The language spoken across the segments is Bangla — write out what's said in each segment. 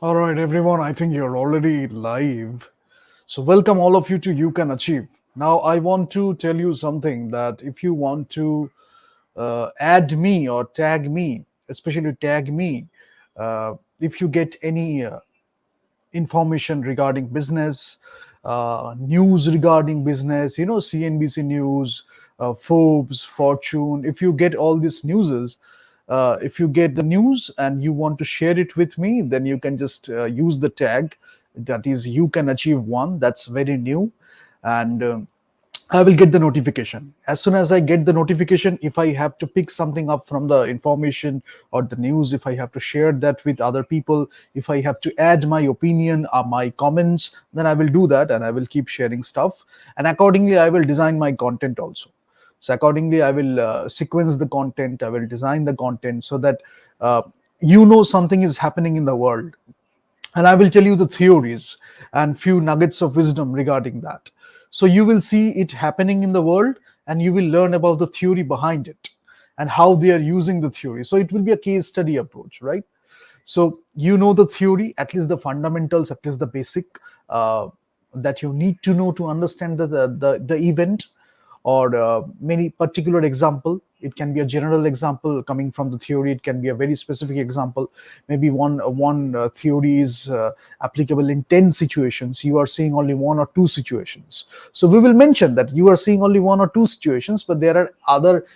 All right, everyone, I think you're already live. So, welcome all of you to You Can Achieve. Now, I want to tell you something that if you want to add me or tag me, especially tag me, if you get any information regarding business, news regarding business, CNBC News, Forbes, Fortune. If you get all these newses, if you get the news and you want to share it with me, then you can just use the tag that is You Can Achieve One. That's very new. And I will get the notification. As soon as I get the notification, if I have to pick something up from the information or the news, if I have to share that with other people, if I have to add my opinion or my comments, then I will do that and I will keep sharing stuff. And accordingly, I will design my content also. So, accordingly, I will sequence the content, I will design the content so that uh, something is happening in the world, and I will tell you the theories and few nuggets of wisdom regarding that. So you will see it happening in the world, and you will learn about the theory behind it and how they are using the theory. So it will be a case study approach, right? So the theory, at least the fundamentals, at least the basic, that you need to know to understand the event, or many particular example. It can be a general example coming from the theory, it can be a very specific example. Maybe one theory is applicable in 10 situations, you are seeing only one or two situations. So we will mention that you are seeing only one or two situations, but there are other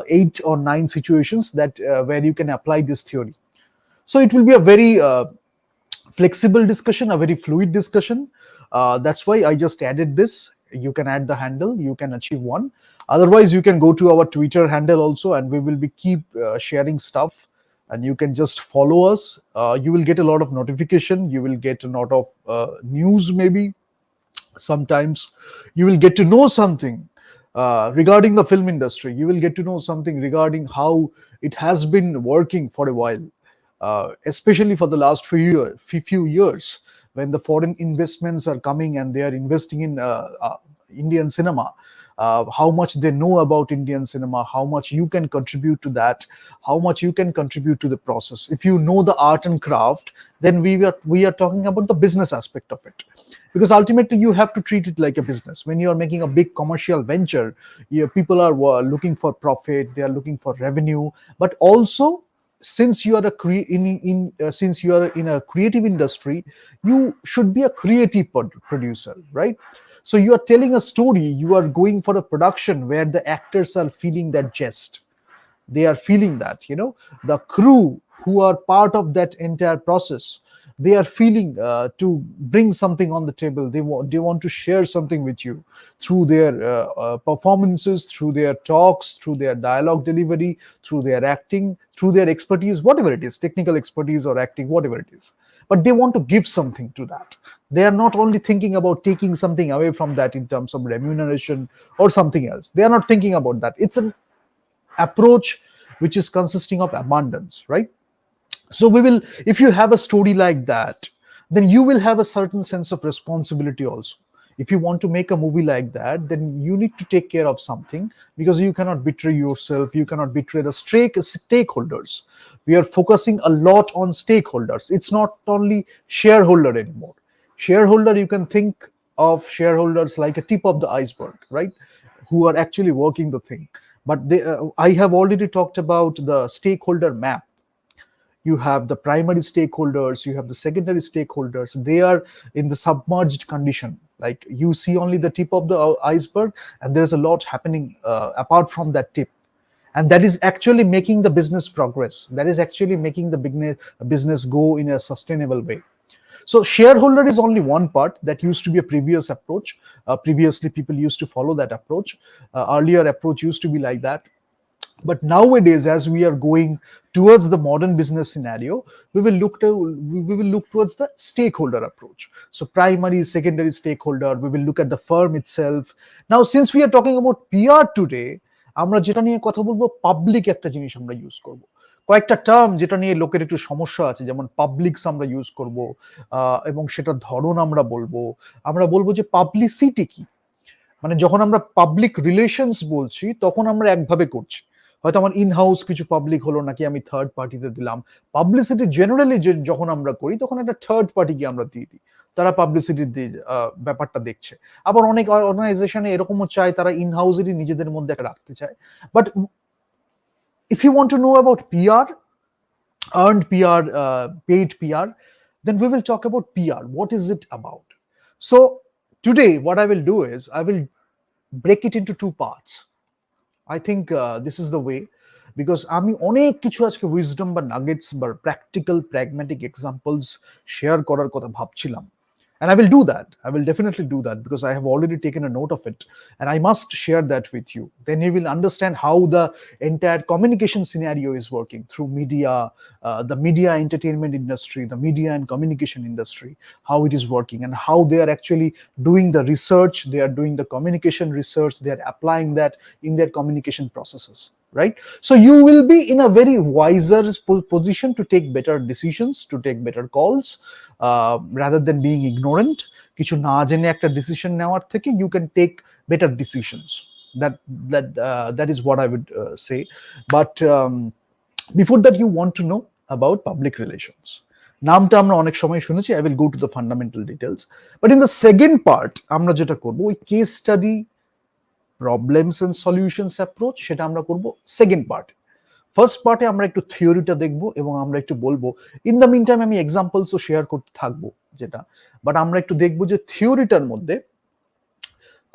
8 or 9 situations that where you can apply this theory. So it will be a very flexible discussion, a very fluid discussion. That's why I just added this. You can add the handle, You Can Achieve One. Otherwise, you can go to our Twitter handle also, and we will be keep sharing stuff. And you can just follow us. You will get a lot of notification. You will get a lot of news, maybe sometimes you will get to know something regarding the film industry. You will get to know something regarding how it has been working for a while, especially for the last few years, when the foreign investments are coming and they are investing in Indian cinema. How much they know about Indian cinema, how much you can contribute to that, how much you can contribute to the process. If you know the art and craft, then we are talking about the business aspect of it, because ultimately you have to treat it like a business. When you are making a big commercial venture, people are looking for profit, they are looking for revenue, but also, since you are since you are in a creative industry, you should be a creative producer, right? So you are telling a story, you are going for a production where the actors are feeling that jest, they are feeling that, the crew who are part of that entire process, they are feeling to bring something on the table. They want to share something with you through their performances, through their talks, through their dialogue delivery, through their acting, through their expertise, whatever it is, technical expertise or acting, whatever it is. But they want to give something to that. They are not only thinking about taking something away from that in terms of remuneration or something else. They are not thinking about that. It's an approach which is consisting of abundance, right? So we will, if you have a story like that, then you will have a certain sense of responsibility also. If you want to make a movie like that, then you need to take care of something, because you cannot betray yourself, you cannot betray the stakeholders. We are focusing a lot on stakeholders. It's not only shareholder anymore. Shareholder, you can think of shareholders like a tip of the iceberg, right? Who are actually working the thing. But I have already talked about the stakeholder map. You have the primary stakeholders, you have the secondary stakeholders. They are in the submerged condition, like you see only the tip of the iceberg, and there's a lot happening apart from that tip. And that is actually making the business progress, that is actually making the business go in a sustainable way. So shareholder is only one part. That used to be a previous approach. Previously people used to follow that approach. Earlier approach used to be like that. But nowadays, as we are going towards the modern business scenario, we will look towards the stakeholder approach. So primary, secondary stakeholder, we will look at the firm itself. Now since we are talking about PR today, আমরা যেটা নিয়ে কথা বলবো, পাবলিক একটা জিনিস আমরা ইউজ করব। কয়েকটা টার্ম যেটা নিয়ে লোকের একটু সমস্যা আছে, যেমন পাবলিকস আমরা ইউজ করব, এবং সেটার ধরন আমরা বলবো যে পাবলিসিটি কি। মানে যখন আমরা পাবলিক রিলেশনস বলছি, তখন আমরা একভাবে করছি। হয়তো আমার ইন হাউস কিছু পাবলিক হলো, নাকি আমি থার্ড পার্টিতে দিলাম। পাবলিসিটি জেনারেলি যে যখন আমরা করি তখন একটা থার্ড পার্টিকে আমরা দিয়ে দিই, তারা পাবলিসিটির ব্যাপারটা দেখছে। আবার অনেক অর্গানাইজেশনে এরকমও চায়, তারা ইন হাউসেরই নিজেদের মধ্যে একটা রাখতে চায়। But if you want to know about PR, earned PR, paid PR, then we will talk about PR. What is it about? So today what I will do is I will break it into two parts. I think this is the way, because আমি অনেক কিছু আজকে উইজডম বা নাগেটস বা প্র্যাকটিক্যাল প্র্যাগম্যাটিক এক্সাম্পলস শেয়ার করার কথা ভাবছিলাম। And I will do that. I will definitely do that because I have already taken a note of it and I must share that with you. Then you will understand how the entire communication scenario is working through media, the media entertainment industry, the media and communication industry, how it is working and how they are actually doing the research, they are doing the communication research, they are applying that in their communication processes. Right? So you will be in a very wiser position to take better decisions, to take better calls, rather than being ignorant. কিছু না জেনে একটা ডিসিশন নেওয়ার থেকে you can take better decisions. That is what I would say. But before that, you want to know about public relations. নামটা আমরা অনেক সময় শুনেছি. I will go to the fundamental details. But in the second part, আমরা যেটা করব, ওই case study, problems and solutions approach, সেটা আমরা করব সেকেন্ড পার্টে। ফার্স্ট পার্টে আমরা একটু থিওরিটা দেখব এবং আমরা একটু বলবো, ইন দ্য মিন টাইম আমি এক্সাম্পলসও শেয়ার করতে থাকবো যেটা, বাট আমরা একটু দেখবো যে থিওরিটার মধ্যে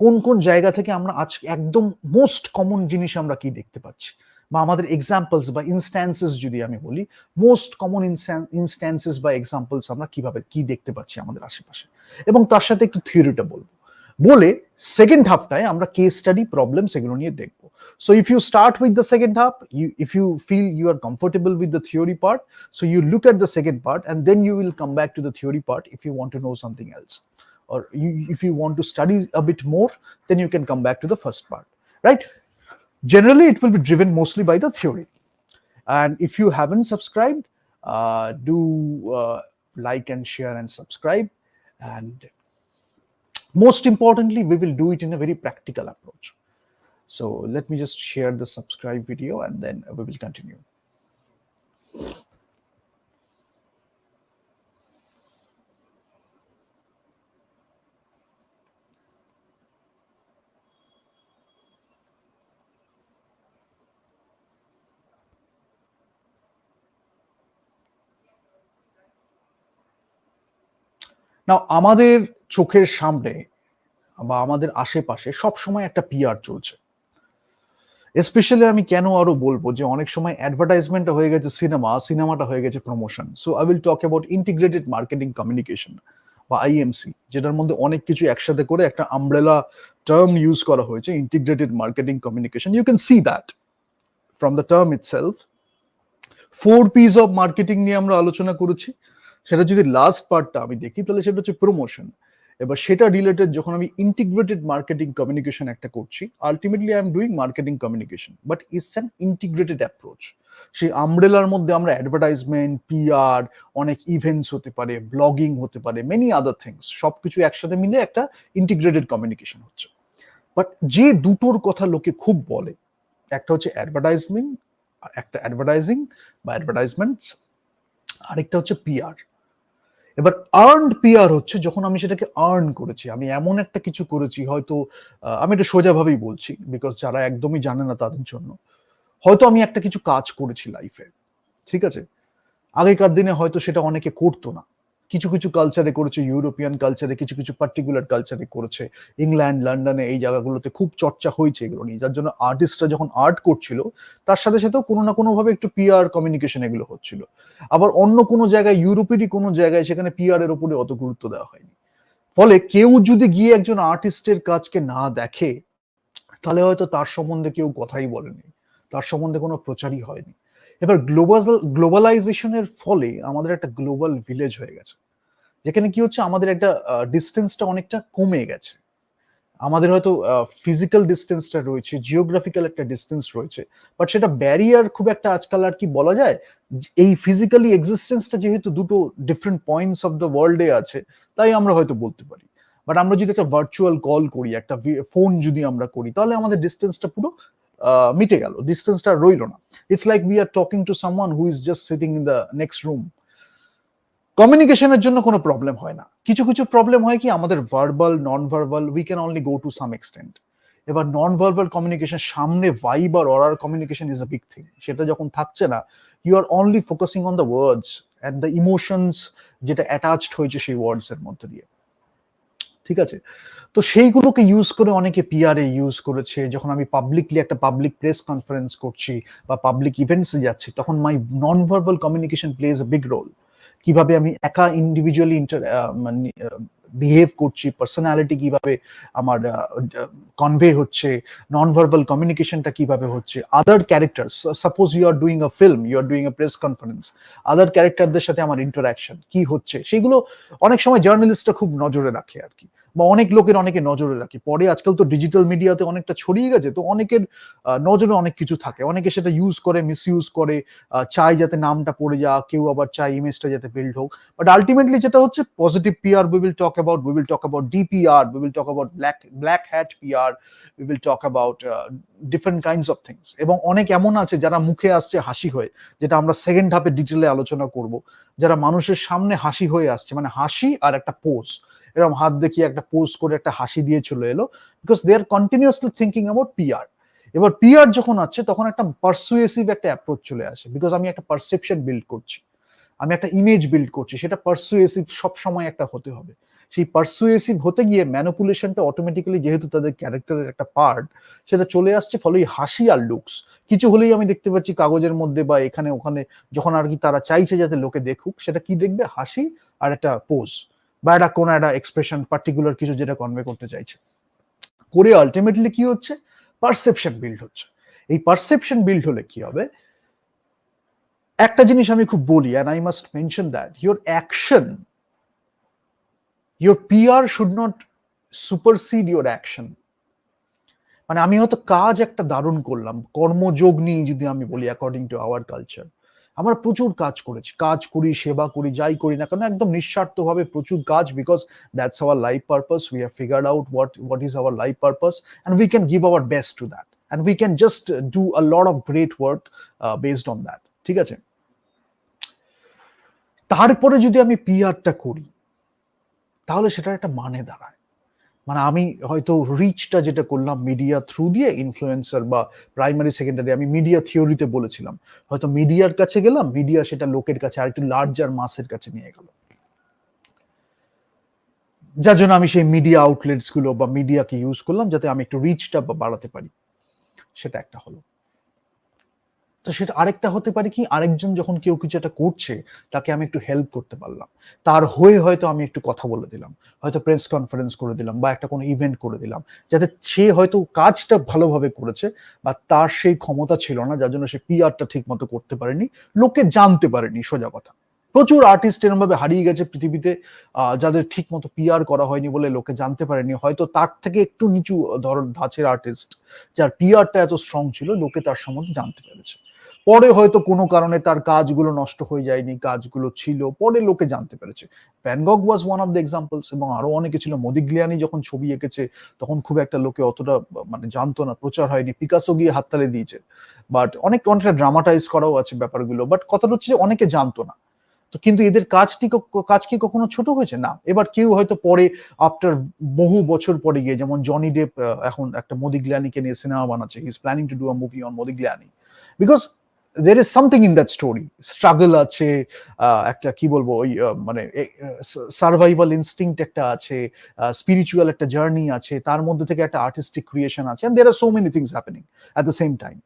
কোন কোন জায়গা থেকে আমরা আজ একদম মোস্ট কমন জিনিস আমরা কি দেখতে পাচ্ছি, বা আমাদের এক্সাম্পলস বা ইনস্ট্যান্সেস যদি আমি বলি, মোস্ট কমন ইনস্ট্যান্সেস বা এক্সাম্পলস আমরা কিভাবে কি দেখতে পাচ্ছি আমাদের আশেপাশে, এবং তার সাথে একটু থিওরিটা বলবো। বলে সেকেন্ড হাফটায় আমরা কেস স্টাডি, প্রবলেমস এগুলো নিয়ে দেখবো। So if you start with the second half, if you feel you are comfortable with the theory part, so you look at the second part and then you will come back to the theory part if you want to know something else, or if you want to study a bit more, then you can come back to the first part, right? Generally it will be driven mostly by the theory. And if you haven't subscribed, do like and share and subscribe. And most importantly, we will do it in a very practical approach. So let me just share the subscribe video and then we will continue. Now আমাদের চোখের সামনে বা আমাদের আশেপাশে সব সময় একটা পিআর চলছে। স্পেশালি আমি কেন আরো বলবো যে অনেক সময় অ্যাডভার্টাইজমেন্ট হয়ে গেছে সিনেমা, সিনেমাটা হয়ে গেছে promotion. So I will talk about integrated marketing communication বা আইএমসি, যেটার মধ্যে অনেক কিছু একসাথে করে একটা আমব্রেলা টার্ম ইউজ করা হয়েছে, integrated marketing communication. You can see that from the term itself. 4 P's of marketing নিয়ে আমরা আলোচনা করেছি। সেটা যদি লাস্ট পার্টটা আমি দেখি তাহলে সেটা হচ্ছে প্রমোশন। এবার সেটা রিলেটেড যখন আমি ইন্টিগ্রেটেড মার্কেটিং কমিউনিকেশন একটা করছি, ultimately I am doing marketing communication, but it's an integrated approach. সেই আমব্রেলার মধ্যে আমরা অ্যাডভার্টাইজমেন্ট, পিআর, অনেক ইভেন্টস হতে পারে, ব্লগিং হতে পারে, মেনি আদার থিংস, সবকিছু একসাথে মিলে একটা ইন্টিগ্রেটেড কমিউনিকেশন হচ্ছে। বাট যে দুটোর কথা লোকে খুব বলে, একটা হচ্ছে অ্যাডভার্টাইজমেন্ট, একটা অ্যাডভার্টাইজিং বা অ্যাডভার্টাইজমেন্টস, আরেকটা হচ্ছে পিআর। এবার আর্নড পিআর হচ্ছে যখন আমি সেটাকে আর্ন করেছি, আমি এমন একটা কিছু করেছি, হয়তো আমি এটা সোজাভাবেই বলছি বিকজ যারা একদমই জানে না তাদের জন্য, হয়তো আমি একটা কিছু কাজ করেছি লাইফে, ঠিক আছে? আগেকার দিনে হয়তো সেটা অনেকে করতো না, কিছু কিছু কালচারে করেছে, ইউরোপিয়ান কালচারে, কিছু কিছু পার্টিকুলার কালচারে করেছে, ইংল্যান্ড, লন্ডনে এই জায়গাগুলোতে খুব চর্চা হয়েছে এগুলো নিয়ে, যার জন্য আর্টিস্টরা যখন আর্ট করছিল তার সাথে সাথেও কোনো না কোনো ভাবে একটু পিআর কমিউনিকেশন এগুলো হচ্ছিল। আবার অন্য কোনো জায়গায়, ইউরোপেরই কোনো জায়গায়, সেখানে পিআর এর উপরে অত গুরুত্ব দেওয়া হয়নি। ফলে কেউ যদি গিয়ে একজন আর্টিস্টের কাজকে না দেখে, তাহলে হয়তো তার সম্বন্ধে কেউ কথাই বলেনি, তার সম্বন্ধে কোনো প্রচারই হয়নি। এবার গ্লোবালাইজেশনের ফলে আমাদের একটা গ্লোবাল ভিলেজ হয়ে গেছে, যেখানে কি হচ্ছে, আমাদের একটা ডিস্টেন্সটা অনেকটা কমে গেছে। আমাদের হয়তো ফিজিক্যাল ডিস্টেন্সটা রয়েছে, জিওগ্রাফিক্যাল একটা ডিস্টেন্স রয়েছে, বাট সেটা ব্যারিয়ার খুব একটা আজকাল আর কি বলা যায়। এই ফিজিক্যালি এক্সিস্টেন্সটা যেহেতু দুটো ডিফারেন্ট পয়েন্টস অফ দ্য ওয়ার্ল্ডে আছে, তাই আমরা হয়তো বলতে পারি। বাট আমরা যদি একটা ভার্চুয়াল কল করি, একটা ফোন যদি আমরা করি, তাহলে আমাদের ডিস্টেন্সটা পুরো মিটে গেল, ডিস্টেন্সটা রইল না। It's like we are talking to someone who is just sitting in the next room. কমিউনিকেশনের জন্য কোনো প্রবলেম হয় না, কিছু কিছু প্রবলেম হয় কি আমাদের verbal non verbal we can only go to some extent. এবার নন ভার্বাল কমিউনিকেশন, সামনে ভাইব আর অরার communication is a big thing, সেটা যখন থাকছে না you are only focusing on the words and the emotions যেটা অ্যাটাচড হয়েছে সেই ওয়ার্ডস এর মধ্যে দিয়ে, ঠিক আছে? তো সেইগুলোকে ইউজ করে অনেকে পিআরএ ইউজ করেছে। যখন আমি পাবলিকলি একটা পাবলিক প্রেস কনফারেন্স করছি বা পাবলিক ইভেন্টসে যাচ্ছি, তখন my non verbal communication plays a big role. কিভাবে আমি একা ইন্ডিভিজুয়ালি মানে বিহেভ করছি, পার্সোনালিটি কিভাবে আমার কনভে হচ্ছে, নন ভার্বাল কমিউনিকেশনটা কিভাবে হচ্ছে, other character, suppose you are doing a film, you are doing a press conference, other ক্যারেক্টারদের সাথে আমার ইন্টারাকশন কি হচ্ছে, সেগুলো অনেক সময় জার্নালিস্টরা খুব নজরে রাখে আর কি, বা অনেক লোকের অনেকে নজরে রাখে। পরে আজকাল তো ডিজিটাল মিডিয়াতে অনেকটা ছড়িয়ে গেছে, তো অনেকের নজরে অনেক কিছু থাকে, অনেকে সেটা ইউজ করে, মিস ইউজ করে, চায় যাতে নামটা পড়ে যাক, কেউ আবার চায় ইমেজটা যাতে বিল্ড হোক। বাট আলটিমেটলি যেটা হচ্ছে positive PR we will talk about DPR, we will talk about black hat PR, we will talk about different kinds of things. এবং অনেক এমন আছে যারা মুখে আসছে হাসি হয়ে, যেটা আমরা সেকেন্ড হাফে ডিটেলে আলোচনা করব, যারা মানুষের সামনে হাসি হয়ে আসছে, মানে হাসি আর একটা পোজ, এরকম হাত দেখিয়ে একটা পোজ করে একটা হাসি দিয়ে চলে এলো, because they are continuously thinking about PR. এবার পিআর যখন আছে তখন একটা পারসুয়েসিভ একটা অ্যাপ্রোচ চলে আসে, বিকজ আমি একটা পারসেপশন বিল্ড করছি, আমি একটা ইমেজ বিল্ড করছি, সেটা পারসুয়েসিভ সব সময় একটা হতে হবে। সেই পারসুয়েসিভ হতে গিয়ে ম্যানিপুলেশনটা অটোমেটিক্যালি, যেহেতু তাদের ক্যারেক্টারের একটা পার্ট, সেটা চলে আসছে। ফলে হাসি আর লুকস কিছু হলেই আমি দেখতে পাচ্ছি কাগজের মধ্যে বা এখানে ওখানে, যখন আর কি তারা চাইছে যাতে লোকে দেখুক, সেটা কি দেখবে? হাসি আর একটা পোজ বা একটা কোনো একটা এক্সপ্রেশন, পার্টিকুলার কিছু যেটা কনভে করতে চাইছে, করে আলটিমেটলি কি হচ্ছে? পারসেপশন বিল্ড হচ্ছে। এই পারসেপশন বিল্ড হলে কি হবে? একটা জিনিস আমি খুব বলি, and I must mention that your action, your PR should not supersede your action. মানে আমি হয়তো কাজ একটা দারুণ করলাম, কর্মযোগ নিয়ে যদি আমি বলি, অ্যাকর্ডিং টু আওয়ার কালচার, আমরা প্রচুর কাজ করেছি, কাজ করি, সেবা করি, যাই করি না কেন একদম নিঃস্বার্থভাবে প্রচুর কাজ, because that's our life purpose, we have figured out what is our life purpose, and we can give our best to that, and we can just do a lot of great work based on that, ঠিক আছে? তারপরে যদি আমি পিআরটা করি, তাহলে সেটার একটা মানে দাঁড়ায়। মানে আমি হয়তো রিচটা যেটা করলাম মিডিয়া থ্রু দিয়ে, ইনফ্লুয়েন্সার বা প্রাইমারি সেকেন্ডারি, আমি মিডিয়া থিওরিতে বলেছিলাম, হয়তো মিডিয়ার কাছে গেলাম, মিডিয়া সেটা লোকের কাছে আর একটু লার্জার মাসের কাছে নিয়ে গেল, যার জন্য আমি সেই মিডিয়া আউটলেটস গুলো বা মিডিয়াকে ইউজ করলাম যাতে আমি একটু রিচটা বাড়াতে পারি, সেটা একটা হলো। তো সেটা আরেকটা হতে পারে কি, আরেকজন যখন কেউ কিছু একটা করছে, তাকে আমি একটু হেল্প করতে পারলাম, তার হয়ে হয়তো আমি একটু কথা বলে দিলাম, হয়তো প্রেস কনফারেন্স করে দিলাম বা একটা কোনো ইভেন্ট করে দিলাম, যাতে সে হয়তো কাজটা ভালোভাবে করেছে, বা তার সেই ক্ষমতা ছিল না, যার জন্য সে পিআরটা ঠিক মতো করতে পারেনি, লোকে জানতে পারেনি, সোজা কথা। প্রচুর আর্টিস্ট এরকম ভাবে হারিয়ে গেছে পৃথিবীতে, যাদের ঠিক মতো পিআর করা হয়নি বলে লোকে জানতে পারেনি। হয়তো তার থেকে একটু নিচু ধাঁচের আর্টিস্ট, যার পিআরটা এত স্ট্রং ছিল, লোকে তার সম্বন্ধে জানতে পেরেছে। পরে হয়তো কোনো কারণে তার কাজগুলো নষ্ট হয়ে যায়নি, কাজগুলো ছিল, পরে লোকে জানতে পেরেছে। Van গগ was one of the examples, এবং আরো অনেকে ছিল। মদিগ্লিয়ানি যখন ছবি এঁকেছে তখন খুব একটা লোকে অতটা মানে জানতো না, প্রচার হয়নি। পিকাসো গিয়ে হাততালি দিয়েছে, বাট অনেকটা ড্রামাটাইজ করাও আছে ব্যাপারগুলো, বাট কথাটা হচ্ছে যে অনেকে জানতো না। তো কিন্তু এদের কাজ কি কখনো ছোট হয়েছে? না। এবার কেউ হয়তো পরে, আফটার বহু বছর পরে গিয়ে, যেমন জনি ডেপ এখন একটা মদিগ্লিয়ানিকে নিয়ে সিনেমা বানাচ্ছে, he is planning to do a movie on Modigliani, because there is something in that story, struggle আছে, একটা কি বলবো, ওই মানে সার্ভাইভাল ইনস্টিংক্ট একটা আছে, স্পিরিচুয়াল একটা জার্নি আছে, তার মধ্যে থেকে একটা আর্টিস্টিক ক্রিয়েশন আছে, and there are so many things happening at the same time.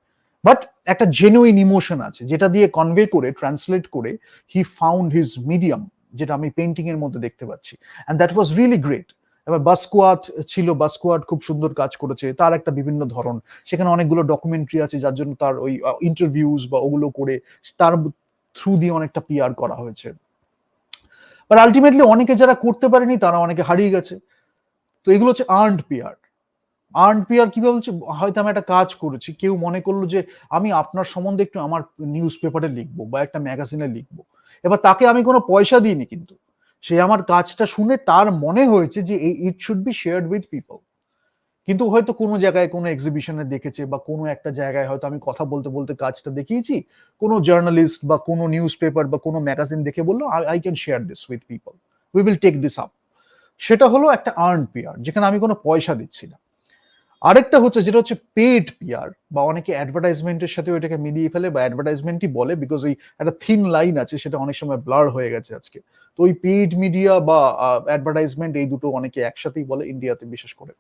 But একটা জেনুইন ইমোশন আছে, যেটা দিয়ে কনভে করে, ট্রান্সলেট করে হি ফাউন্ড হিজ মিডিয়াম, যেটা আমি পেন্টিং এর মধ্যে দেখতে পাচ্ছি, and that was really great. এবার বাস্কোয়াট ছিল, বাস্কোয়াট খুব সুন্দর কাজ করেছে, তার একটা বিভিন্ন ধরন, সেখানে অনেকগুলো ডকুমেন্টারি আছে, যার জন্য তার ওই ইন্টারভিউজ বা ওগুলো করে তার থ্রু দিয়ে অনেকটা পিআর করা হয়েছে। বাট আলটিমেটলি অনেকে যারা করতে পারেনি, তারা অনেকে হারিয়ে গেছে। তো এগুলো হচ্ছে আর্নড পিআর। আর্ন পিআর কিভাবে হচ্ছে? হয়তো আমি একটা কাজ করেছি, কেউ মনে করলো যে আমি আপনার সম্বন্ধে একটু আমার নিউজ পেপারে লিখবো বা একটা ম্যাগাজিনে লিখবো। এবার তাকে আমি কোনো পয়সা দিইনি, কিন্তু সে আমার কাজটা শুনে তার মনে হয়েছে যে ইট should B shared with people, কিন্তু হয়তো কোনো জায়গায় কোনো এক্সিবিশনে দেখেছে, বা কোনো একটা জায়গায় হয়তো আমি কথা বলতে বলতে কাজটা দেখিয়েছি, কোনো জার্নালিস্ট বা কোনো নিউজ পেপার বা কোনো ম্যাগাজিন দেখে বললো I can share this with people, we will take this up. সেটা হলো একটা আর্ন পিআর, যেখানে আমি কোনো পয়সা দিচ্ছি না। আরেকটা হচ্ছে যেটা হচ্ছে পেড পিআর, বা অনেকে অ্যাডভার্টাইজমেন্টের সাথে এটাকে মিলিয়ে ফেলে, বা অ্যাডভার্টাইজমেন্টই বলে, বিকজ এই একটা থিন লাইন আছে, সেটা অনেক সময় ব্লার হয়ে গেছে আজকে। তো ওই পেইড মিডিয়া বা অ্যাডভার্টাইজমেন্ট, এই দুটো অনেকে একসাথেই বলে, ইন্ডিয়াতে বিশেষ করে।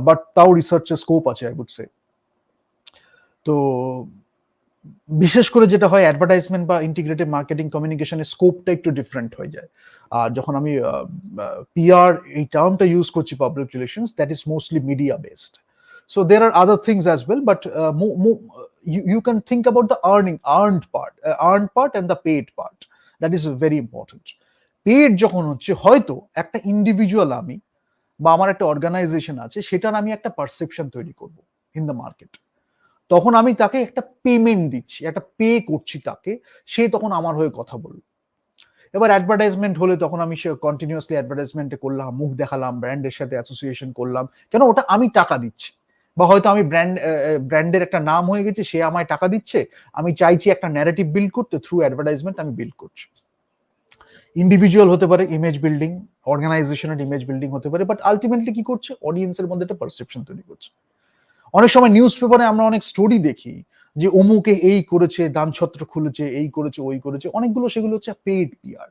বাট তাও রিসার্চের স্কোপ আছে, আই উড সে। তো বিশেষ করে যেটা হয়, অ্যাডভার্টাইজমেন্ট বা ইন্টিগ্রেটেড মার্কেটিং কমিউনিকেশনের স্কোপটা একটু ডিফারেন্ট হয়ে যায়। আর যখন আমি পিআর এই টার্মটা ইউজ করছি, public relations, that is mostly media based. So there are other things as well, but you can think about the earned part and the paid part. That is very important. Paid যখন হচ্ছে, হয়তো একটা ইন্ডিভিজুয়াল আমি বা আমার একটা অর্গানাইজেশন আছে, সেটার আমি একটা পারসেপশন তৈরি করব ইন দ্য মার্কেট। তখন আমি তাকে একটা পেমেন্ট দিচ্ছি, একটা পে করছি তাকে, সে তখন আমার হয়ে কথা বলবে। এবার অ্যাডভার্টাইজমেন্ট হলে তখন আমি কন্টিনিউয়াসলি অ্যাডভার্টাইজমেন্টে করলাম, মুখ দেখালাম, ব্র্যান্ডের সাথে অ্যাসোসিয়েশন করলাম, কেন ওটা আমি টাকা দিচ্ছি। বা হয়তো আমি ব্র্যান্ডের একটা নাম হয়ে গেছে, সে আমায় টাকা দিচ্ছে, আমি চাইছি একটা ন্যারেটিভ বিল্ড করতে, থ্রু অ্যাডভার্টাইজমেন্ট আমি বিল্ড করছি। ইন্ডিভিজুয়াল হতে পারে ইমেজ বিল্ডিং, অর্গানাইজেশনের ইমেজ বিল্ডিং হতে পারে, বাট আলটিমেটলি কি করছে, অডিয়েন্সের মধ্যে একটা পারসেপশন তৈরি করছে। অনেক সময় নিউজ পেপারে আমরা অনেক স্টোরি দেখি যে অমুকে এই করেছে, দানছত্র খুলেছে, এই করেছে, ওই করেছে, অনেকগুলো সেগুলো হচ্ছে পেইড পিআর।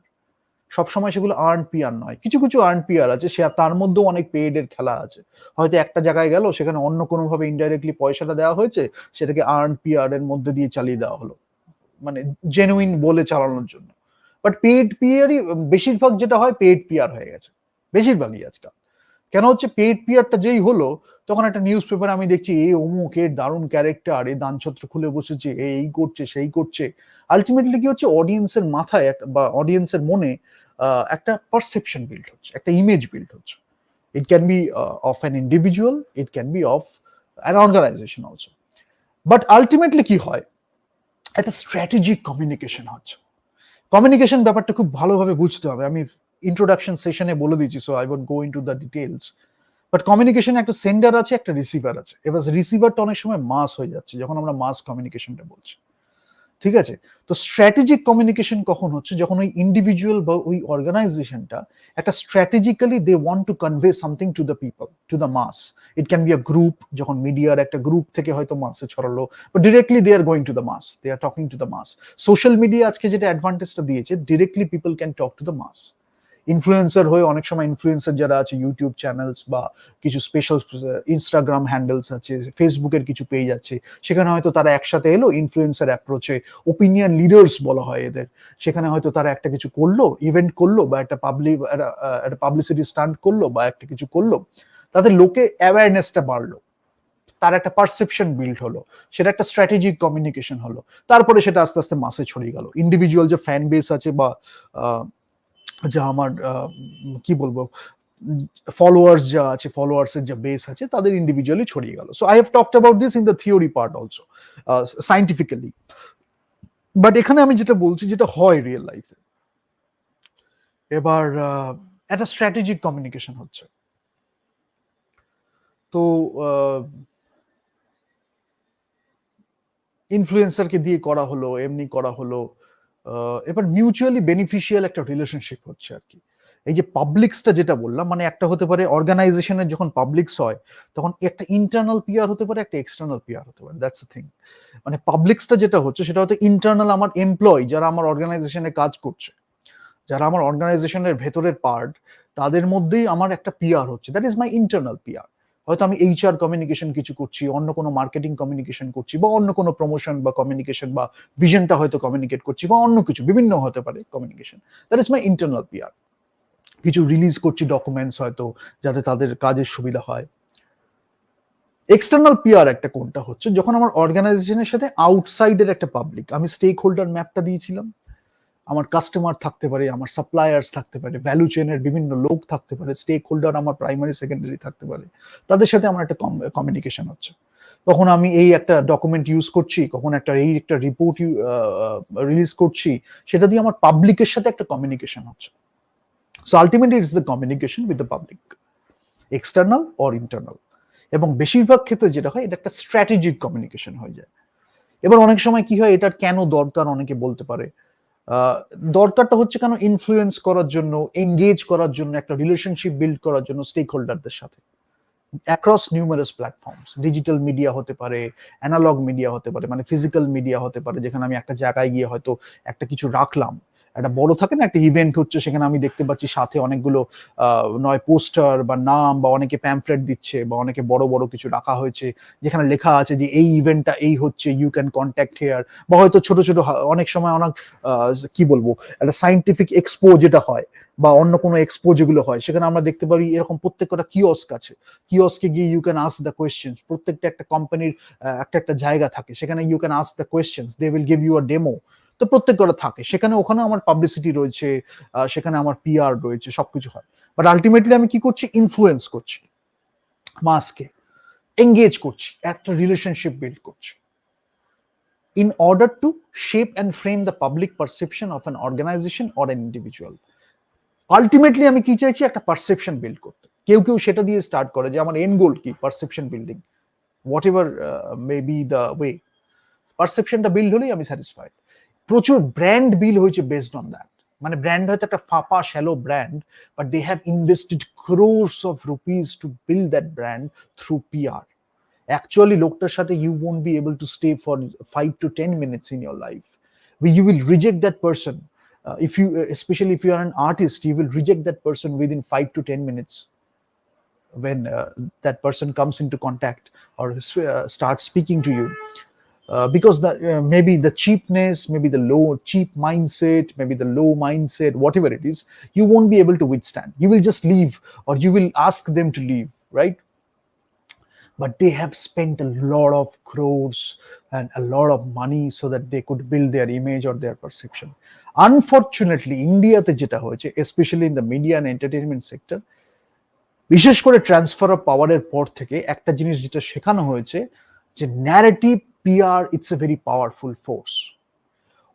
সবসময় সেগুলো আর্ন পিআর নয়, কিছু কিছু আর্ন পিআর আছে, সে তার মধ্যেও অনেক পেইড এর খেলা আছে। হয়তো একটা জায়গায় গেল, সেখানে অন্য কোনো ভাবে ইনডাইরেক্টলি পয়সাটা দেওয়া হয়েছে, সেটাকে আর্ন পিআর এর মধ্যে দিয়ে চালিয়ে দেওয়া হলো, মানে জেনুইন বলে চালানোর জন্য। বাট পেইড পিআরই বেশিরভাগ যেটা হয়, পেইড পিআর হয়ে গেছে বেশিরভাগই আজকাল। কেন হচ্ছে, পেইড পিআরটা যেই হলো, তখন একটা নিউজ পেপারে আমি দেখছি এ অমুক, এর দারুণ ক্যারেক্টার, এ দানছত্র খুলে বসেছে, এই করছে, সেই করছে। আলটিমেটলি কি হচ্ছে, অডিয়েন্সের মাথায় বা অডিয়েন্সের মনে একটা পারসেপশন বিল্ড হচ্ছে, একটা ইমেজ বিল্ড হচ্ছে। It can be of an individual, it can be of an organisation also. But ultimately কি হয়, একটা স্ট্র্যাটেজিক কমিউনিকেশন হচ্ছে। কমিউনিকেশন ব্যাপারটা খুব ভালোভাবে বুঝতে হবে। আমি ইন্ট্রোডাকশন সেশনে বলে দিয়েছি, so I won't go into the details. But কমিউনিকেশনে একটা সেন্ডার আছে, একটা রিসিভার আছে। এবার রিসিভারটা অনেক সময় মাস হয়ে যাচ্ছে যখন আমরা মাস কমিউনিকেশনটা বলছি, ঠিক আছে? তো স্ট্র্যাটেজিক কমিউনিকেশন কখন হচ্ছে, যখন ওই ইন্ডিভিজুয়াল বা ওই অর্গানাইজেশনটা একটা strategically they want to convey something to the people, to the mass. It can be a group, যখন মিডিয়ার একটা গ্রুপ থেকে হয়তো মাসে ছড়ালো, but directly they are going to the mass, they are talking to the mass. Social media আজকে যেটা অ্যাডভান্টেজটা দিয়েছে, directly people can talk to the mass. Influencer হয়ে অনেক সময় ইনফ্লুয়েন্সার যারা আছে, ইউটিউব চ্যানেলস বা কিছু স্পেশাল ইনস্টাগ্রাম হ্যান্ডেলস আছে, ফেসবুকের কিছু পেজ আছে, সেখানে হয়তো তারা একসাথে এলো ইনফ্লুয়েন্সার অ্যাপ্রোচে, ওপিনিয়ন লিডার্স বলা হয় এদের। সেখানে হয়তো তারা একটা কিছু করলো, ইভেন্ট করলো, বা একটা একটা পাবলিসিটি স্টান্ট করলো, বা একটা কিছু করলো, তাদের লোকে অ্যাওয়ারনেসটা বাড়লো, তার একটা পারসেপশন বিল্ড হলো, সেটা একটা স্ট্র্যাটেজিক কমিউনিকেশন হলো। তারপরে সেটা আস্তে আস্তে মাসে ছড়িয়ে গেল। ইন্ডিভিজুয়াল যে ফ্যান বেস আছে, বা যা আমার কি বলবো, ফলোয়ার্স যা আছে, ফলোয়ার্স এর যা বেস আছে, তাদের ইন্ডিভিজুয়ালি ছড়িয়ে গেল। So I have talked about this in the theory part also, scientifically. But এখানে আমি যেটা বলছি, যেটা হয় রিয়েল লাইফে, এবার একটা স্ট্র্যাটেজিক কমিউনিকেশন হচ্ছে। তো ইনফ্লুয়েন্সারকে দিয়ে করা হলো, এমনি করা হলো, এবার মিউচুয়ালি বেনিফিশিয়াল একটা রিলেশনশিপ হচ্ছে আর কি। এই যে পাবলিক্সটা যেটা বললাম, মানে একটা হতে পারে অর্গানাইজেশনের যখন পাবলিক্স হয়, তখন একটা ইন্টারনাল পিআর হতে পারে, একটা এক্সটার্নাল পিআর হতে পারে, দ্যাটস দ্য থিং। মানে পাবলিক্সটা যেটা হচ্ছে, সেটা হয়তো ইন্টারনাল, আমার এমপ্লয় যারা আমার অর্গানাইজেশনে কাজ করছে, যারা আমার অর্গানাইজেশনের ভেতরের পার্ট, তাদের মধ্যেই আমার একটা পিআর হচ্ছে, that is my internal PR. হয়তো আমি এইচআর কমিউনিকেশন কিছু করছি, অন্য কোনো মার্কেটিং কমিউনিকেশন করছি, বা অন্য কোনো প্রমোশন বা কমিউনিকেশন বা ভিশনটা হয়তো কমিউনিকেট করছি, বা অন্য কিছু বিভিন্ন হতে পারে communication, that is my internal PR. কিছু রিলিজ করছি ডকুমেন্টস হয়তো, যাতে তাদের কাজের সুবিধা হয়। এক্সটার্নাল পিআর একটা কোনটা হচ্ছে, যখন আমার অর্গানাইজেশনের সাথে আউটসাইডের একটা পাবলিক, আমি স্টেক হোল্ডার ম্যাপটা দিয়েছিলাম, আমার কাস্টমার থাকতে পারে, আমার সাপ্লায়ার্স থাকতে পারে, ভ্যালু চেনের বিভিন্ন লোক থাকতে পারে, স্টেক হোল্ডার আমার প্রাইমারি সেকেন্ডারি থাকতে পারে, তাদের সাথে আমার একটা কমিউনিকেশন হচ্ছে। কখন আমি এই একটা ডকুমেন্ট ইউজ করছি, কখন একটা রিপোর্ট রিলিজ করছি, সেটা দিয়ে আমার পাবলিকের সাথে একটা কমিউনিকেশন হচ্ছে। So ultimately it's the communication with the public. External or internal. এবং বেশিরভাগ ক্ষেত্রে যেটা হয়, এটা একটা স্ট্র্যাটেজিক কমিউনিকেশন হয়ে যায়। এবার অনেক সময় কি হয়, এটার কেন দরকার অনেকে বলতে পারে। দরকারটা হচ্ছে কেন, ইনফ্লুয়েন্স করার জন্য, এঙ্গেজ করার জন্য, একটা রিলেশনশিপ বিল্ড করার জন্য স্টেক হোল্ডারদের সাথে across numerous platforms. Digital media হতে পারে, অ্যানালগ মিডিয়া হতে পারে, মানে ফিজিক্যাল মিডিয়া হতে পারে, যেখানে আমি একটা জায়গায় গিয়ে হয়তো একটা কিছু রাখলাম, একটা বড় থাকে না, একটা ইভেন্ট হচ্ছে, সেখানে আমি দেখতে পাচ্ছি সাথে অনেকগুলো নয় পোস্টার বা নাম, বা অনেকে প্যাম্পলেট দিচ্ছে, বা অনেকে বড় বড় কিছু রাখা হয়েছে যেখানে লেখা আছে যে এই ইভেন্টটা এই হচ্ছে, ইউ ক্যান কন্ট্যাক্ট হেয়ার। বা হয়তো ছোট ছোট অনেক সময় অনেক কি বলবো, একটা সাইন্টিফিক এক্সপো যেটা হয়, বা অন্য কোনো এক্সপো যেগুলো হয়, সেখানে আমরা দেখতে পারি এরকম প্রত্যেকটা কিওস্ক আছে। কিওস্কে গিয়ে you can ask the question. প্রত্যেকটা একটা কোম্পানির একটা একটা জায়গা থাকে, সেখানে you can ask the question, they will give you a demo. তো প্রত্যেকটা থাকে সেখানে, ওখানে আমার পাবলিসিটি রয়েছে, সেখানে আমার পিআর রয়েছে, সবকিছু হয়। বাট আলটিমেটলি আমি কি করছি, ইনফ্লুয়েন্স করছি মাসকে, এঙ্গেজ করছি, একটা রিলেশনশিপ বিল্ড করছি, in order to shape and frame the public perception of an organization or an individual. Ultimately আমি কি চাইছি, একটা পারসেপশন বিল্ড করতে। কেউ কেউ সেটা দিয়ে স্টার্ট করে যে আমার এন্ড গোল কি, perception building, whatever may be the way. পারসেপশনটা বিল্ড হলেই আমি স্যাটিসফাইড। প্রচুর ব্র্যান্ড বিল হয়েছে বেসড অন দ্যাট। মানে ব্র্যান্ড হয়তো একটা ফাপা shallow brand, but they have invested crores of rupees to build that brand through PR. Actually লোকটার সাথে you won't be able to stay for 5 to 10 minutes in your life. You will reject that person. If you, especially if you are an artist, you will reject that person within 5 to 10 minutes when that person comes into contact or starts speaking to you. Because maybe the cheapness, maybe the low cheap mindset, maybe the low mindset, whatever it is, you won't be able to withstand. You will just leave, or you will ask them to leave, right? But they have spent a lot of crores and a lot of money so that they could build their image or their perception. Unfortunately, ইন্ডিয়াতে যেটা হয়েছে, specially in the media and entertainment sector, বিশেষ করে ট্রান্সফার অফ পাওয়ারের পর থেকে একটা জিনিস যেটা শেখানো হয়েছে, যে narrative PR it's a very powerful force.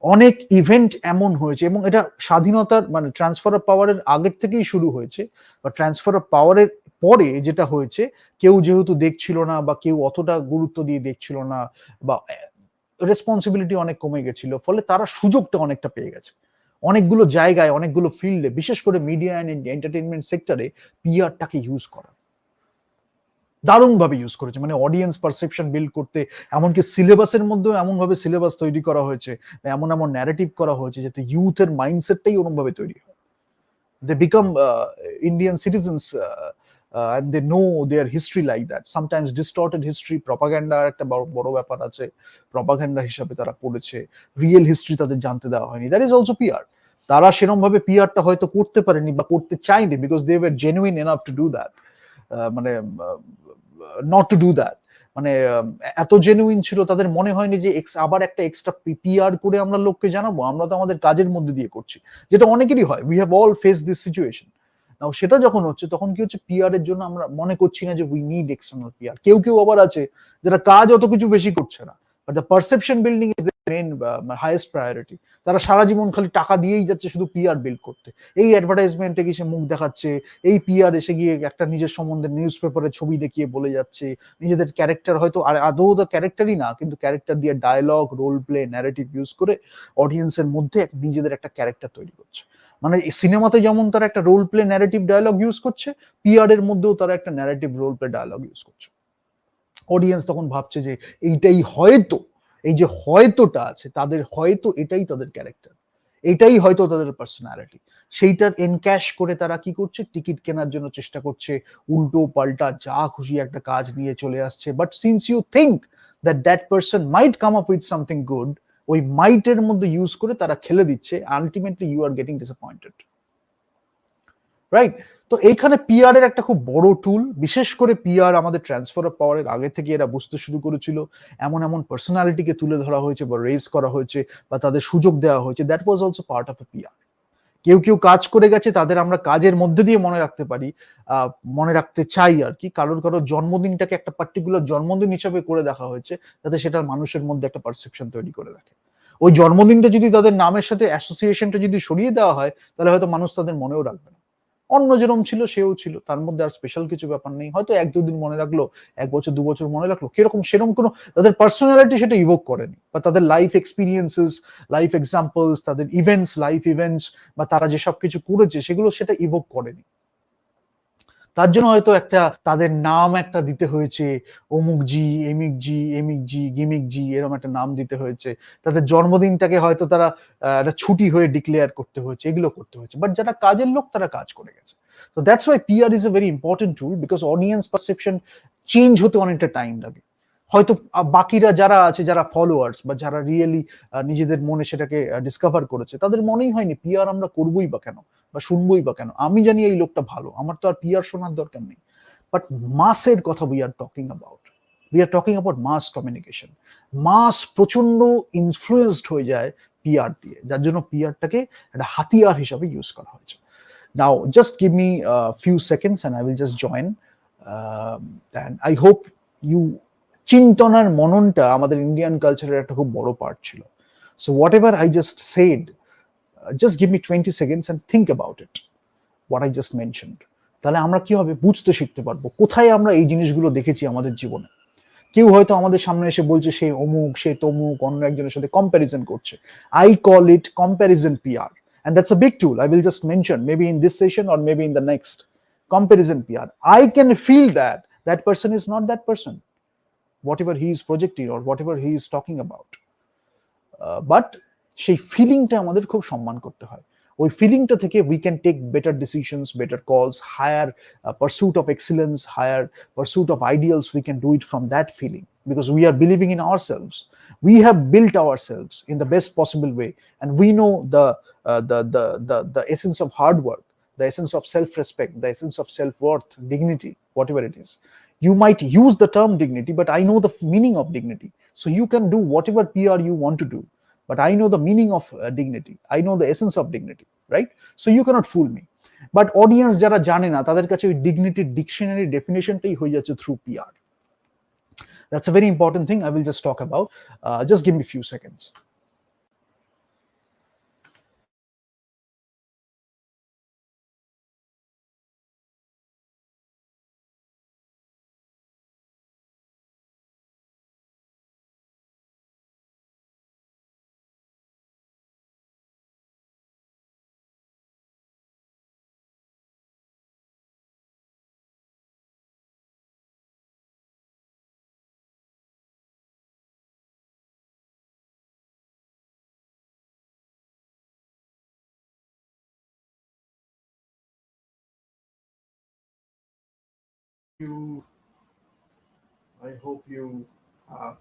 অনেক ইভেন্ট এমন হয়েছে, এবং এটা স্বাধীনতার মানে ট্রান্সফার অফ পাওয়ারের আগের থেকেই শুরু হয়েছে, বা ট্রান্সফার অফ পাওয়ারের পরে যেটা হয়েছে, কেউ যেহেতু দেখছিল না, বা কেউ অতটা গুরুত্ব দিয়ে দেখছিল না, বা রেসপন্সিবিলিটি অনেক কমে গেছিল, ফলে তারা সুযোগটা অনেকটা পেয়ে গেছে। অনেকগুলো জায়গায়, অনেকগুলো ফিল্ডে, বিশেষ করে মিডিয়া অ্যান্ড এন্টারটেনমেন্ট সেক্টরে পিআরটাকে ইউজ করা দারুণভাবে ইউজ করেছে। মানে অডিয়েন্স পারসেপশন বিল্ড করতে, এমনকি সিলেবাসের মধ্যেও এমনভাবে সিলেবাস তৈরি করা হয়েছে, এমন এমন ন্যারেটিভ করা হয়েছে, যাতে ইউথের মাইন্ডসেটটাই ওরকমভাবে তৈরি হয়। They become Indian citizens, and they know their history like that. Sometimes distorted history, propaganda একটা বড় ব্যাপার আছে, প্রপাগান্ডা হিসাবে তারা পড়েছে, রিয়েল হিস্ট্রি তাদের জানতে দেওয়া হয়নি। That is also PR. তারা সেরকম ভাবে পিআরটা হয়তো করতে পারেনি বা করতে চায়নি, because they were genuine enough to do that, মানে নট টু ডু দ্যাট। মানে এত জেনুইন ছিল, তাদের মনে হয়নি যে আবার একটা এক্সট্রা পিআর করে আমরা লোককে জানাবো, আমরা তো আমাদের কাজের মধ্যে দিয়ে করছি, যেটা অনেকেরই হয়। We have all face this situation. Now সেটা যখন হচ্ছে, তখন কি হচ্ছে, পিআর এর জন্য আমরা মনে করছি না যে উই নিড এক্সটার্নাল পিআর। কেউ কেউ আবার আছে যারা কাজ অত কিছু বেশি করছে না, but the perception building is the main highest priority. তারা সারা জীবন খালি টাকা দিয়েই যাচ্ছে শুধু পিআর বিল্ড করতে। এই অ্যাডভার্টাইজমেন্টে গিয়ে সে মুখ দেখাচ্ছে, এই পিআর এসে গিয়ে একটা নিজের সম্বন্ধে নিউজ পেপারে ছবি দেখিয়ে বলে যাচ্ছে, নিজেদের ক্যারেক্টার হয়তো আর আদৌ তো ক্যারেক্টারই না, কিন্তু ক্যারেক্টার দিয়ে dialogue, role play, narrative use করে অডিয়েন্সের মধ্যে নিজেদের একটা ক্যারেক্টার তৈরি করছে। মানে সিনেমাতে যেমন তারা একটা role play narrative dialogue use করছে, পিআর এর মধ্যেও তারা একটা narrative role play dialogue use করছে। অডিয়েন্স তখন ভাবছে যে এইটাই হয়তো, এই যে হয়তোটা আছে, তাদের হয়তো এটাই তাদের ক্যারেক্টার, এটাই হয়তো তাদের পার্সোনালিটি। সেইটার এনক্যাশ করে তারা কি করছে, টিকিট কেনার জন্য চেষ্টা করছে, উল্টো পাল্টা যা খুশি একটা কাজ নিয়ে চলে আসছে। But since you think that that person might come up with something good, ওই মাইটের মধ্যে ইউজ করে তারা খেলে দিচ্ছে। Ultimately you are getting disappointed, right? তো এইখানে পিআর এর একটা খুব বড় টুল, বিশেষ করে পিআর আমাদের ট্রান্সফার অফ পাওয়ারের আগে থেকে এরা বুঝতে শুরু করেছিল। এমন এমন পার্সোনালিটিকে তুলে ধরা হয়েছে বা রেজ করা হয়েছে বা তাদের সুযোগ দেওয়া হয়েছে, that was also part of A PR. কেউ কেউ কাজ করে গেছে, তাদের আমরা কাজের মধ্যে দিয়ে মনে রাখতে পারি, মনে রাখতে চাই আর কি। কারোর কারোর জন্মদিনটাকে একটা পার্টিকুলার জন্মদিন হিসাবে করে দেখা হয়েছে, যাতে সেটার মানুষের মধ্যে একটা পারসেপশন তৈরি করে রাখে। ওই জন্মদিনটা যদি তাদের নামের সাথে অ্যাসোসিয়েশনটা যদি সরিয়ে দেওয়া হয়, তাহলে হয়তো মানুষ তাদের মনেও রাখবে না। অন্য যেরকম ছিল সেও ছিল, তার মধ্যে আর স্পেশাল কিছু ব্যাপার নেই। হয়তো 1-2 দিন মনে রাখলো, 1 বছর 2 বছর মনে রাখলো, কিরকম সেরকম কোনো তাদের পার্সোনালিটি সেটা ইভোক করেনি, বা তাদের লাইফ এক্সপিরিয়েন্সেস, লাইফ এক্সাম্পলস, তাদের ইভেন্টস, লাইফ ইভেন্টস, বা তারা যেসব কিছু করেছে সেগুলো সেটা ইভোক করেনি। তার জন্য হয়তো একটা তাদের নাম একটা দিতে হয়েছে, অমুক জি, এমিক জি, এমিক জি, গিমিক জি, এরকম একটা নাম দিতে হয়েছে। তাদের জন্মদিনটাকে হয়তো তারা একটা ছুটি হয়ে ডিক্লেয়ার করতে হয়েছে, এগুলো করতে হয়েছে। বাট যারা কাজের লোক তারা কাজ করে গেছে। তো that's why PR is a very important tool, because audience perception change হতে অনেকটা টাইম লাগে। হয়তো বাকিরা যারা আছে, যারা ফলোয়ার্স বা যারা রিয়েলি নিজেদের মনে সেটাকে ডিসকভার করেছে, তাদের মনেই হয়নি পিআর আমরা করবোই বা কেন, বা শুনবোই বা কেন। আমি জানি এই লোকটা ভালো, আমার তো আর পিআর শোনার দরকার নেই। বাট মাসের কথা we are talking about, we are talking about mass communication. Mass প্রচন্ড ইনফ্লুয়েসড হয়ে যায় পিআর দিয়ে, যার জন্য পিআরটাকে একটা হাতিয়ার হিসাবে ইউজ করা হয়েছে। Now just give me few seconds and I will just join, and I hope you, চিন্তনার মননটা আমাদের ইন্ডিয়ান কালচারের একটা খুব বড় পার্ট ছিল। So whatever I just said, just give me 20 seconds and think about it, what I just mentioned. তাহলে আমরা কি হবে বুঝতে শিখতে পারবো কোথায় আমরা এই জিনিসগুলো দেখেছি আমাদের জীবনে। কেউ হয়তো আমাদের সামনে এসে বলছে সে অমুক, সে তমুক, অন্য একজনের সাথে কম্প্যারিজন করছে। I call it comparison PR, and that's a big tool. I will just mention maybe in this session or maybe in the next. Comparison PR, I can feel that that person is not that person, whatever he is projecting or whatever he is talking about. But সেই ফিলিংটা আমাদের খুব সম্মান করতে হয়। ওই ফিলিংটা থেকে we can take better decisions, better calls, higher pursuit of excellence, higher pursuit of ideals. We can do it from that feeling, because we are believing in ourselves. We have built ourselves in the best possible way, and we know the essence of hard work, the essence of self-respect, the essence of self-worth, dignity, whatever it is. You might use the term dignity, but I know the meaning of dignity. So you can do whatever PR you want to do, but I know the meaning of dignity. I know the essence of dignity, right? So you cannot fool me. But audience jara jane na, tader kache oই dignity dictionary definition tai hoye jacche through PR. That's a very important thing I will just talk about. Just give me a few seconds. I hope you have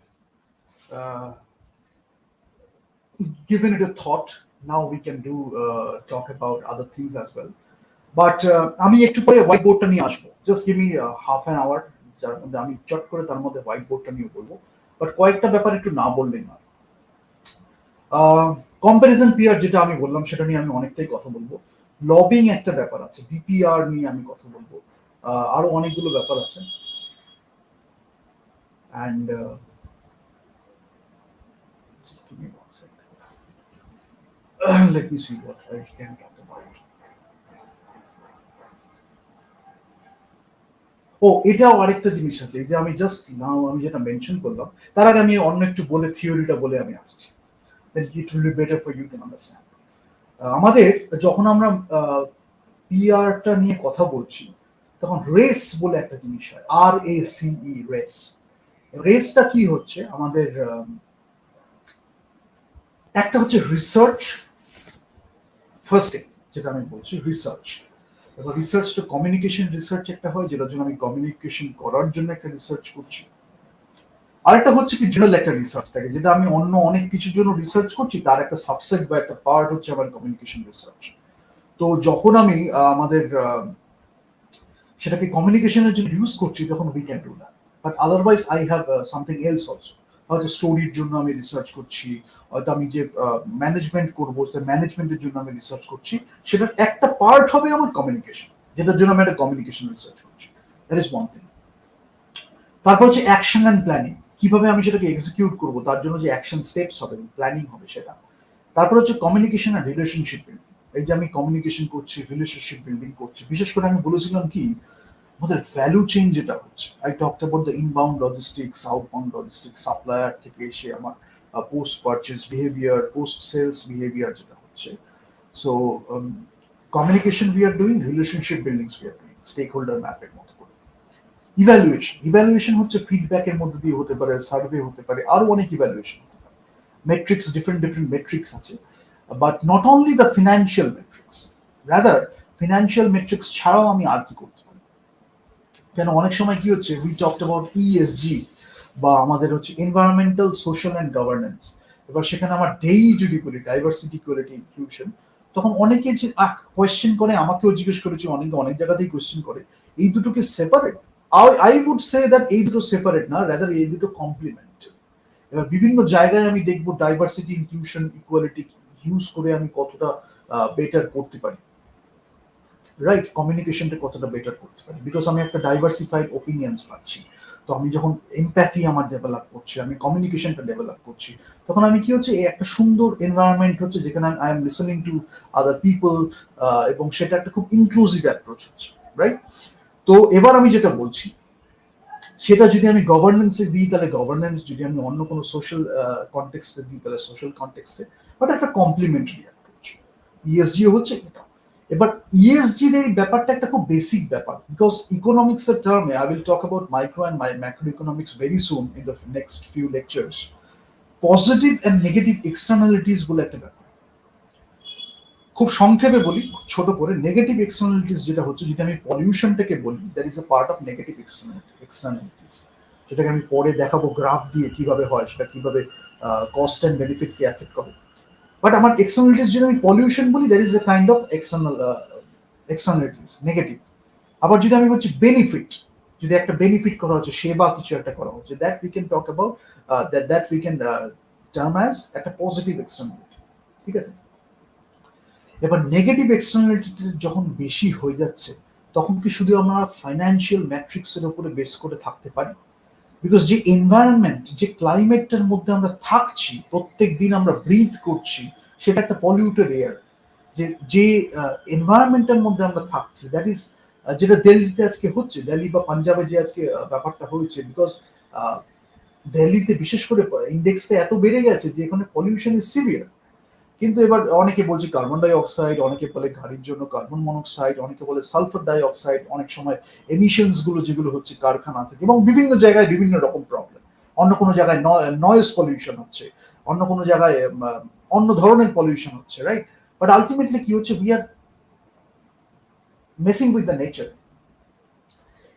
given it a thought. Now we can do talk about other things as well. But আমি একটু পরে হোয়াইট বোর্ডটা নিয়ে আসবো। Just give me half an hour, যার মধ্যে আমি চট করে তার মধ্যে হোয়াইট বোর্ডটা নিয়ে বলবো। বাট কয়েকটা ব্যাপার একটু না বললেই না। কম্প্যারিজন পিআর যেটা আমি বললাম সেটা নিয়ে আমি অনেকটাই কথা বলবো। লবিং একটা ব্যাপার আছে, ডিপিআর নিয়ে আমি কথা বলবো, আরো অনেকগুলো ব্যাপার আছে। And just give me 1 second. Let me see what I can talk about. ও এটাও আরেকটা জিনিস আছে, এই যে আমি জাস্ট নাও আমি যেটা মেনশন করলাম, তার আগে আমি অন্য একটু বলে থিওরিটা বলে আমি আসছি, then it will be better for you to understand. আমাদের যখন আমরা পিআরটা নিয়ে কথা বলছি, তখন রেস বলে একটা জিনিস হয়, RACE, রেস। রেসটা কি হচ্ছে আমাদের, একটা হচ্ছে রিসার্চ, ফার্স্ট যেটা আমি বলছি রিসার্চ। এবার রিসার্চ তো কমিউনিকেশন রিসার্চ একটা হয়, যেটার জন্য আমি কমিউনিকেশন করার জন্য একটা রিসার্চ করছি। আরেকটা হচ্ছে কি জেনারেল একটা রিসার্চ থাকে, যেটা আমি অন্য অনেক কিছুর জন্য রিসার্চ করছি, তার একটা সাবসেট বা একটা পার্ট হচ্ছে আমার কমিউনিকেশন রিসার্চ। তো যখন আমি আমাদের সেটাকে কমিউনিকেশনের জন্য ইউজ করছি, তখন we can do that. But otherwise I have something else also. হয়তো স্টোরির জন্য আমি রিসার্চ করছি, হয়তো আমি যে ম্যানেজমেন্ট করবো, সে ম্যানেজমেন্টের জন্য আমি রিসার্চ করছি, সেটার একটা পার্ট হবে আমার কমিউনিকেশন, যেটার জন্য আমি একটা কমিউনিকেশন রিসার্চ করছি। That is one thing. তারপর হচ্ছে অ্যাকশন অ্যান্ড প্ল্যানিং, কিভাবে আমি সেটাকে এক্সিকিউট করবো, তার জন্য যে অ্যাকশন স্টেপস হবে, প্ল্যানিং হবে সেটা। তারপর হচ্ছে কমিউনিকেশন অ্যান্ড রিলেশনশিপ বিল্ডিং, এই যে আমি কমিউনিকেশন করছি, রিলেশনশিপ বিল্ডিং করছি, বিশেষ করে আমি বলেছিলাম কি আমাদের ভ্যালু চেইন যেটা হচ্ছে, I talked about the inbound logistics, outbound logistics, supplier থেকে এসে আমার post purchase behaviour, post sales behaviour যেটা হচ্ছে। So communication we are doing, relationship buildings we are doing, stakeholder ম্যাপের মতো করে। ইভ্যালুয়েশন হচ্ছে ফিডব্যাকের মধ্যে দিয়ে হতে পারে, সার্ভে হতে পারে, আরো অনেক ইভ্যালুয়েশন হতে পারে। মেট্রিক্স, ডিফারেন্ট ডিফারেন্ট মেট্রিক্স আছে, but not only the financial metrics, rather financial metrics ছাড়াও আমি আর কি করতে পারি। কেন অনেক সময় কি হচ্ছে, উই টকড অ্যাবাউট ইএসজি বা আমাদের হচ্ছে এনভায়রনমেন্টাল, সোশ্যাল অ্যান্ড গভর্নেন্স। এবার সেখানে আমার যদি বলি ডাইভার্সিটি, ইকুয়ালিটি, ইনক্লুশন, তখন অনেকে যে কোয়েশ্চেন করে, আমাকেও জিজ্ঞেস করেছে, অনেকে অনেক জায়গাতেই কোয়েশ্চেন করে, এই দুটোকে separate? I would say that এই দুটো সেপারেট না, রাদার এই দুটো কমপ্লিমেন্ট। এবার বিভিন্ন জায়গায় আমি দেখবো ডাইভার্সিটি, ইনক্লুশন, ইকুয়ালিটি ইউজ করে আমি কতটা বেটার করতে পারি, রাইট? কমিউনিকেশনটা কতটা বেটার করতে পারি, বিকজ আমি একটা ডাইভার্সিফাইড ওপিনিয়ন্স পাচ্ছি। তো আমি যখন এমপ্যাথি আমার ডেভেলপ করছি, আমি কমিউনিকেশনটা ডেভেলপ করছি, তখন আমি কি হচ্ছে, একটা সুন্দর এনভায়রনমেন্ট হচ্ছে যেখানে I am listening to other people, এবং সেটা একটা খুব ইনক্লুসিভ অ্যাপ্রোচ হচ্ছে, রাইট? তো এবার আমি যেটা বলছি, সেটা যদি আমি গভর্নেন্সে দিই তাহলে গভর্নেন্স, যদি আমি অন্য কোনো সোশ্যাল কনটেক্সটে দিই তাহলে সোশ্যাল কনটেক্সটে, বাট একটা কমপ্লিমেন্টারি অ্যাপ্রোচ। ইএসজিও হচ্ছে এটা। এবার ইএসজির এই ব্যাপারটা একটা খুব বেসিক ব্যাপার, বিকজ ইকোনমিক্স এর টার্মে I will talk about micro and macro economics very soon in the next few lectures. Positive and negative externalities বলে একটা ব্যাপার। খুব সংক্ষেপে বলি, ছোট করে, নেগেটিভ এক্সটার্নালিটিস যেটা হচ্ছে, যেটা আমি পলিউশনটাকে বলি, that is a part of negative externalities. সেটাকে আমি পরে দেখাবো গ্রাফ দিয়ে কিভাবে হয়, সেটা কিভাবে কস্ট অ্যান্ড বেনিফিটকে অ্যাফেক্ট করে। বাট আমার এক্সটার্নালিটিস যদি আমি পলিউশন বলি, that is a kind of externalities, negative. আবার যদি আমি বলছি বেনিফিট, যদি একটা বেনিফিট করা হচ্ছে, সেবা কিছু একটা করা হচ্ছে, that we can talk about, that we can term as একটা পজিটিভ এক্সটার্নালিটি। ঠিক আছে? এবার নেগেটিভ এক্সটার্নালিটি যখন বেশি হয়ে যাচ্ছে, তখন কি শুধু আমরা ফাইন্যান্সিয়াল ম্যাট্রিক্সের উপরে বেস করে থাকতে পারি? বিকজ যে এনভায়রনমেন্ট, যে ক্লাইমেটটার মধ্যে আমরা থাকছি, প্রত্যেক দিন আমরা ব্রিথ করছি, সেটা একটা পলিউটেড এয়ার। যে এনভায়রনমেন্টের মধ্যে আমরা থাকছি, দ্যাট ইজ, যেটা দিল্লিতে আজকে হচ্ছে, দিল্লি বা পাঞ্জাবে যে আজকে ব্যাপারটা হয়েছে, বিকজ দিল্লিতে বিশেষ করে ইন্ডেক্সটা এত বেড়ে গেছে যে এখানে পলিউশন ইজ সিভিয়ার। কিন্তু এবার অনেকে বলছে কার্বন ডাই অক্সাইড, অনেকে বলে গাড়ির জন্য কার্বন মনোক্সাইড, অনেকে বলে সালফার ডাই অক্সাইড, অনেক সময় এমিশনস গুলো যেগুলো হচ্ছে কারখানা থেকে, এবং বিভিন্ন জায়গায় বিভিন্ন রকম প্রবলেম। অন্য কোনো জায়গায় নয়েজ পলিউশন হচ্ছে, অন্য কোনো জায়গায় অন্য ধরনের পলিউশন হচ্ছে, রাইট? বাট আলটিমেটলি কি হচ্ছে, we are messing with the nature.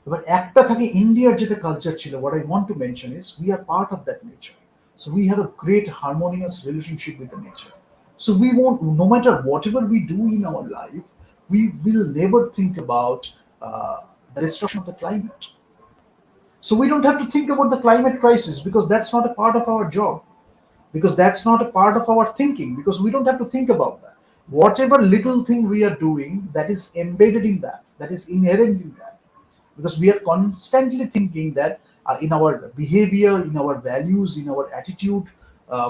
এবার একটা থাকে ইন্ডিয়ার যেটা কালচার ছিল, what I want to mention is we are part of that nature. So we have a great harmonious relationship with the nature. So we won't, no matter whatever we do in our life, we will never think about the destruction of the climate. So we don't have to think about the climate crisis, because that's not a part of our job, because that's not a part of our thinking, because we don't have to think about that. Whatever little thing we are doing, that is embedded in that, that is inherent in that, because we are constantly thinking that in our behavior, in our values, in our attitude,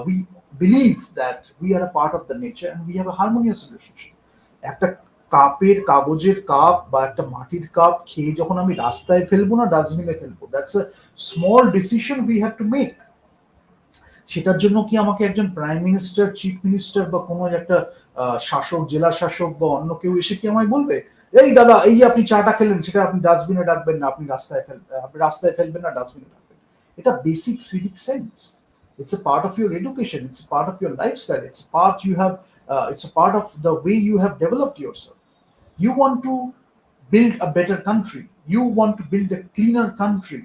we believe that we are a part of the nature and we have a harmonious relationship. একটা কাগজের কাপ বা একটা মাটির কাপ খেয়ে যখন আমি রাস্তায় ফেলবো না ডাস্টবিনে ফেলবো, that's a small decision we have to make. সেটার জন্য কি আমাকে একজন প্রাইম মিনিস্টার, চিফ মিনিস্টার বা কোনো একটা শাসক, জেলা শাসক বা অন্য কেউ এসে কি আমায় বলবে, এই দাদা, এই যে আপনি চাটা খেলেন, সেটা আপনি ডাস্টবিনে রাখবেন না, আপনি রাস্তায় ফেলবেন না, ডাস্টবিনে রাখবেন? এটা basic civic sense. It's a part of your education, it's a part of your lifestyle, it's a part of the way you have developed yourself. You want to build a better country, you want to build a cleaner country,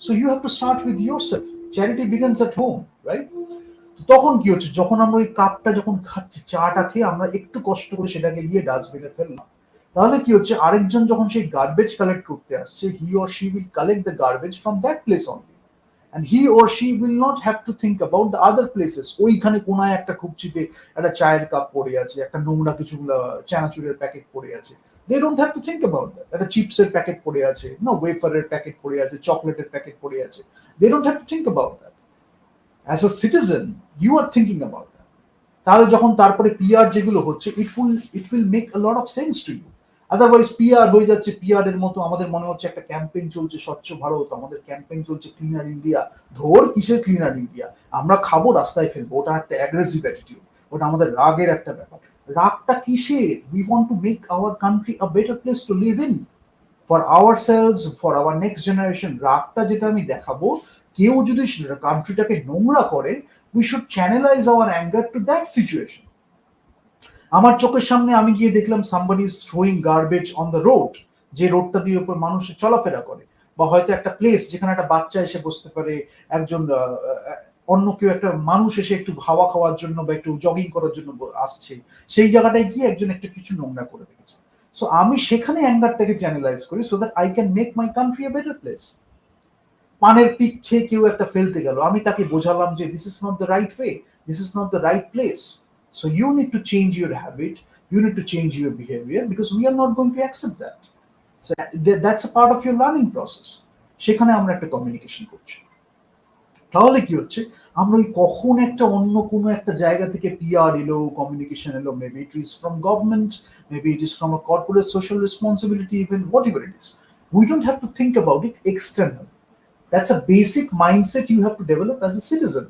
so you have to start with yourself. Charity begins at home, right? তখন কি হচ্ছে, যখন আমরা ওই কাপটা যখন খাচ্ছি, চাটা খেয়ে আমরা একটু কষ্ট করে সেটাকে গিয়ে ডাস্টবিনে ফেললাম, তাহলে কি হচ্ছে, আরেকজন যখন সেই গার্বেজ কালেক্ট করতে আসছে, হি or she will collect the garbage from that place only, and he or she will not have to think about the other places. ওইখানে কোনায় একটা খুপচিতে একটা চায়ের কাপ পড়ে আছে, একটা নোংরা কিছু চানাচুরের প্যাকেট পড়ে আছে, they don't have to think about that. একটা চিপসের প্যাকেট পড়ে আছে, না ওয়েফারের প্যাকেট পড়ে আছে, চকলেটের প্যাকেট পড়ে আছে, they don't have to think about that. As a citizen, you are thinking about that. তাহলে যখন তারপরে পিআর যেগুলো হচ্ছে it will make a lot of sense to you. Otherwise PR হয়ে যাচ্ছে পিআর এর মতো, আমাদের মনে হচ্ছে একটা ক্যাম্পেইন চলছে স্বচ্ছ ভারত, আমাদের ক্যাম্পেইন চলছে ক্লিনার ইন্ডিয়া। ধর কিসের ক্লিনার ইন্ডিয়া, আমরা খাবো রাস্তায় ফেলবো, ওটা একটা অ্যাগ্রেসিভ অ্যাটিটিউড, ওটা আমাদের রাগের একটা ব্যাপার। রাগটা কিসের? We want to make our country a better place to live in for our selves, for our next generation. রাগটা যেটা আমি দেখাবো, কেউ যদি কান্ট্রিটাকে নোংরা করে, we should channelize our anger to that situation. আমার চোখের সামনে আমি গিয়ে দেখলাম somebody is throwing garbage on the road, যে রোডটা দিয়ে উপর মানুষ চলাফেরা করে, বা হয়তো একটা প্লেস যেখানে একটা বাচ্চা এসে বসতে পারে, একজন অন্য কেউ একটা মানুষ এসে একটু হাওয়া খাওয়ার জন্য বা একটু জগিং করার জন্য আসছে, সেই জায়গাটায় গিয়ে একজন একটা কিছু নোংরা করে রেখেছে। সো আমি সেখানে অ্যাঙ্গারটাকে চ্যানেলাইজ করি so that I can make my country a better place. পানের পিক খেয়ে কেউ একটা ফেলতে গেল, আমি তাকে বোঝালাম যে this is not the right way, this is not the right place, so you need to change your habit, you need to change your behavior because we are not going to accept that. So that's a part of your learning process. সেখানে আমরা একটা কমিউনিকেশন করছি। তাহলে কি হচ্ছে, আমরা ওই কখন একটা অন্য কোনো একটা জায়গা থেকে পিআর এলো, কমিউনিকেশন এলো, maybe it is from government, maybe it is from a corporate social responsibility, even whatever it is, we don't have to think about it external. That's a basic mindset you have to develop as a citizen.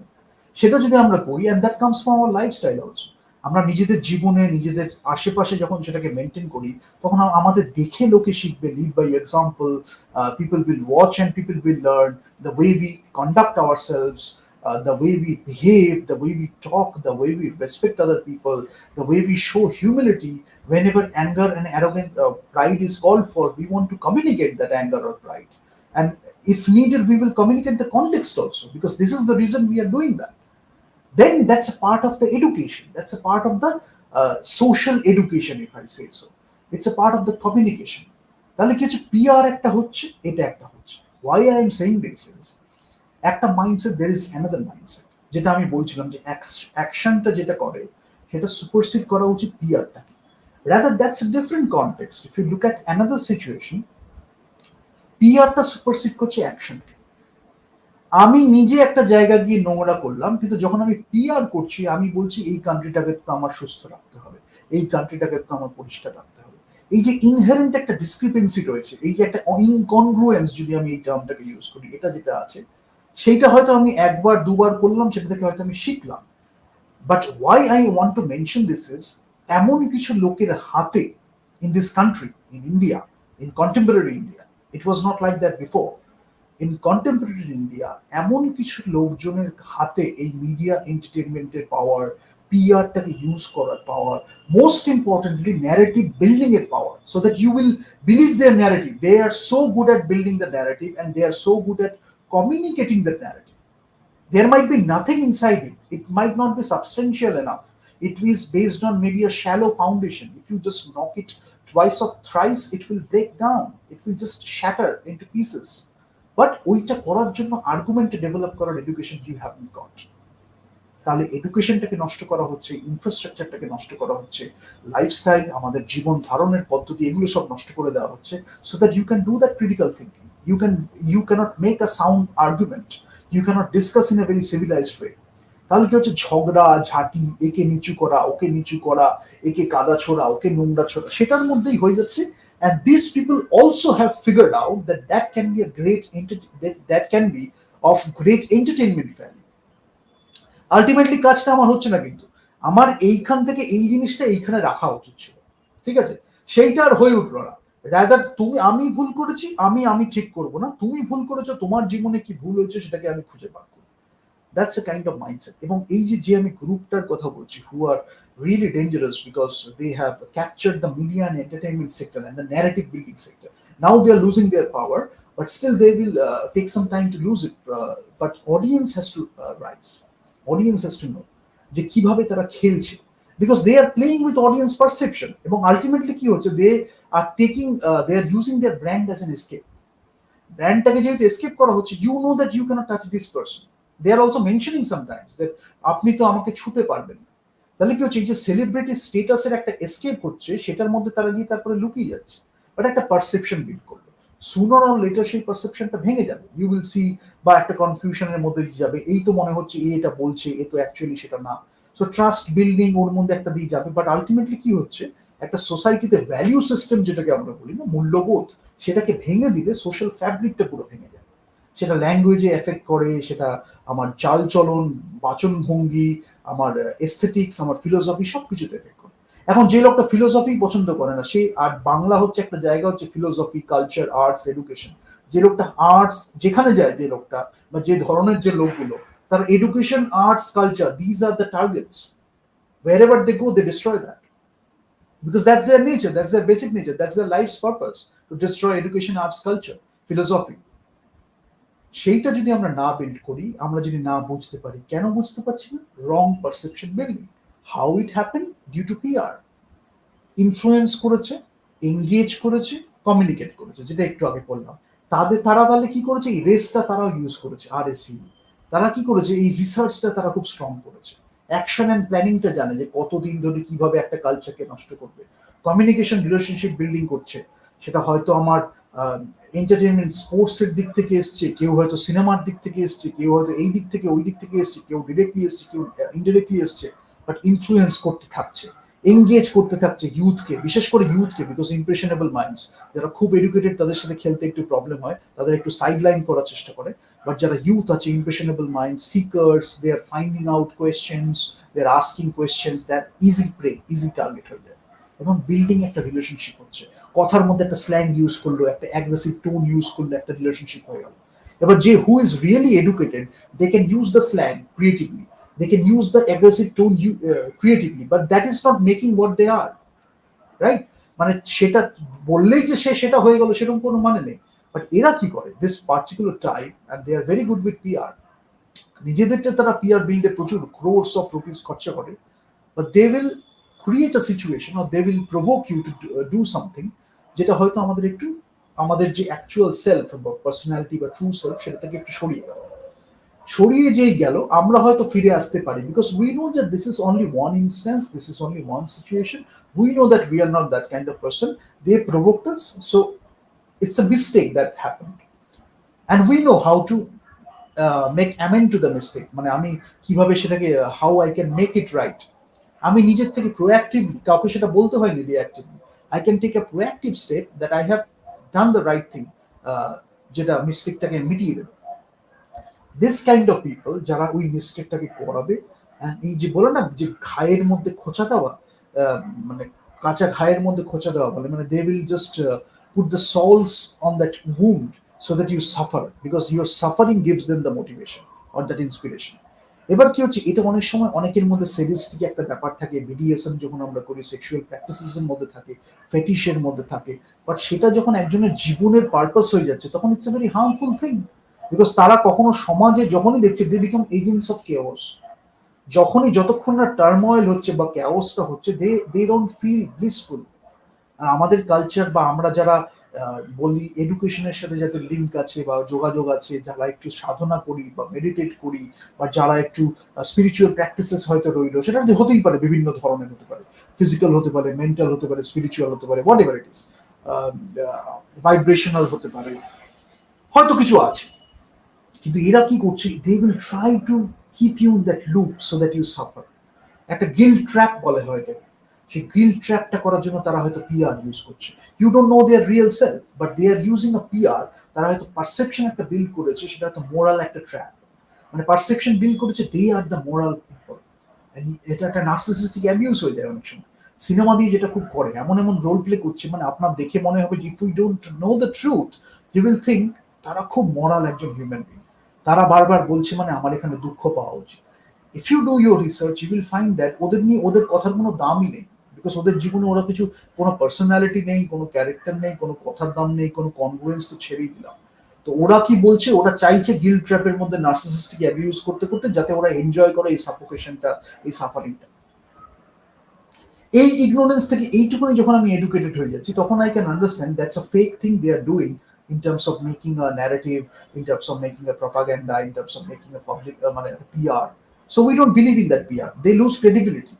সেটা যদি আমরা করি, and that comes from our lifestyle also. আমরা নিজেদের জীবনে নিজেদের আশেপাশে যখন সেটাকে মেনটেন করি, তখন আমাদের দেখে লোকে শিখবে, lead by example. People will watch and people will learn the way we conduct ourselves, the way we behave, the way we talk, the way we respect other people, the way we show humility. Whenever anger and arrogant pride is called for, we want to communicate that anger or pride. And if needed, we will communicate the context also, because this is the reason we are doing that. Then that's a part of the education. That's a part of the social education, if I say so. It's a part of the communication. তাহলে কি হচ্ছে, পিআর একটা হচ্ছে, এটা একটা হচ্ছে। Why I am saying this is, একটা mindset, there is another mindset, যেটা আমি বলছিলাম যে অ্যাকশনটা যেটা করে সেটা সুপারসিড করা উচিত পিআরটাকে। Rather that's a different context. If you look at another situation, পিআরটা সুপারসিড করছে অ্যাকশনকে। আমি নিজে একটা জায়গা গিয়ে নোংরা করলাম, কিন্তু যখন আমি পিআর করছি, আমি বলছি এই কান্ট্রিটাকে তো আমার সুস্থ রাখতে হবে, এই কান্ট্রিটাকে তো আমার পরিষ্কার রাখতে হবে। এই যে ইনহেরেন্ট একটা ডিসক্রিপেন্সি রয়েছে, এই যে একটা ইনকনগ্রুয়েন্স, যদি আমি এই টার্মটাকে ইউজ করি, এটা যেটা আছে, সেইটা হয়তো আমি একবার দুবার করলাম, সেটা থেকে হয়তো আমি শিখলাম। But why I want to mention this is, এমন কিছু লোকের হাতে, in this country, in India, in contemporary India, it was not like that before. In contemporary India এমন কিছু লোকজনের হাতে এই মিডিয়া এন্টারটেনমেন্টের পাওয়ার, পিআরটাকে ইউজ করার power, most importantly narrative building এর power, so that you will believe their narrative. They are so good at building the narrative, and they are so good at communicating the narrative. There might be nothing inside it. It might not be substantial enough. It is based on maybe a shallow foundation. If you just knock it twice or thrice, it will break down. It will just shatter into pieces. But ওইটা করার জন্য আর্গুমেন্ট ডেভেলপ করার এডুকেশন ইউ হ্যাভন্ট গট। তাহলে এডুকেশনটাকে নষ্ট করা হচ্ছে, ইনফ্রাস্ট্রাকচারটাকে নষ্ট করা হচ্ছে, লাইফস্টাইল, আমাদের জীবন ধারণের পদ্ধতি, এগুলো সব নষ্ট করে দেওয়া হচ্ছে, so that you can do that critical thinking. You cannot make a sound argument. You cannot discuss in a very civilized way. তাহলে কি হচ্ছে, ঝগড়া ঝাঁটি, একে নিচু করা, ওকে নিচু করা, একে কাদা ছোড়া, ওকে নোংরা ছোড়া, সেটার মধ্যেই হয়ে যাচ্ছে। And these people also have figured out that that can be a that can be of great entertainment value. Ultimately কাজটা আমার হচ্ছে না, কিন্তু আমার এইখান থেকে এই জিনিসটা এইখানে রাখা উচিত ছিল, ঠিক আছে, সেইটা আর হয়ে উঠলো না। রাদার আমি ভুল করেছি, আমি ঠিক করবো না, তুমি ভুল করেছো, তোমার জীবনে কি ভুল হয়েছে সেটাকে আমি খুঁজে বার করবো। That's a kind of mindset. এবং এই যে আমি গ্রুপটার কথা বলছি, who are really dangerous because they have captured the media and entertainment sector and the narrative building sector. Now they are losing their power, but still they will take some time to lose it. But audience has to rise. Audience has to know যে কিভাবে তারা খেলছে, because they are playing with audience perception. এবং ultimately কি হচ্ছে, they are using their brand as an escape. ব্র্যান্ডটাকে যেহেতু এসকেপ করা হচ্ছে, you know that you cannot touch this person. They are also mentioning sometimes that আপনি তো আমাকে ছুতে পারবেন না। তাহলে কি হচ্ছে, এই যে সেলিব্রিটি স্টেটাসের একটা এসকেপ হচ্ছে, সেটার মধ্যে তারা গিয়ে তারপরে লুকিয়ে যাচ্ছে, বাট একটা পারসেপশন বিল্ড করলো। সুনার অর লেটার সেই পারসেপশনটা ভেঙে যাবে, ইউ উইল সি, বা একটা কনফিউশনের মধ্যে যাবে, এই তো মনে হচ্ছে এ এটা বলছে, এ তো অ্যাকচুয়ালি সেটা না। সো ট্রাস্ট বিল্ডিং ওর মধ্যে একটা দিয়ে যাবে, বাট আলটিমেটলি কি হচ্ছে, একটা সোসাইটিতে ভ্যালিউ সিস্টেম যেটাকে আমরা বলি না, মূল্যবোধ, সেটাকে ভেঙে দিলে সোশ্যাল ফ্যাব্রিকটা পুরো ভেঙে যায়। সেটা ল্যাঙ্গুয়েজে এফেক্ট করে, সেটা আমার চাল চলন, বাচন ভঙ্গি, আমার এস্থেটিক্স, আমার ফিলোসফি, সবকিছুতে এফেক্ট করে। এখন যে লোকটা ফিলোসফি পছন্দ করে না, সে, আর বাংলা হচ্ছে একটা জায়গা হচ্ছে ফিলোসফি, কালচার, আর্টস, এডুকেশন, যে লোকটা আর্টস যেখানে যায়, যে লোকটা বা যে ধরনের যে লোকগুলো, তার education, arts, culture, these are the targets, wherever they go they destroy that, because that's their nature, that's their basic nature, that's their life's purpose, to destroy education, arts, culture, philosophy. সেইটা যদি আমরা না বিল্ড করি, আমরা যদি না বুঝতে পারি, কেন বুঝতে পারছি না? Wrong perception building. How it happen? Due to PR. Influence করেছে, এঙ্গেজ করেছে, কমিউনিকেট করেছে, যেটা একটু আগে বললাম। তারা তাহলে কি করেছে, এই রেসটা তারাও ইউজ করেছে, RSE। তারা কি করেছে, এই রিসার্চটা তারা খুব স্ট্রং করেছে, অ্যাকশন অ্যান্ড প্ল্যানিংটা জানে যে কতদিন ধরে কিভাবে একটা কালচারকে নষ্ট করবে। কমিউনিকেশন, রিলেশনশিপ বিল্ডিং করছে, সেটা হয়তো আমার এন্টারটেনমেন্ট, স্পোর্টস এর দিক থেকে এসছে, কেউ হয়তো সিনেমার দিক থেকে এসছে, কেউ হয়তো এই দিক থেকে ওই দিক থেকে এসছে, কেউ ডিরেক্টলি এসছে, কেউ ইনডিরেক্টলি এসছে, বাট ইনফ্লুয়েন্স করতে থাকছে, এঙ্গেজ করতে থাকছে ইউথকে, বিশেষ করে ইউথকে, বিকজ ইমপ্রেশনেবল মাইন্ডস, যারা খুব এডুকেটেড তাদের সাথে খেলতে একটু প্রবলেম হয়, তাদের একটু সাইড লাইন করার চেষ্টা করে, বাট যারা ইউথ আছে, impressionable mind, seekers, they are finding out questions, they are asking questions, that easy prey, easy target হয়ে যায়। এবং বিল্ডিং একটা রিলেশনশিপ হচ্ছে, কথার মধ্যে একটা স্ল্যাং ইউজ করলো, একটা অ্যাগ্রেসিভ টোন ইউজ করলো, একটা রিলেশনশিপ হয়ে গেল। এবার যে who is really educated, they can use the slang creatively, they can use the aggressive tone creatively, but that is not making what they are, right? মানে সেটা বললেই যে সে সেটা হয়ে গেল সেরকম কোনো মানে নেই। বাট এরা কি করে, this particular type, and they are very good with PR, নিজেদেরকে তারা পিআর বিল্ডে প্রচুর ক্রোর্স অফ রুপিস খরচা করে, but they will create a situation, or they will provoke you to do something, যেটা হয়তো আমাদের একটু, আমাদের যে অ্যাকচুয়াল সেলফ বা পার্সোনালিটি বা ট্রু সেলফ, সেটা থেকে একটু সরিয়ে যেই গেল, আমরা হয়তো ফিরে আসতে পারি, because we know that this is only one instance, this is only one situation, we know that we are not that kind of person, they provoked us, so it's a mistake that happened, and we know how to make amend to the mistake, মানে আমি কিভাবে সেটাকে, how I can make it right. আমি নিজের থেকে প্রোঅ্যাক্টিভলি, কাউকে সেটা বলতে হয়নি reactively, I can take a proactive step that I have done the right thing, যেটা মিস্টেকটাকে মিটিয়ে দেবে। দিস কাইন্ড অফ পিপল, যারা ওই মিস্টেকটাকে করাবে, এই যে বলে না যে ঘায়ের মধ্যে খোঁচা দেওয়া, মানে কাঁচা ঘায়ের মধ্যে খোঁচা দেওয়া বলে, মানে they will just put the salts on that wound so that you suffer, because your suffering gives them the motivation or that inspiration. এবার কি হচ্ছে, এটা অনেক সময় অনেকের মধ্যে সেডিস্টিক একটা ব্যাপার থাকে, বিডিএসএম যখন আমরা করি, সেক্সুয়াল প্র্যাকটিসেস এর মধ্যে থাকে, ফেটিশের মধ্যে থাকে, বাট সেটা যখন একজনের জীবনের পারপাস হয়ে যাচ্ছে, তখন it's a very harmful thing, because তারা কখনো সমাজে যখনই দেখছে, they become agents of chaos, যখনই, যতক্ষণ না টার্ময়েল হচ্ছে বা কেওসটা হচ্ছে, they they don't feel blissful. আর আমাদের কালচার বা আমরা যারা বলি এডুকেশনের সাথে যাদের লিঙ্ক আছে বা যোগাযোগ আছে, যারা একটু সাধনা করি বা মেডিটেট করি, বা যারা একটু স্পিরিচুয়াল প্র্যাকটিসেস হয়তো রইলো, সেটা হতেই পারে, বিভিন্ন ধরনের হতে পারে, ফিজিক্যাল হতে পারে, মেন্টাল হতে পারে, স্পিরিচুয়াল হতে পারে, whatever it is, vibrational হতে পারে, হয়তো কিছু আছে, কিন্তু এরা কি করছে, they will try to keep you in that loop so that you suffer. একটা গিল্ট ট্র্যাপ বলে হয় এটাকে, সেই গিল্ট ট্র্যাপটা করার জন্য তারা হয়তো পিআর ইউজ করছে। You don't know their real self, but they are using a PR. তারা হয়তো পারসেপশন একটা বিল্ড করেছে, সেটা হয়তো মোরাল একটা ট্র্যাপ, মানে পারসেপশন বিল্ড করেছে দে আর দ্য মোরাল পিপল। এটা একটা নার্সিসিস্টিক অ্যাবিউজ হয়ে যায় অনেক সময়। সিনেমা দিয়ে যেটা খুব করে, এমন এমন রোল প্লে করছে, মানে আপনার দেখে মনে হবে if you don't know the truth you will think তারা খুব মরাল একজন হিউম্যান বিং। তারা বারবার বলছে মানে আমার এখানে দুঃখ পাওয়া উচিত। If you do your research you will find that ওদের নিয়ে, ওদের কথার কোনো দামই নেই, বিকজ ওদের জীবনে ওরা কিছু, কোনো পার্সোনালিটি নেই, কোনো ক্যারেক্টার নেই, কোনো কথার দাম নেই, কোনো কনগ্রুয়েন্স তো ছেড়েই দিলাম। তো ওরা কি বলছে, ওরা চাইছে গিল্ট ট্র্যাপের মধ্যে নার্সিসিস্টিক অ্যাবিউজ করতে করতে, যাতে ওরা এনজয় করে এই সাফোকেশনটা, এই সাফারিংটা। এই ইগনোরেন্স থেকে এইটুকুনি যখন আমি এডুকেটেড হয়ে যাচ্ছি, তখন I can understand that's a fake thing they are doing in terms of making a narrative, in terms of making a propaganda, in terms of making a public PR. So we don't believe in that PR. They lose credibility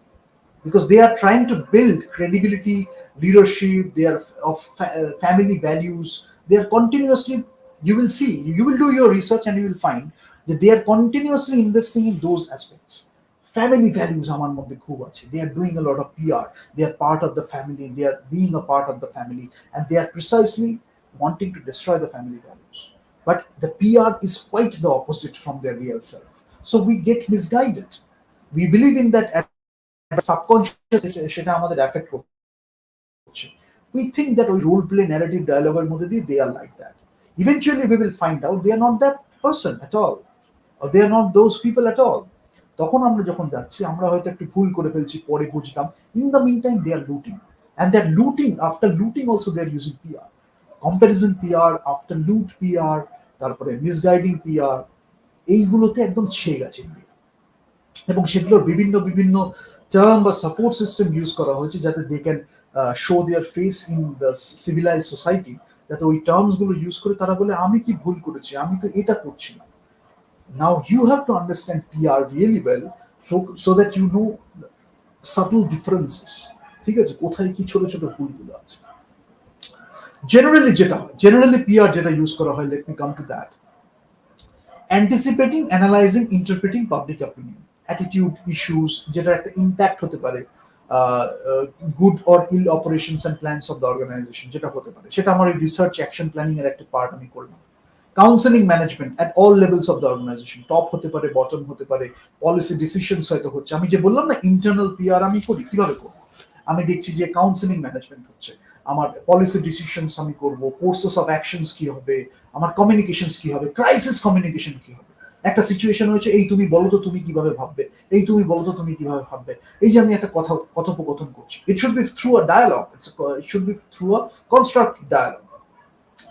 because they are trying to build credibility, leadership, they are of family values. They are continuously, you will see, you will do your research and you will find that they are continuously investing in those aspects. Family values আমার মধ্যে খুব আছে। They are doing a lot of PR, they are part of the family, they are being a part of the family, and they are precisely wanting to destroy the family values. But the PR is quite the opposite from their real self. So we get misguided. We believe in that subconscious সেটা আমাদের অ্যাফেক্ট করছে। We think that ওই রোল প্লে ন্যারেটিভ ডায়ালগের মধ্যে দিয়ে they are like that. Eventually we will find out they are not that person at all. Or they are not those people at all. তখন আমরা যখন যাচ্ছি আমরা হয়তো একটু ভুল করে ফেলছি, পরে বুঝলাম। In the meantime they are looting. And they're looting, after looting also they're using PR. Comparison PR, after লুট পিআর, তারপরে মিসগাইডিং পিআর, এইগুলোতে একদম ছেয়ে গেছে ইন্ডিয়া। এবং সেগুলোর বিভিন্ন বিভিন্ন টার্ম বা সাপোর্ট সিস্টেম ইউজ করা হয়েছে যাতে they can show their face in the civilise society, যাতে ওই টার্মস গুলো ইউজ করে তারা বলে আমি কি ভুল করেছি, আমি তো এটা করছি না। Now you have to understand PR really well, so that you know subtle differences, ঠিক আছে, কোথায় কি ছোট ছোট ভুলগুলো আছে। জেনারেলি পিআর যেটা ইউজ করা হয়, let me come to that, anticipating, analysing, interpreting public opinion, attitude issues যেটা একটা ইম্প্যাক্ট হতে পারে good or ill operations and plans of the organisation, যেটা হতে পারে, সেটা আমার এই রিসার্চ অ্যাকশন প্ল্যানিং এর একটা পার্ট আমি করলাম। Counselling management at all levels of the organisation, top হতে পারে, বটম হতে পারে, পলিসি ডিসিশনস হয়তো হচ্ছে। আমি যে বললাম না ইন্টারনাল পিআর আমি করি, কিভাবে করবো, আমি দেখছি যে কাউন্সেলিং ম্যানেজমেন্ট হচ্ছে, আমার পলিসি ডিসিশনস আমি করব, কোর্সেস অফ অ্যাকশনস কি হবে, আমার কমিউনিকেশনস কি হবে, ক্রাইসিস কমিউনিকেশন কি হবে। একটা সিচুয়েশন হয়েছে, এই তুমি বলো তো তুমি কিভাবে ভাববে, এই তুমি বলো তো তুমি কিভাবে ভাববে, এই যে আমি একটা কথোপকথন করছি, it should be through a dialogue, it should be through a constructive dialogue.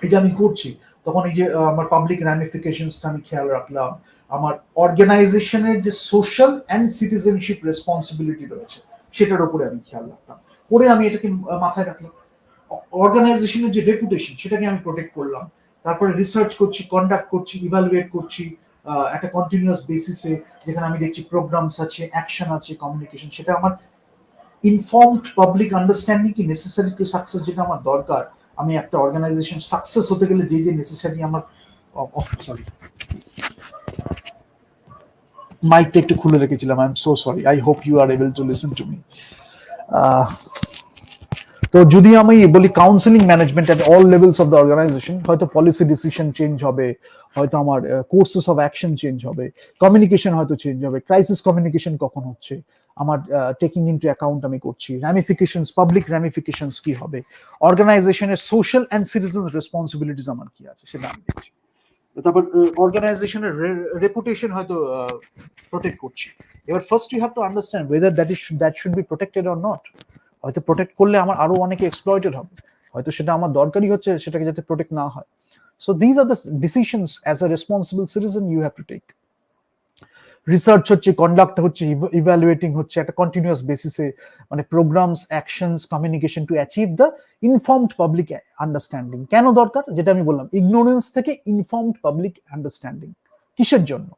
এই যে আমি করছি, তখন এই যে আমার পাবলিক র্যামিফিকেশনসটা আমি খেয়াল রাখলাম, আমার অর্গানাইজেশনের যে সোশ্যাল অ্যান্ড সিটিজেনশিপ রেসপন্সিবিলিটি রয়েছে সেটার উপরে আমি খেয়াল রাখলাম, করে আমি এটাকে মাথায় রাখলাম। অর্গানাইজেশনের যে রেপুটেশন সেটাকে আমি প্রোটেক্ট করলাম, তারপরে রিসার্চ করছি, কন্ডাক্ট করছি, ইভালুয়েট করছি একটা কন্টিনিউয়াস বেসিসে, যেখানে আমি দেখছি প্রোগ্রামস আছে, অ্যাকশন আছে, কমিউনিকেশন, সেটা আমার ইনফর্মড পাবলিক আন্ডারস্ট্যান্ডিং কি নেসেসারি টু সাকসেস, যেটা আমার দরকার। আমি একটা অর্গানাইজেশন সাকসেস হতে গেলে যে যে নেসেসারি আমার, সরি মাইকটা একটু খুলে রেখেছিলাম, I am so sorry, I hope you are able to listen to me. তো যদি আমি বলি counselling management at all levels of the organisation, হয়তো পলিসি ডিসিশন চেঞ্জ হবে, হয়তো আমার কোর্সেস অফ অ্যাকশন চেঞ্জ হবে, কমিউনিকেশন হয়তো চেঞ্জ হবে, ক্রাইসিস কমিউনিকেশন কখন হচ্ছে, আমার টেকিং ইনটু অ্যাকাউন্ট আমি করছি, র্যামিফিকেশনস, পাবলিক র্যামিফিকেশনস কি হবে, অর্গানাইজেশনের সোশ্যাল অ্যান্ড সিটিজেন রেসপন্সিবিলিটিস আমার কি আছে সেটা আমি দেখছি। তারপর অর্গানাইজেশনের রেপুটেশন হয়তো প্রোটেক্ট করছি। এবার first you have to understand whether that should be protected or not. হয়তো প্রোটেক্ট করলে আমার আরো অনেকে এক্সপ্লয়েটেড হবে, হয়তো সেটা আমার দরকারই হচ্ছে সেটাকে যাতে প্রোটেক্ট না হয়। So this are the decisions as a responsible citizen you have to take. Research হচ্ছে, কন্ডাক্ট হচ্ছে, ইভ্যালুয়েটিং হচ্ছে একটা কন্টিনিউয়াস বেসিসে, মানে programmes, actions, communication to achieve the informed public understanding. কেন দরকার, যেটা আমি বললাম, ইগনোরেন্স থেকে ইনফর্মড পাবলিক আন্ডারস্ট্যান্ডিং কিসের জন্য,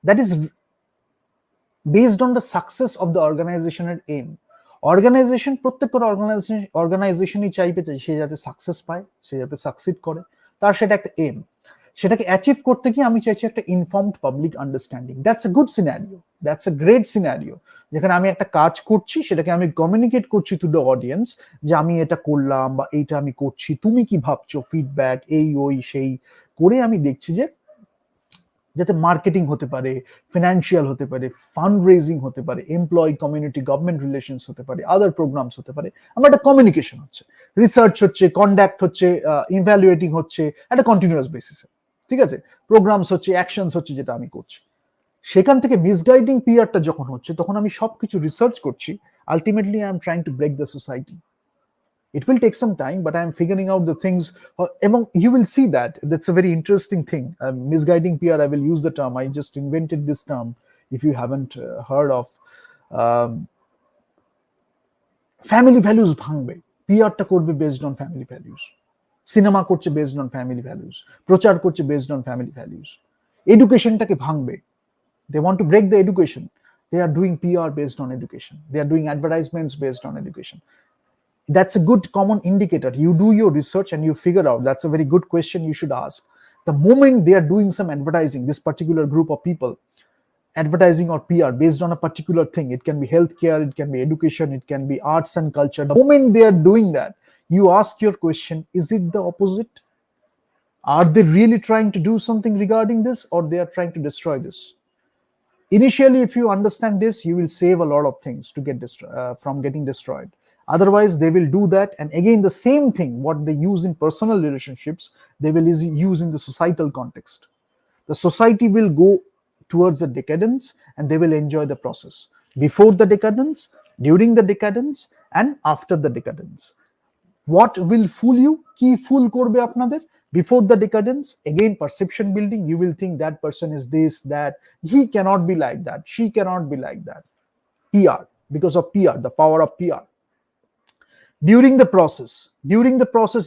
that is based on the success of the অর্গানাইজেশনের এম। অর্গানাইজেশন, প্রত্যেকটা অর্গানাইজেশনই চাইবে সে যাতে সাকসেস পায়, সে যাতে সাকসিড করে, তার সেটা একটা এম। সেটাকে অ্যাচিভ করতে গিয়ে আমি চাইছি একটা informed public understanding. That's a good scenario, that's a great scenario, যেখানে আমি একটা কাজ করছি, সেটাকে আমি কমিউনিকেট করছি টু দ্য অডিয়েন্স যে আমি এটা করলাম বা এইটা আমি করছি, তুমি কি ভাবছো, ফিডব্যাক, এই ওই সেই করে আমি দেখছি যে যাতে মার্কেটিং হতে পারে, ফিনান্সিয়াল হতে পারে, ফান্ড রেজিং হতে পারে, এমপ্লয়ি কমিউনিটি গভর্নমেন্ট রিলেশনস হতে পারে, আদার প্রোগ্রামস হতে পারে, আমার একটা কমিউনিকেশন হচ্ছে, রিসার্চ হচ্ছে, কন্ডাক্ট হচ্ছে, ইভ্যালুয়েটিং হচ্ছে একটা কন্টিনিউয়াস বেসিসে, ঠিক আছে, প্রোগ্রামস হচ্ছে, অ্যাকশনস হচ্ছে, যেটা আমি করছি। সেখান থেকে মিসগাইডিং পিরিয়ডটা যখন হচ্ছে, তখন আমি সবকিছু রিসার্চ করছি, ultimately I am trying to break the society. It will take some time, but I'm figuring out the things. Among you will see that that's a very interesting thing. Misguiding PR. I will use the term. I just invented this term. If you haven't heard of, family values ভাঙবে, পিআরটা করবে based on family values, cinema করছে বেসড অন ফ্যামিলি ভ্যালুস, প্রচার করছে বেসড অন ফ্যামিলি ভ্যালুস, এডুকেশনটাকে ভাঙবে, they want to break the education, they are doing PR based on education, they are doing advertisements based on education. That's a good common indicator. You do your research and you figure out, that's a very good question you should ask. The moment they are doing some advertising, this particular group of people, advertising or PR based on a particular thing. It can be healthcare, it can be education, it can be arts and culture. The moment they are doing that, you ask your question, is it the opposite? Are they really trying to do something regarding this, or they are trying to destroy this? Initially, if you understand this, you will save a lot of things to get from getting destroyed. Otherwise, they will do that, and again, the same thing what they use in personal relationships, they will use in the societal context. The society will go towards a decadence, and they will enjoy the process before the decadence, during the decadence, and after the decadence. What will fool you? কি fool করবে আপনাদের? Before the decadence, again perception building. You will think that person is this, that. He cannot be like that, she cannot be like that. PR, because of PR, the power of PR. During the process,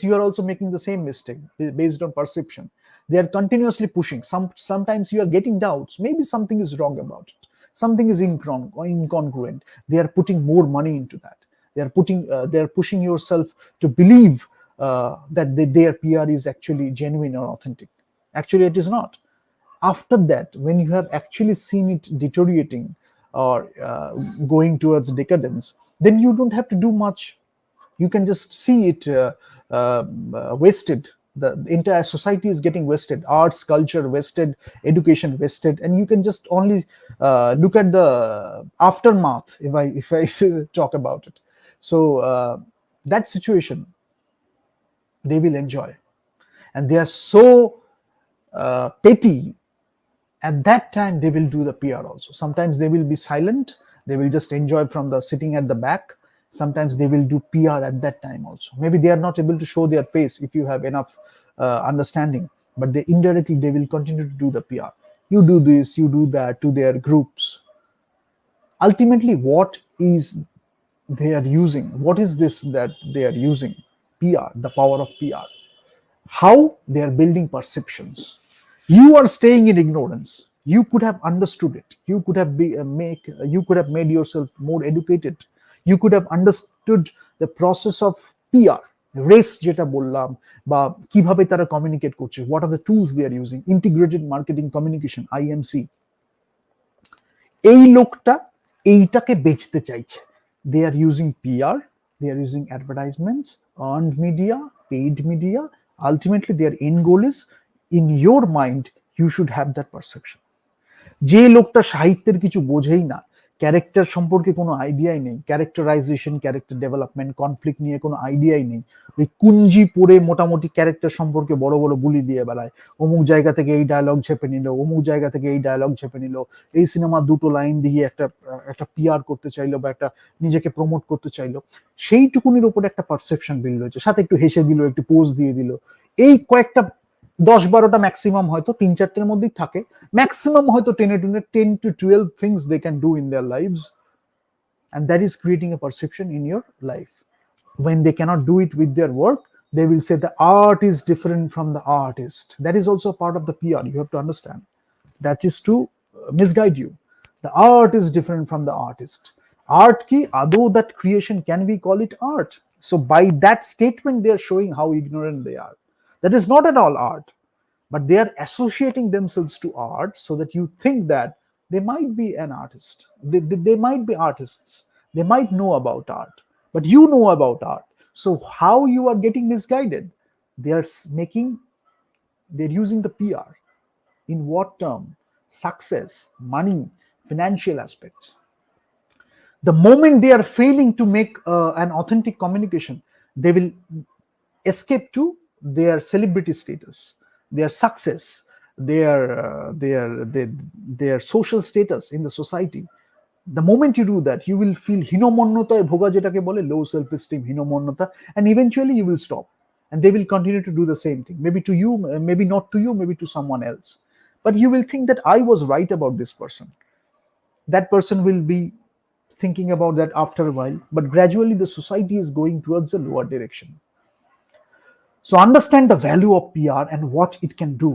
you are also making the same mistake based on perception. They are continuously pushing. Sometimes you are getting doubts, maybe something is wrong about it, something is incongruent. They are putting more money into that. They are pushing yourself to believe that their PR is actually genuine or authentic. Actually, it is not. After that, when you have actually seen it deteriorating or going towards decadence, then you don't have to do much. You can just see it wasted. The entire society is getting wasted. Arts, culture wasted, education wasted, and you can just only look at the aftermath if I talk about it. So that situation, they will enjoy, and they are so petty. At that time, they will do the PR also. Sometimes they will be silent. They will just enjoy from the sitting at the back. Sometimes they will do PR at that time also. Maybe they are not able to show their face if you have enough understanding, but they indirectly they will continue to do the PR. You do this, you do that to their groups. Ultimately, what is they are using? What is this that they are using? PR, the power of PR. How they are building perceptions. You are staying in ignorance. You could have understood it. You could have made yourself more educated. You could have understood the process of PR. Race যেটা বললাম, বা কিভাবে তারা কমিউনিকেট করছে, what are the tools they are using, integrated marketing communication, IMC. এই লোকটা এইটাকে বেচতে চাইছে. They are using PR, they are using advertisements, earned media, paid media. Ultimately, their end goal is, in your mind, you should have that perception. যে লোকটা সাহিত্যের কিছু বোঝেই না, ক্যারেক্টার সম্পর্কে কোনো আইডিয়াই নেই, ক্যারেক্টারাইজেশন, ক্যারেক্টার ডেভেলপমেন্ট, কনফ্লিক্ট নিয়ে কোনো আইডিয়াই নেই, ওই কুঞ্জি পড়ে মোটামুটি ক্যারেক্টার সম্পর্কে বড় বড় বুলি দিয়ে বেড়ায়, অমুক জায়গা থেকে এই ডায়লগ ঝেপে নিল, অমুক জায়গা থেকে এই ডায়লগ ঝেপে নিল, এই সিনেমার দুটো লাইন দিয়ে একটা PR করতে চাইলো বা একটা নিজেকে প্রমোট করতে চাইলো, সেইটুকুনির উপরে একটা পারসেপশন বিল্ড হয়েছে, সাথে একটু হেসে দিল, একটু পোজ দিয়ে দিল। এই কয়েকটা 10-12টা ম্যাক্সিমাম হয়তো 3-4টের মধ্যেই থাকে, ম্যাক্সিমাম হয়তো 10 to 12 things they can do in their lives, and that is creating a perception in your life. When they cannot do it with their work, they will say the art is different from the artist. That is also a part of the PR. You have to understand. That is to misguide you. The art is different from the artist. Art ki ado that creation, can we call it art? So by that statement, they are showing how ignorant they are. That is not at all art, but they are associating themselves to art so that you think that they might be an artist. They might be artists. They might know about art, but you know about art. So how you are getting misguided? They're using the PR. In what term? Success, money, financial aspects. The moment they are failing to make an authentic communication, they will escape to their celebrity status, their success, their social status in the society. The moment you do that, you will feel হীনমন্যতায় ভোগা, যেটাকে বলে low self esteem, হীনমন্যতা, and eventually you will stop, and they will continue to do the same thing, maybe to you, maybe not to you, maybe to someone else, but you will think that I was right about this person. That person will be thinking about that after a while, but gradually the society is going towards a lower direction. So understand the value of PR and what it can do.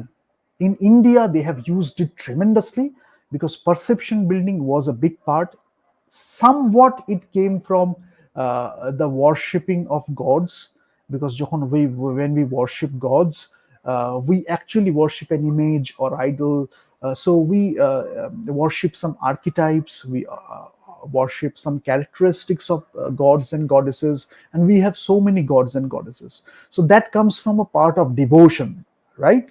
In India, they have used it tremendously because perception building was a big part. Somewhat it came from the worshipping of gods, because when we worship gods, we actually worship an image or idol So we worship some archetypes, we worship some characteristics of gods and goddesses, and we have so many gods and goddesses. So that comes from a part of devotion, right?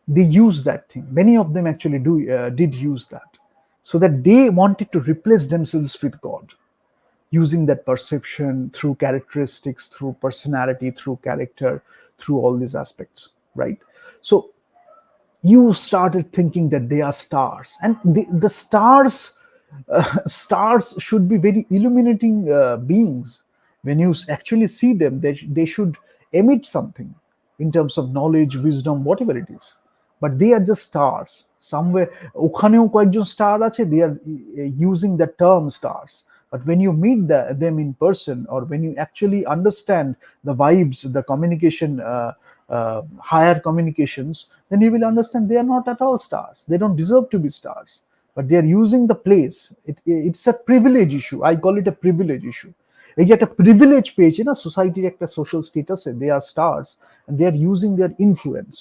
They use that thing. Many of them actually did use that, so that they wanted to replace themselves with God, using that perception through characteristics, through personality, through character, through all these aspects, right? So you started thinking that they are stars, and the stars, stars should be very illuminating beings. When you actually see them, they should emit something in terms of knowledge, wisdom, whatever it is. But they are just stars somewhere. ওখানেও কয়েকজন star আছে, they are using the term stars. But when you meet them in person, or when you actually understand the vibes, the communication, higher communications, then you will understand they are not at all stars. They don't deserve to be stars, but they are using the place. It's a privilege issue. I call it a privilege issue. এই যে একটা প্রিভিলেজ পেয়েছে না সোসাইটির একটা সোশ্যাল স্টেটাসে, they are stars and they are using their influence.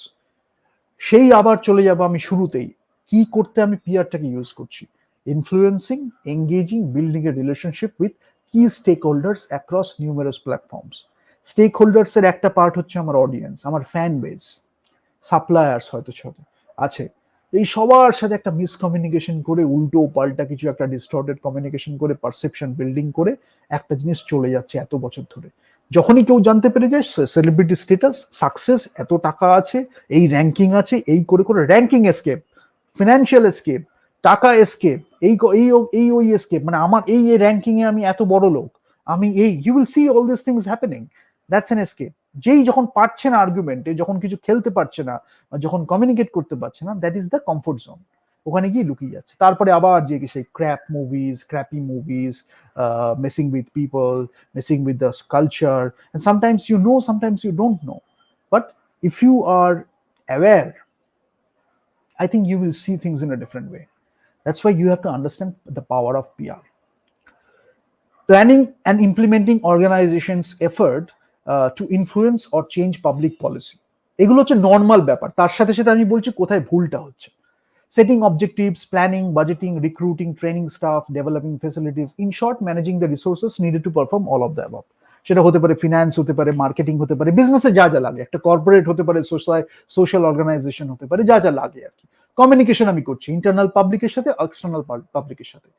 সেই আবার চলে যাব আমি শুরুতেই, কি করতে আমি পিআরটাকে ইউজ করছি? Influencing, engaging, building a relationship with key stakeholders across numerous platforms. Stakeholders এর একটা পার্ট হচ্ছে আমার অডিয়েন্স, আমার ফ্যান বেস, সাপ্লায়ার্স হয়তো সাথে আছে। এই সবার সাথে একটা মিসকমিউনিকেশন করে, উল্টো পাল্টা কিছু একটা ডিস্টর্টেড কমিউনিকেশন করে, পারসেপশন বিল্ডিং করে একটা জিনিস চলে যাচ্ছে এত বছর ধরে। যখনই কেউ জানতে পেরে যায় সেলিব্রিটি স্ট্যাটাস, সাকসেস, এত টাকা আছে, এই র্যাঙ্কিং আছে, এই করে করে র্যাঙ্কিং এসকেপ, ফিনান্সিয়াল এসকেপ, টাকা এসকেপ, এই ওই এসকেপ, মানে আমার এই র্যাঙ্কিং এ আমি এত বড় লোক, আমি এই, you will see all this things happening. That's an escape. যেই যখন পারছে না আর্গুমেন্টে, যখন কিছু খেলতে পারছে না, যখন কমিউনিকেট করতে পারছে না, that is the comfort zone. ওখানে গিয়ে লুকিয়ে যাচ্ছে। তারপরে আবার যে সেই crappy movies, messing with people, messing with the culture, and sometimes you know, sometimes you don't know, but if you are aware, I think you will see things in a different way. That's why you have to understand the power of PR. Planning and implementing organizations' effort to influence or change public policy. এগুলো হচ্ছে নর্মাল ব্যাপার। তার সাথে সাথে আমি বলছি কোথায় ভুলটা হচ্ছে। Setting objectives, planning, budgeting, recruiting, training staff, developing facilities, in short managing the resources needed to perform all of the above. সেটা হতে পারে ফিনান্স, হতে পারে মার্কেটিং, হতে পারে বিজনেসে যা যা লাগে, একটা কর্পোরেট হতে পারে, সোশ্যাল অর্গানাইজেশন হতে পারে, যা যা লাগে আর কি। কমিউনিকেশন আমি করছি ইন্টারনাল পাবলিকের সাথে, এক্সটার্নাল পাবলিকের সাথে।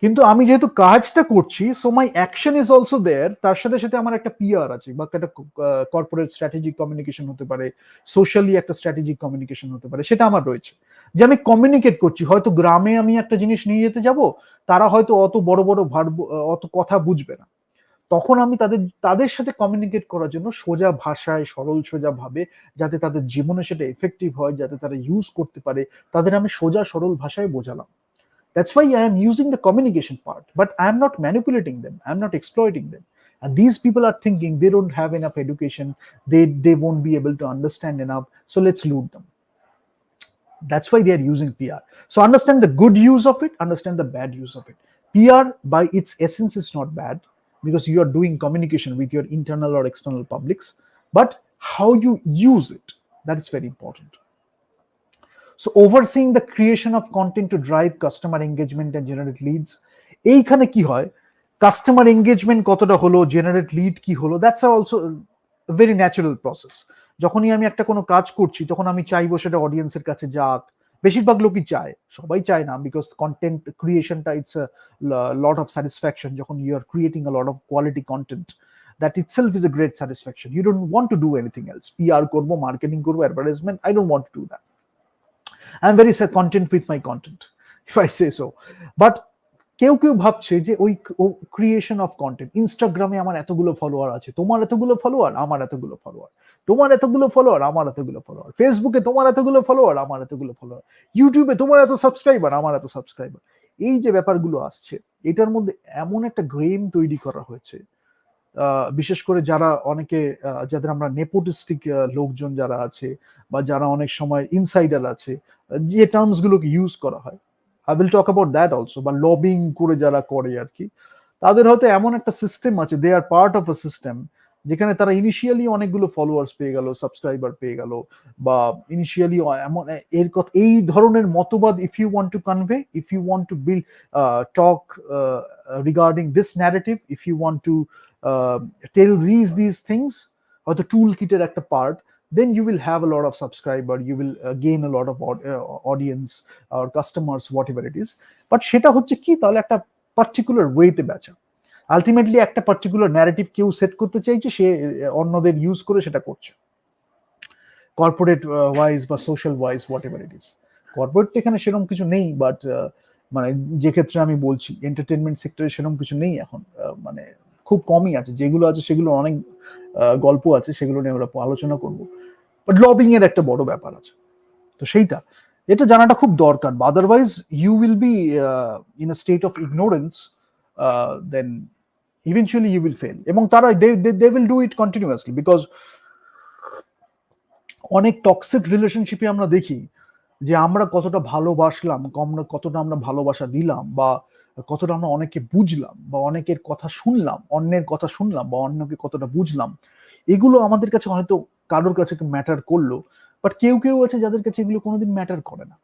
কিন্তু আমি যেহেতু কাজটা করছি, so my action is also there. তার সাথে সাথে আমার একটা পিআর আছে, বা একটা কর্পোরেট স্ট্র্যাটেজিক কমিউনিকেশন হতে পারে, সোশ্যালি একটা স্ট্র্যাটেজিক কমিউনিকেশন হতে পারে, সেটা আমার রয়েছে। যে আমি কমিউনিকেট করছি, হয়তো গ্রামে আমি একটা জিনিস নিয়ে যেতে যাব, তারা হয়তো অত বড় বড় অত কথা বুঝবে না, তখন আমি তাদের সাথে কমিউনিকেট করার জন্য সোজা ভাষায়, সরল সোজা ভাবে, যাতে তাদের জীবনে সেটা এফেক্টিভ হয়, যাতে তারা ইউজ করতে পারে, তাদের আমি সোজা সরল ভাষায় বোঝালাম। That's why I am using the communication part, but I am not manipulating them. I am not exploiting them. And these people are thinking they don't have enough education. They won't be able to understand enough. So let's loot them. That's why they are using PR. So understand the good use of it, understand the bad use of it. PR by its essence is not bad, because you are doing communication with your internal or external publics, but how you use it, that is very important. So overseeing the creation of content to drive customer engagement and generate leads. এইখানে কি হয়, কাস্টমার এঙ্গেজমেন্ট কতটা হলো, জেনারেট লিড কি হলো, that's also very natural process. যখনই আমি একটা কোনো কাজ করছি, তখন আমি চাইবো সেটা অডিয়েন্সের কাছে যাক। বেশিরভাগ লোকই চায়, সবাই চায় না, বিকজ কন্টেন্ট ক্রিয়েশনটা it's a lot of satisfaction. যখন you are creating a lot of quality content, that itself is a great satisfaction. You don't want to do anything else. PR করবো, মার্কেটিং করবো, advertisement, I don't want to do that. I'm very content with my content, if I say so. But কেউ কেউ ভাবছে যে ওই ক্রিয়েশন অফ কন্টেন্ট, ইনস্টাগ্রামে আমার এতগুলো ফলোয়ার আছে, তোমার এতগুলো ফলোয়ার, আমার এতগুলো ফলোয়ার, তোমার এতগুলো ফলোয়ার, আমার এতগুলো ফলোয়ার, ফেসবুকে তোমার এতগুলো ফলোয়ার, আমার এতগুলো ফলোয়ার, ইউটিউবে তোমার এত সাবস্ক্রাইবার, আমার এত সাবস্ক্রাইবার। এই যে ব্যাপারগুলো আসছে, এটার মধ্যে এমন একটা গেম তৈরি করা হয়েছে, বিশেষ করে যারা অনেকে, যাদের আমরা নেপোটিস্টিক লোকজন যারা আছে, বা যারা অনেক সময় ইনসাইডার আছে, যে টার্মস গুলোকে ইউজ করা হয়, I will talk about that also, বা লবিং করে যারা করে আর কি, তাদের হয়তো এমন একটা সিস্টেম আছে, they are part of a system যেখানে তারা ইনিশিয়ালি অনেকগুলো ফলোয়ার্স পেয়ে গেল, সাবস্ক্রাইবার পেয়ে গেল, বা ইনিশিয়ালি এমন এর কথা এই ধরনের মতবাদ, if you want to convey, if you want to bill talk regarding this narrative, if you want to tell this things, হয়তো টুল কিটের একটা পার্ট, then you will have a lot of subscriber, you will gain a lot of audience or customers, whatever it is. But সেটা হচ্ছে কি, তাহলে একটা পার্টিকুলার ওয়েতে বেচা, আলটিমেটলি একটা পার্টিকুলার ন্যারেটিভ কেউ সেট করতে চাইছে, সে অন্যদের ইউজ করে সেটা করছে, কর্পোরেট ওয়াইজ বা social wise, what ever it is. Corporate এখানে সেরকম কিছু নেই, বাট মানে যে ক্ষেত্রে আমি বলছি এন্টারটেনমেন্ট সেক্টরে সেরকম কিছু নেই এখন, মানে খুব কমই আছে, যেগুলো আছে সেগুলো অনেক গল্প আছে, সেগুলো নিয়ে আমরা আলোচনা করবো। বাট লবিং এর একটা বড় ব্যাপার আছে, তো সেইটা এটা জানাটা খুব দরকার, otherwise you will be in a state of ignorance, then eventually you will fail. এবং তারা they will do it continuously, because অনেক টক্সিক রিলেশনশিপে আমরা দেখি যে আমরা কতটা ভালোবাসলাম, কতটা আমরা ভালোবাসা দিলাম, বা কতটা আমরা অনেকে বুঝলাম, বা অনেকের কথা শুনলাম, অন্যের কথা শুনলাম, বা অন্যকে কতটা বুঝলাম, এগুলো আমাদের কাছে হয়তো কারোর কাছে ম্যাটার করলো, বাট কেউ কেউ আছে যাদের কাছে এগুলো কোনোদিন ম্যাটার করে না,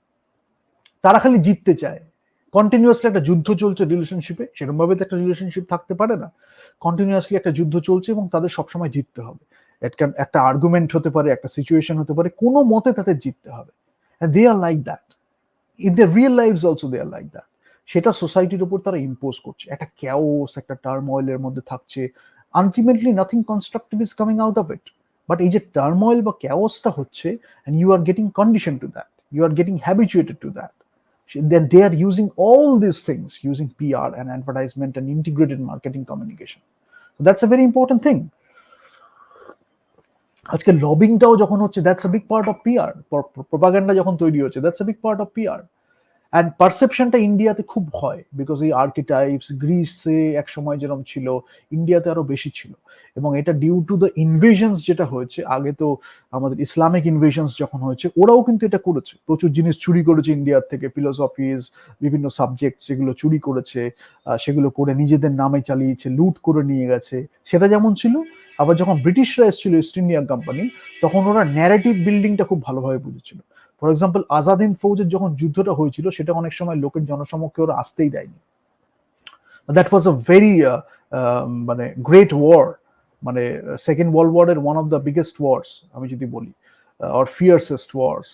তারা খালি জিততে চায়। কন্টিনিউয়াসলি একটা যুদ্ধ চলছে রিলেশনশিপে, সেরকম ভাবে তো একটা রিলেশনশিপ থাকতে পারে না, কন্টিনিউয়াসলি একটা যুদ্ধ চলছে এবং তাদের সবসময় জিততে হবে, একটা আর্গুমেন্ট হতে পারে, একটা সিচুয়েশন হতে পারে, কোনো মতে তাদের জিততে হবে। They are like that, in the real lifes also they are like that. সেটা সোসাইটির উপর তারা ইম্পোজ করছে, একটা ক্যাওস, একটা টার্ময়েলের মধ্যে থাকছে, ultimately nothing constructive is coming out of it. But এই যে টার্ময়েল বা ক্যাওসটা হচ্ছে, and you are getting conditioned to that, you are getting habituated to that, then they are using all these things, using PR and advertisement and integrated marketing communication. So that's a very important thing. আজকে লবিংটাও যখন হচ্ছে, that's a big part of PR, propaganda যখন তৈরি হচ্ছে, that's a big part of PR. And পারসেপশনটা ইন্ডিয়াতে খুব হয়, বিকজ এই আর্কিটাইপস গ্রিসে এক সময় যেরকম ছিল, ইন্ডিয়াতে আরো বেশি ছিল, এবং এটা ডিউ টু দ্য ইনভেশনস যেটা হয়েছে আগে, তো আমাদের ইসলামিক ইনভেশনস যখন হয়েছে, ওরাও কিন্তু এটা করেছে, প্রচুর জিনিস চুরি করেছে ইন্ডিয়ার থেকে, ফিলোসফিজ, বিভিন্ন সাবজেক্ট সেগুলো চুরি করেছে, সেগুলো করে নিজেদের নামে চালিয়েছে, লুট করে নিয়ে গেছে, সেটা যেমন ছিল। আবার যখন ব্রিটিশরা এসেছিল, ইস্ট ইন্ডিয়া কোম্পানি, তখন ওরা ন্যারেটিভ বিল্ডিংটা খুব ভালোভাবে বুঝেছিল। ফর এক্সাম্পল, আজাদ হিন্দ ফৌজের যখন যুদ্ধটা হয়েছিল, সেটা অনেক সময় লোকের জনসমক্ষে ওরা আসতেই দেয়নি। দ্যাট ওয়াজ আ ভেরি মানে গ্রেট ওয়ার, মানে সেকেন্ড ওয়ার্ল্ড ওয়ারের one of the biggest wars আমি যদি বলি, অর ফিয়ার্সেস্ট ওয়ার্স।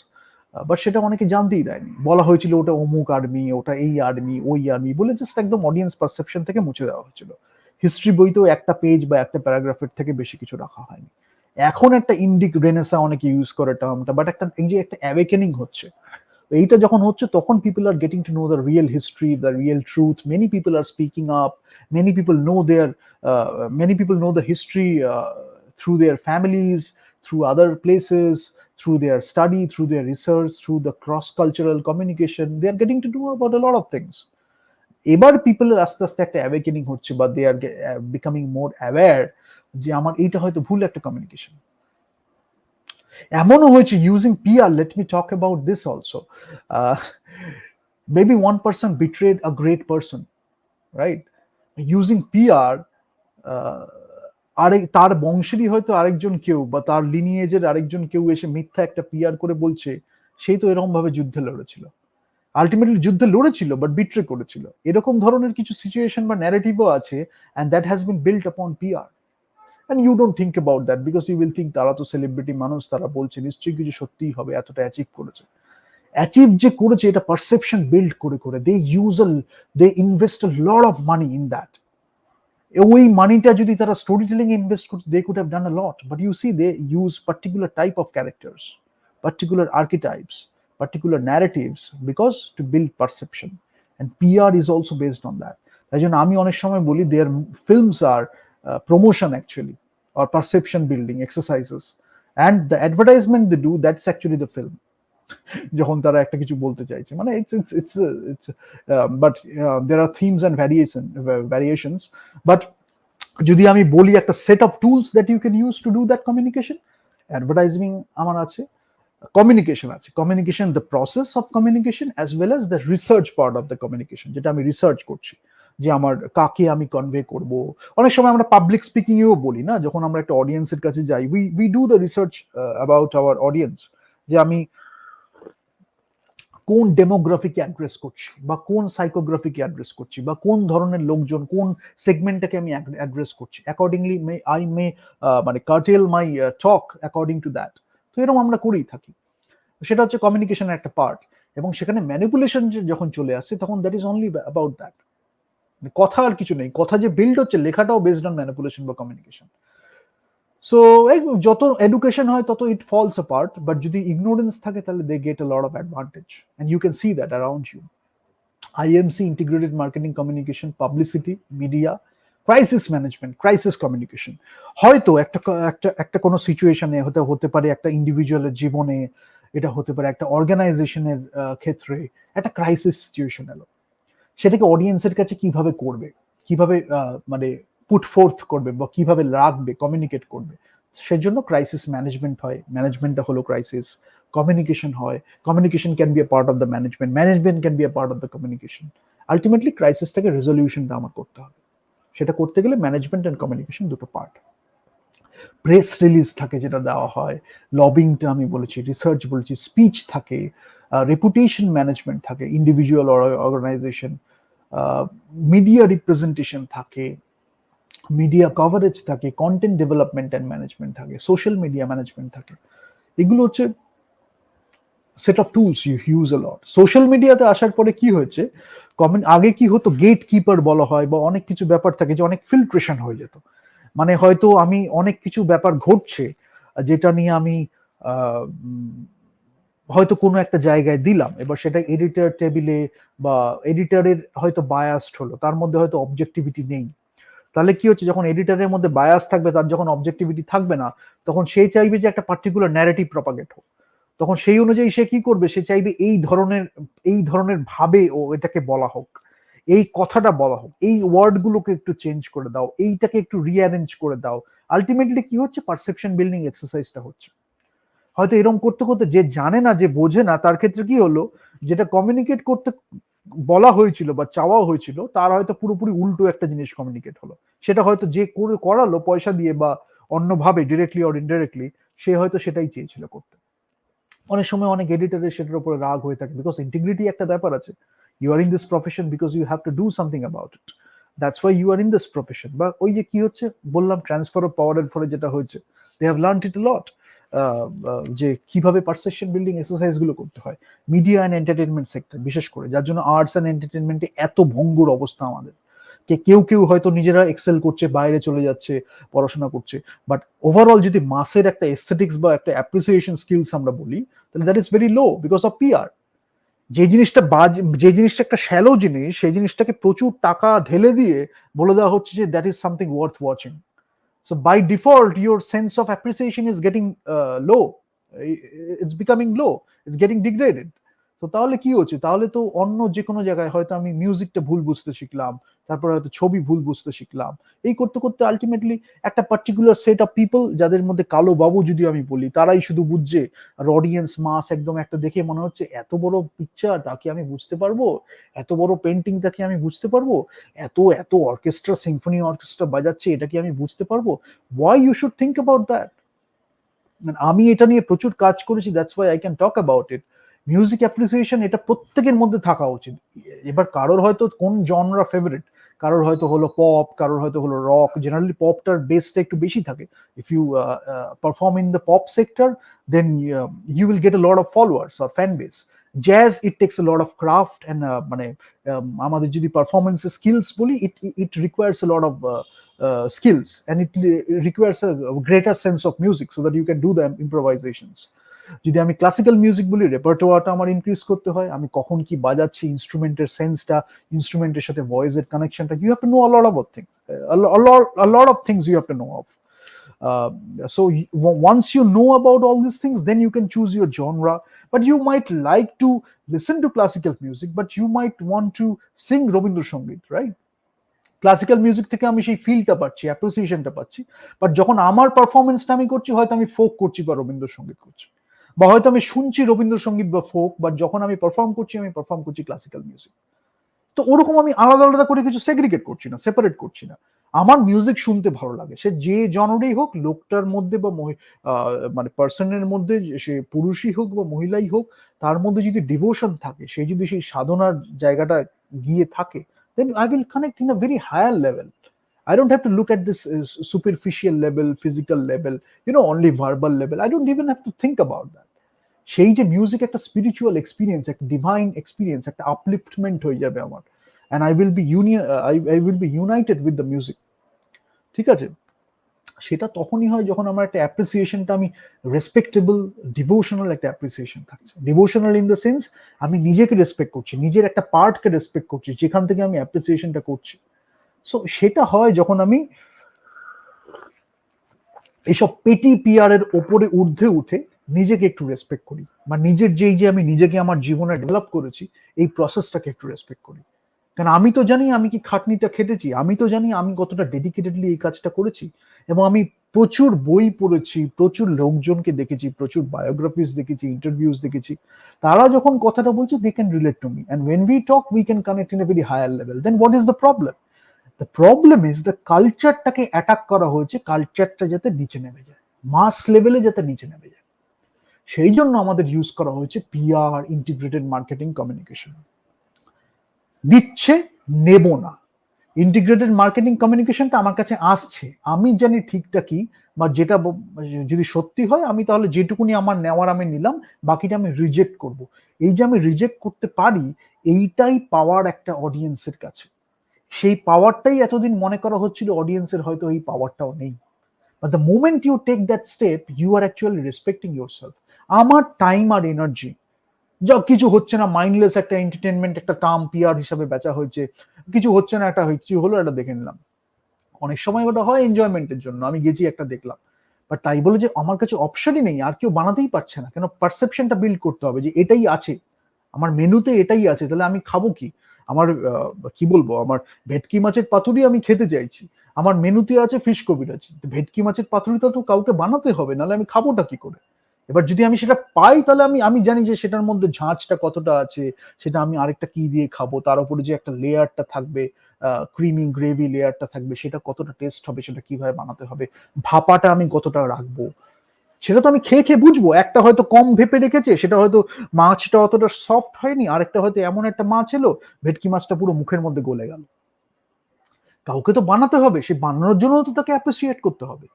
বাট সেটা অনেকে জানতেই দেয়নি, বলা হয়েছিল ওটা অমুক আর্মি, ওটা এই আর্মি, ওই আর্মি বলে, জাস্ট একদম অডিয়েন্স পারসেপশন থেকে মুছে দেওয়া হয়েছিল। হিস্ট্রি বইতেও একটা পেজ বা একটা প্যারাগ্রাফের থেকে বেশি কিছু রাখা হয়নি। এখন একটা ইন্ডিক রেনেসা অনেকে ইউজ করে টার্মটা, বাট একটা এই যে একটা অ্যাওয়েকেনিং হচ্ছে, এইটা যখন হচ্ছে, তখন people are getting to know the real history, the real truth, many people are speaking up, many people know there, many people know the history through their families, through other places, through their study, through their research, through the cross-cultural communication. They are getting to know about a lot of things. এবার পিপলের আস্তে আস্তে একটা অ্যাওয়েকেনিং হচ্ছে, বা দে আর বিকামিং মোর অ্যাওয়্যার যে আমার এইটা হয়তো ভুল একটা কমিউনিকেশন। এমনও হয়েছে using PR, let me talk about this also, maybe one person betrayed a great person, right? Using PR, আরেক তার বংশেরই হয়তো আরেকজন কেউ, বা তার লিনিয়েজের আরেকজন কেউ এসে মিথ্যা একটা পিআর করে বলছে সেই তো এরকম ভাবে যুদ্ধে লড়েছিল, আলটিমেটলি যুদ্ধে লড়েছিল বাট বিট্রে করেছিল। এরকম ধরনের কিছু সিচুয়েশন বা ন্যারেটিভও আছে, and that has been built upon PR. And you don't think about that because you will think তারা তো সেলিব্রিটি মানুষ, তারা বলছে নিশ্চয়ই কিছু সত্যিই হবে, এতটা অ্যাচিভ করেছে। অ্যাচিভ যে করেছে, এটা পারসেপশন বিল্ড করে করে, they invest a lot of money in that. ওই মানিটা যদি তারা স্টোরি টেলিং ইনভেস্ট করতে, they could have done a lot, but you see they use particular type of characters, particular archetypes, particular narratives, because to build perception, and PR is also based on that. তাই জন্য আমি অনেক সময় বলি their films are promotion actually, or perception building exercises, and the advertisement they do, that's actually the film. যখন তারা একটা কিছু বলতে চাইছে, মানে it's but there are themes and variations, but যদি আমি বলি একটা set of tools that you can use to do that communication, advertising আমার আছে, কমিউনিকেশন আছে, communication the process of communication, as well as the research part of the communication, যেটা আমি রিসার্চ করছি, যে আমার কাকে আমি কনভে করব। অনেক সময় আমরা পাবলিক স্পিকিং এও বলি না, যখন আমরা একটা অডিয়েন্সের কাছে যাই, we do the research about our audience, যে আমি কোন ডেমোগ্রাফিকে অ্যাড্রেস করছি, বা কোন সাইকোগ্রাফিকে অ্যাড্রেস করছি, বা কোন ধরনের লোকজন, কোন সেগমেন্টটাকে আমি অ্যাড্রেস করছি, অ্যাকর্ডিংলি আই মে মানে cartel my talk according to that. তো এরকম আমরা করেই থাকি। সেটা হচ্ছে কমিউনিকেশনের একটা পার্ট, এবং সেখানে ম্যানিপুলেশন যখন চলে আসছে তখন that is only about that. কথা আর কিছু নেই, কথা যে বিল্ড হচ্ছে, লেখাটাও বেসড অন ম্যানিপুলেশন বা কমিউনিকেশন। সো যত এডুকেশন হয় তত ইট ফলস অ্যাপার্ট, বাট যদি ইগনোরেন্স থাকে তাহলে they get a lot of advantage, and you can see that around you. IMC, integrated marketing communication, publicity, media, crisis management, crisis communication. হয়তো একটা একটা একটা কোনো সিচুয়েশনে হতে পারে, একটা ইন্ডিভিজুয়ালের জীবনে, এটা হতে পারে একটা অর্গানাইজেশনের ক্ষেত্রে একটা ক্রাইসিস সিচুয়েশন এলো, সেটাকে অডিয়েন্সের কাছে কিভাবে করবে, কিভাবে মানে পুট ফোর্থ করবে, বা কিভাবে রাখবে, কমিউনিকেট করবে, সেজন্য ক্রাইসিস ম্যানেজমেন্ট হয়। ম্যানেজমেন্টটা হলো ক্রাইসিস, কমিউনিকেশন হয়, communication can be a part of the management, management can be a part of the communication. Ultimately ক্রাইসিসটাকে রেজলিউশনটা আমার করতে হবে, সেটা করতে গেলে ম্যানেজমেন্ট অ্যান্ড কমিউনিকেশন দুটো পার্ট। প্রেস রিলিজ থাকে যেটা দেওয়া হয়, লবিংটা আমি বলেছি, রিসার্চ বলেছি, স্পিচ থাকে, রেপুটেশন ম্যানেজমেন্ট থাকে, ইন্ডিভিজুয়াল অর্গানাইজেশন, মিডিয়া রিপ্রেজেন্টেশন থাকে, মিডিয়া কভারেজ থাকে, কন্টেন্ট ডেভেলপমেন্ট অ্যান্ড ম্যানেজমেন্ট থাকে, সোশ্যাল মিডিয়া ম্যানেজমেন্ট থাকে। এগুলো হচ্ছে set of tools you use a lot. Social মিডিয়াতে আসার পরে কি হয়েছে, আগে কি হতো, গেট কিপার বলা হয়, বা অনেক কিছু ব্যাপার থাকে যে অনেক ফিল্ট্রেশন হয়ে যেত। মানে হয়তো আমি অনেক কিছু ব্যাপার ঘটছে যেটা নিয়ে আমি হয়তো কোনো একটা জায়গায় দিলাম, এবার সেটা এডিটর টেবিলে বা এডিটরের হয়তো বায়াসড হলো, তার মধ্যে হয়তো অবজেক্টিভিটি নেই। তাহলে কি হচ্ছে, যখন এডিটরের মধ্যে বায়াস থাকবে, তার যখন অবজেক্টিভিটি থাকবে না, তখন সে চাইবে যে একটা পার্টিকুলার ন্যারেটিভ প্রপাগেট হোক। তখন সেই অনুযায়ী সে কি করবে, সে চাইবে এই ধরনের ভাবে ও এটাকে বলা হোক, এই কথাটা বলা হোক, এই ওয়ার্ডগুলোকে একটু চেঞ্জ করে দাও, এইটাকে একটু রিঅ্যারেঞ্জ করে দাও। আলটিমেটলি কি হচ্ছে, পারসেপশন বিল্ডিং এক্সারসাইজটা হচ্ছে। হয়তো এরকম করতে করতে যে জানে না, যে বোঝে না, তার ক্ষেত্রে কি হলো, যেটা কমিউনিকেট করতে বলা হয়েছিল বা চাওয়া হয়েছিল, তার হয়তো পুরোপুরি উল্টো একটা জিনিস কমিউনিকেট হলো। সেটা হয়তো যে করে করালো পয়সা দিয়ে বা অন্যভাবে, ডিরেক্টলি অর ইনডাইরেক্টলি, সে হয়তো সেটাই চেয়েছিল করতে। অনেক সময় অনেক এডিটরের সেটার উপরে রাগ হয়ে থাকে, বিকজ ইন্টিগ্রিটি একটা ব্যাপার আছে। You are in this profession because you have to do something about it, that's why you are in this profession. বা ওই যে কি হচ্ছে বললাম, ট্রান্সফার অফ পাওয়ারের ফলে যেটা হচ্ছে, দে হ্যাভ লার্নড ইট লট, যে কিভাবে পারসেপশন বিল্ডিং এক্সারসাইজ গুলো করতে হয়। মিডিয়া অ্যান্ড এন্টারটেনমেন্ট সেক্টর বিশেষ করে, যার জন্য আর্টস অ্যান্ড এন্টারটেনমেন্টে এত ভঙ্গুর অবস্থা আমাদের, কেউ কেউ হয়তো নিজেরা এক্সেল করছে, বাইরে চলে যাচ্ছে, পড়াশোনা করছে, বাট ওভারঅল যদি মাসের একটা এস্থেটিক্স বা একটা অ্যাপ্রিসিয়েশন স্কিলস আমরা বলি, তাহলে that is very low because of PR. যে জিনিসটা একটা শ্যালো জিনিস, সেই জিনিসটাকে প্রচুর টাকা ঢেলে দিয়ে বলে দেওয়া হচ্ছে যে that is something worth watching. So by default, your sense of appreciation is getting low. It's becoming low. It's getting degraded. তো তাহলে কি হচ্ছে, তাহলে তো অন্য যে কোনো জায়গায় হয়তো আমি মিউজিকটা ভুল বুঝতে শিখলাম, তারপরে হয়তো ছবি ভুল বুঝতে শিখলাম, এই করতে করতে আলটিমেটলি একটা পার্টিকুলার সেট অফ পিপল, যাদের মধ্যে কালো বাবু যদি আমি বলি, তারাই শুধু বুঝছে, আর অডিয়েন্স মাস একদম একটা দেখে মনে হচ্ছে এত বড় পিকচার তাকে আমি বুঝতে পারবো, এত বড় পেন্টিং তাকে আমি বুঝতে পারবো, এত এত অর্কেস্ট্রা, সিম্ফনি অর্কেস্ট্রা বাজাচ্ছে, এটা কি আমি বুঝতে পারবো? Why you should think about that? আমি এটা নিয়ে প্রচুর কাজ করেছি, that's why I can talk about it. Music appreciation এটা প্রত্যেকের মধ্যে থাকা উচিত। এবার কারোর হয়তো কোন জনরা ফেভারিট, কারোর হয়তো হলো পপ, কারোর হয়তো হলো রক, জেনারেলি পপটার বেসটা একটু বেশি থাকে। If you perform in the pop sector, then you will get a lot of followers or fan base. Jazz, it takes a lot of craft and মানে আমাদের যদি পারফরমেন্স স্কিলস বলি, it requires a lot of skills, and it requires a greater sense of music so that you can do the improvisations. যদি আমি ক্লাসিক্যাল মিউজিক বলি, রেপার্টোয়ারটা আমার ইনক্রিজ করতে হয়, আমি কখন কি বাজাচ্ছি, ইনস্ট্রুমেন্টের সেন্সটা, ইনস্ট্রুমেন্টের সাথে ভয়েসের কানেকশনটা, you have to know a lot about things, a lot of things you have to know of. So once you know about all these things, then you can choose your genre. But you might like to listen to classical music, but you might want to sing Robindra Sangit, right? Classical music থেকে আমি সেই ফিলটা পাচ্ছি, অ্যাপ্রিসিয়েশনটা পাচ্ছি, বাট যখন আমার পারফরমেন্সটা আমি করছি, হয়তো আমি ফোক করছি বা রবীন্দ্রসঙ্গীত করছি, বা হয়তো আমি শুনছি রবীন্দ্রসঙ্গীত বা ফোক, বাট যখন আমি পারফর্ম করছি, আমি পারফর্ম করছি ক্লাসিক্যাল মিউজিক। তো ওরকম আমি আলাদা আলাদা করে কিছু সেগ্রিগেট করছি না, সেপারেট করছি না। আমার মিউজিক শুনতে ভালো লাগে, সে যে জনরেই হোক, লোকটার মধ্যে বা মানে পার্সনের মধ্যে, সে পুরুষই হোক বা মহিলাই হোক, তার মধ্যে যদি ডিভোশন থাকে, সে যদি সেই সাধনার জায়গাটা গিয়ে থাকে, then I will connect in a very higher level. I don't have to look at this superficial level, physical level, only verbal level. I don't even have to think about that. সেই যে মিউজিক একটা স্পিরিচুয়াল এক্সপিরিয়েন্স, একটা ডিভাইন এক্সপিরিয়েন্স, একটা আপলিফটমেন্ট হয়ে যাবে আমার, and I will be United with the music. ঠিক আছে? সেটা তখনই হয় যখন আমার একটা অ্যাপ্রিসিয়েশনটা, আমি রেসপেক্টেবল ডিভোশনাল একটা অ্যাপ্রিসিয়েশন থাকছে। ডিভোশনাল ইন দ্য সেন্স, আমি নিজেকে রেসপেক্ট করছি, নিজের একটা পার্টকে রেসপেক্ট করছি, যেখান থেকে আমি অ্যাপ্রিসিয়েশনটা করছি। সো সেটা হয় যখন আমি এইসব পেটি পিয়ার এর ওপরে ঊর্ধ্বে উঠে নিজেকে একটু রেসপেক্ট করি, বা নিজের যেই যে আমি নিজেকে আমার জীবনে ডেভেলপ করেছি, এই প্রসেসটাকে একটু রেসপেক্ট করি। কারণ আমি তো জানি আমি কি খাটনিটা খেটেছি, আমি তো জানি আমি কতটা ডেডিকেটেডলি এই কাজটা করেছি, এবং আমি প্রচুর বই পড়েছি, প্রচুর লোকজনকে দেখেছি, প্রচুর বায়োগ্রাফিস দেখেছি, ইন্টারভিউজ দেখেছি। তারা যখন কথাটা বলছে, they can relate to me, and when we talk we can connect in a very higher level. Then what is the problem? The problem is the কালচারটাকে অ্যাটাক করা হয়েছে, কালচারটা যাতে নিচে নেমে যায়, মাস লেভেলে যাতে নিচে নেমে যায়। সেই জন্য আমাদের ইউজ করা হয়েছে পিআর, ইন্টিগ্রেটেড মার্কেটিং কমিউনিকেশন। দিচ্ছে, নেব না। ইন্টিগ্রেটেড মার্কেটিং কমিউনিকেশনটা আমার কাছে আসছে, আমি জানি ঠিকটা কি, বা যেটা যদি সত্যি হয়, আমি তাহলে যেটুকুনি আমার নেওয়ার আমি নিলাম, বাকিটা আমি রিজেক্ট করব। এই যে আমি রিজেক্ট করতে পারি, এইটাই পাওয়ার একটা অডিয়েন্সের কাছে। সেই পাওয়ারটাই এতদিন মনে করা হচ্ছিল অডিয়েন্সের হয়তো এই পাওয়ারটাও নেই। But the moment you take that step, you are actually respecting yourself. আমার টাইম আর এনার্জি যা কিছু হচ্ছে না, মাইন্ডলেস একটা এন্টারটেনমেন্ট, একটা টার্ম পিআর হিসাবে বেচা হয়েছে, কিছু হচ্ছে না, একটা কিছু হলো, এটা দেখে নিলাম। অনেক সময় ওটা হয় এনজয়মেন্টের জন্য, আমি গেছি একটা দেখলাম, বাট তাই বলে যে আমার কাছে অপশনই নেই, আর কেউ বানাতেই পারছে না, কেন? পারসেপশনটা বিল্ড করতে হবে যে এটাই আছে, আমার মেনুতে এটাই আছে, তাহলে আমি খাবো কি? আমার কি বলবো, আমার ভেটকি মাছের পাতুরি আমি খেতে চাইছি, আমার মেনুতে আছে ফিশ কবিরাজি, ভেটকি মাছের পাতুরিটা তো কাউকে বানাতে হবে, নাহলে আমি খাবোটা কি করে? এবার যদি আমি সেটা পাই, তাহলে আমি আমি জানি যে সেটার মধ্যে ঝাঁঝটা কতটা আছে, সেটা আমি আরেকটা কি দিয়ে খাবো, তার উপরে যে একটা লেয়ারটা থাকবে, ক্রিমি গ্রেভি লেয়ারটা থাকবে, সেটা কতটা টেস্ট হবে, সেটা কিভাবে বানাতে হবে, ভাপাটা আমি কতটা রাখবো, সেটা তো আমি খেয়ে খেয়ে বুঝবো। একটা হয়তো কম ভেপে রেখেছে, সেটা হয়তো মাছটা অতটা সফট হয়নি, আরেকটা হয়তো এমন একটা মাছ এলো, ভেটকি মাছটা পুরো মুখের মধ্যে গলে গেল। কাউকে তো বানাতে হবে, সে বানানোর জন্য তো তাকে অ্যাপ্রিসিয়েট করতে হবে।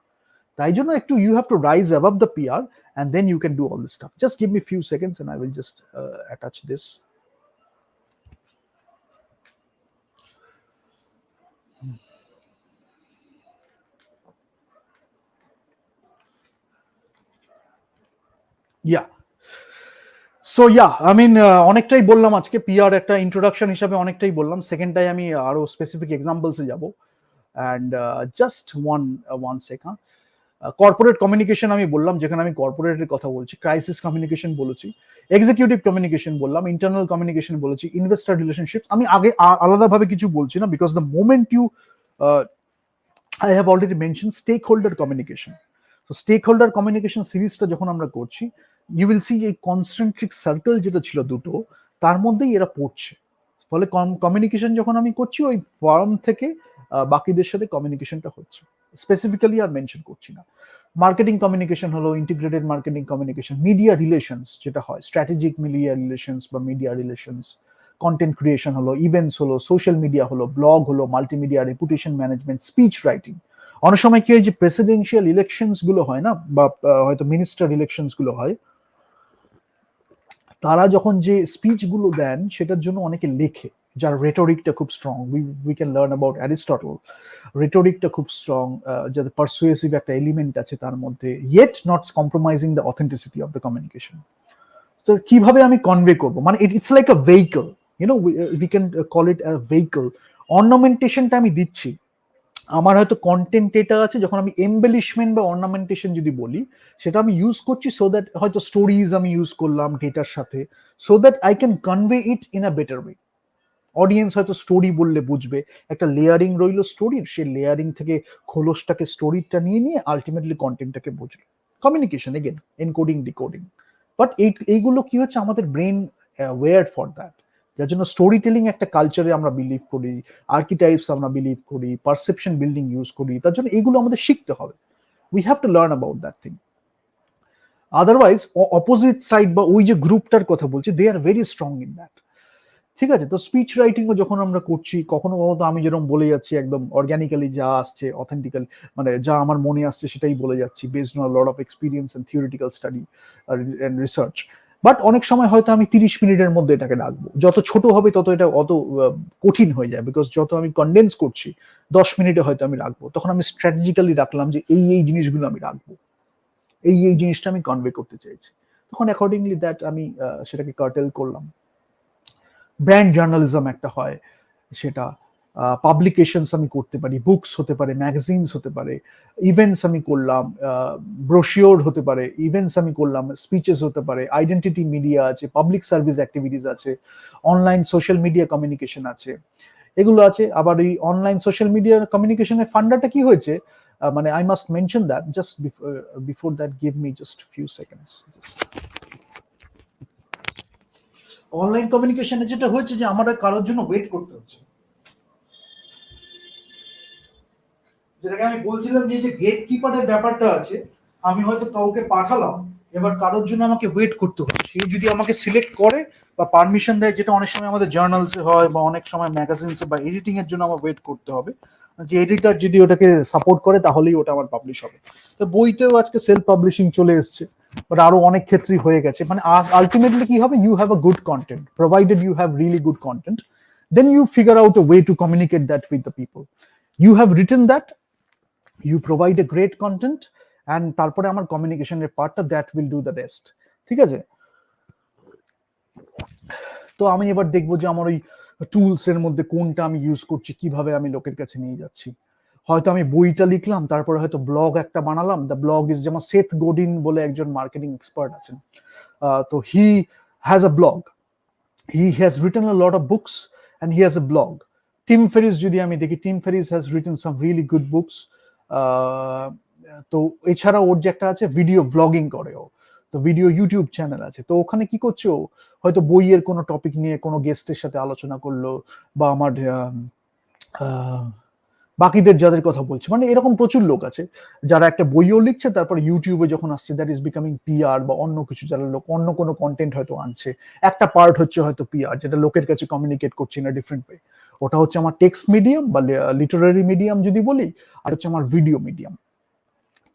তাই জন্য একটু you have to rise above the PR, and then you can do all this stuff. Just give me few seconds and I will just attach this. Yeah. So yeah, I mean অনেকটাই বললাম আজকে, পিআর একটা ইন্ট্রোডাকশন হিসাবে অনেকটাই বললাম। সেকেন্ডটাই আমি আরো স্পেসিফিক এক্সাম্পলসে যাব। And just one second. Corporate communication আমি বললাম, যেখানে আমি কর্পোরেটের কথা বলছি, ক্রাইসিস কমিউনিকেশন বলেছি, এক্সিকিউটিভ কমিউনিকেশন বললাম, ইন্টারনাল কমিউনিকেশন বলেছি, ইনভেস্টার রিলেশনশিপস। আমি আগে আলাদাভাবে কিছু বলছি না, because the moment you I have already mention stakeholder communication. তো স্টেক হোল্ডার কমিউনিকেশন সিরিজটা যখন আমরা করছি, ইউ উইল সি যে কনসেন্ট্রিক সার্কেল যেটা ছিল দুটো, তার মধ্যেই এরা পড়ছে। ফলে কমিউনিকেশন যখন আমি করছি, ওই ফর্ম থেকে বাকিদের সাথে কমিউনিকেশনটা হচ্ছে, স্পেসিফিক্যালি আর মেনশন করছি না। মার্কেটিং কমিউনিকেশন হলো integrated marketing communication, media relations যেটা হয়, স্ট্র্যাটেজিক মিডিয়া রিলেশনস বা মিডিয়া রিলেশনস, কন্টেন্ট ক্রিয়েশন হলো, ইভেন্টস হলো, সোশ্যাল মিডিয়া হলো, ব্লগ হলো, multimedia, reputation management, speech writing. অনেক সময় কি হয় যে প্রেসিডেন্সিয়াল ইলেকশনস গুলো হয় না, বা হয়তো মিনিস্টার ইলেকশনস গুলো হয়, তারা যখন যে স্পিচ গুলো দেন, সেটার জন্য অনেকে লেখে, যার রেটোরিকটা খুব strong. We can learn about Aristotle. রেটোরিকটা খুব স্ট্রং, যাতে পারসুয়েসিভ একটা এলিমেন্ট আছে তার মধ্যে, yet not compromising the authenticity of the communication. তো কিভাবে আমি কনভে করবো, মানে it's like a vehicle, we can call it a vehicle. অর্নামেন্টেশনটা আমি দিচ্ছি, আমার হয়তো কন্টেন্ট এটা আছে, যখন আমি এমবেলিশমেন্ট বা অর্নামেন্টেশন যদি বলি, সেটা আমি ইউজ করছি সো দ্যাট, হয়তো স্টোরিজ আমি ইউজ করলাম ডেটার সাথে, so that I can convey it in a better way. Audience হয়তো স্টোরি বললে বুঝবে, একটা লেয়ারিং রইল স্টোরির, সেই লেয়ারিং থেকে খোলসটাকে, স্টোরিটা নিয়ে নিয়ে আলটিমেটলি কন্টেন্টটাকে বুঝলো। Communication again, encoding decoding. But এইগুলো কি হচ্ছে, আমাদের ব্রেন ওয়্যার্ড ফর দ্যাট। যার জন্য স্টোরি টেলিং একটা কালচারে আমরা বিলিভ করি, আর্কিটাইপস আমরা বিলিভ করি, পারসেপশন বিল্ডিং ইউজ করি, তার জন্য এগুলো আমাদের শিখতে হবে। We have to learn about that thing. Otherwise opposite side বা ওই যে গ্রুপটার কথা বলছি, they are very strong in that. ঠিক আছে, তো স্পিচ রাইটিংও যখন আমরা করছি, কখনো কখনো আমি যেরকম বলে যাচ্ছি একদম অর্গ্যানিক্যালি যা আসছে, অথেন্টিক্যালি মানে যা আমার মনে আসছে সেটাই বলে যাচ্ছি, based on lot of experience and theoretical study and research. But অনেক সময় হয়তো আমি 30 মিনিটের মধ্যে এটাকে রাখবো, যত ছোট হবে তত এটা অত কঠিন হয়ে যায়, বিকজ যত আমি কন্ডেন্স করছি 10 মিনিটে হয়তো আমি রাখবো, তখন আমি স্ট্র্যাটেজিক্যালি রাখলাম যে এই জিনিসগুলো আমি রাখবো, এই জিনিসটা আমি কনভে করতে চাইছি, তখন অ্যাকর্ডিংলি দ্যাট আমি সেটাকে কার্টেল করলাম। ব্র্যান্ড জার্নালিজম একটা হয়, সেটা পাবলিকেশনস আমি করতে পারি, বুকস হতে পারে, ম্যাগাজিনস হতে পারে, ইভেন্টস আমি করলাম, ব্রোশিওর হতে পারে, ইভেন্টস আমি করলাম, স্পিচেস হতে পারে, আইডেন্টিটি মিডিয়া আছে, পাবলিক সার্ভিস অ্যাক্টিভিটিস আছে, অনলাইন সোশ্যাল মিডিয়া কমিউনিকেশন আছে, এগুলো আছে। আবার এই অনলাইন সোশ্যাল মিডিয়া কমিউনিকেশনের ফান্ডাটা কি হয়েছে, মানে I must mention that just before that, give me just few seconds. Online কমিউনিকেশনে যেটা হয়েছে যে আমার কারোর জন্য ওয়েট করতে হচ্ছে, যেটাকে আমি বলছিলাম যে গেট কিপারের ব্যাপারটা আছে, আমি হয়তো কাউকে পাঠালাম, এবার কারোর জন্য আমাকে ওয়েট করতে হচ্ছে, সে যদি আমাকে সিলেক্ট করে বা পারমিশন দেয়, যেটা অনেক সময় আমাদের জার্নালসে হয় বা অনেক সময় ম্যাগাজিনসে বা এডিটিং এর জন্য আমার ওয়েট করতে হবে, যে এডিটর যদি ওটাকে সাপোর্ট করে তাহলেই ওটা আমার পাবলিশ হবে। তো বইতেও আজকে সেলফ পাবলিশিং চলে এসছে, বাট আরো অনেক ক্ষেত্রেই হয়ে গেছে। মানে আলটিমেটলি কি হবে, you have a good content, provided you have really good content, then you figure out a way to communicate that with the people. You have written that, you provide a great content, and তারপরে আমার কমিউনিকেশনের পার্টটা, that will do the rest. ঠিক আছে, তো আমি এবার দেখবো যে আমার ওই টুলস এর মধ্যে কোনটা আমি ইউজ করছি, কিভাবে আমি লোকের কাছে নিয়ে যাচ্ছি। হয়তো আমি বইটা লিখলাম, তারপরে হয়তো ব্লগ একটা বানালাম, দ্য ব্লগ ইজ, যেমন সেথ গোডিন বলে একজন মার্কেটিং এক্সপার্ট আছেন, তো he has a blog, he has written a lot of books and he has a blog. Tim Ferriss যদি আমি দেখি, Tim Ferriss has written some really good books. তো এছাড়া ওর যে একটা আছে ভিডিও ব্লগিং করে ও, তো ভিডিও ইউটিউব চ্যানেল আছে, তো ওখানে কি করছে ও, হয়তো বইয়ের কোনো টপিক নিয়ে কোনো গেস্টের সাথে আলোচনা করলো, বা আমার বাকিদের যাদের কথা বলছে, মানে এরকম প্রচুর লোক আছে যারা একটা বইও লিখছে, তারপর ইউটিউবে যখন আসছে দ্যাট ইজ বিকামিং পিআর, বা অন্য কিছু যারা লোক অন্য কোনো কন্টেন্ট হয়তো আনছে, একটা পার্ট হচ্ছে হয়তো পিআর, যেটা লোকের কাছে কমিউনিকেট করছে ইন আ ডিফারেন্ট ওয়ে। ওটা হচ্ছে আমার টেক্সট মিডিয়াম বা লিটারারি মিডিয়াম যদি বলি, আর হচ্ছে আমার ভিডিও মিডিয়াম।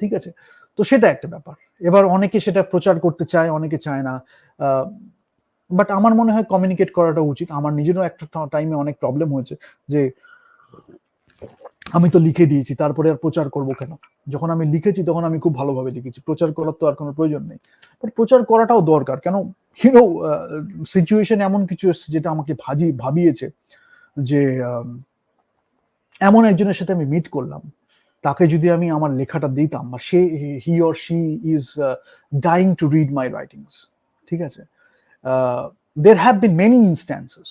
ঠিক আছে, তো সেটা একটা ব্যাপার। এবার অনেকে সেটা প্রচার করতে চায়, অনেকে চায় না, বাট আমার মনে হয় কমিউনিকেট করাটা উচিত। আমার নিজেরও একটা টাইমে অনেক প্রবলেম হয়েছে যে আমি তো লিখে দিয়েছি, তারপরে আর প্রচার করব কেন? যখন আমি লিখেছি তখন আমি খুব ভালোভাবে লিখেছি, প্রচার করার তো আর কোনো প্রয়োজন নেই। বাট প্রচার করাটাও দরকার, কেন হিরো সিচুয়েশন এমন কিছু এসছে যেটা আমাকে ভাবিয়েছে যে এমন একজনের সাথে আমি মিট করলাম, তাকে যদি আমি আমার লেখাটা দিতাম, বা সে he or she is dying to read my writings. ঠিক আছে, there have been many instances,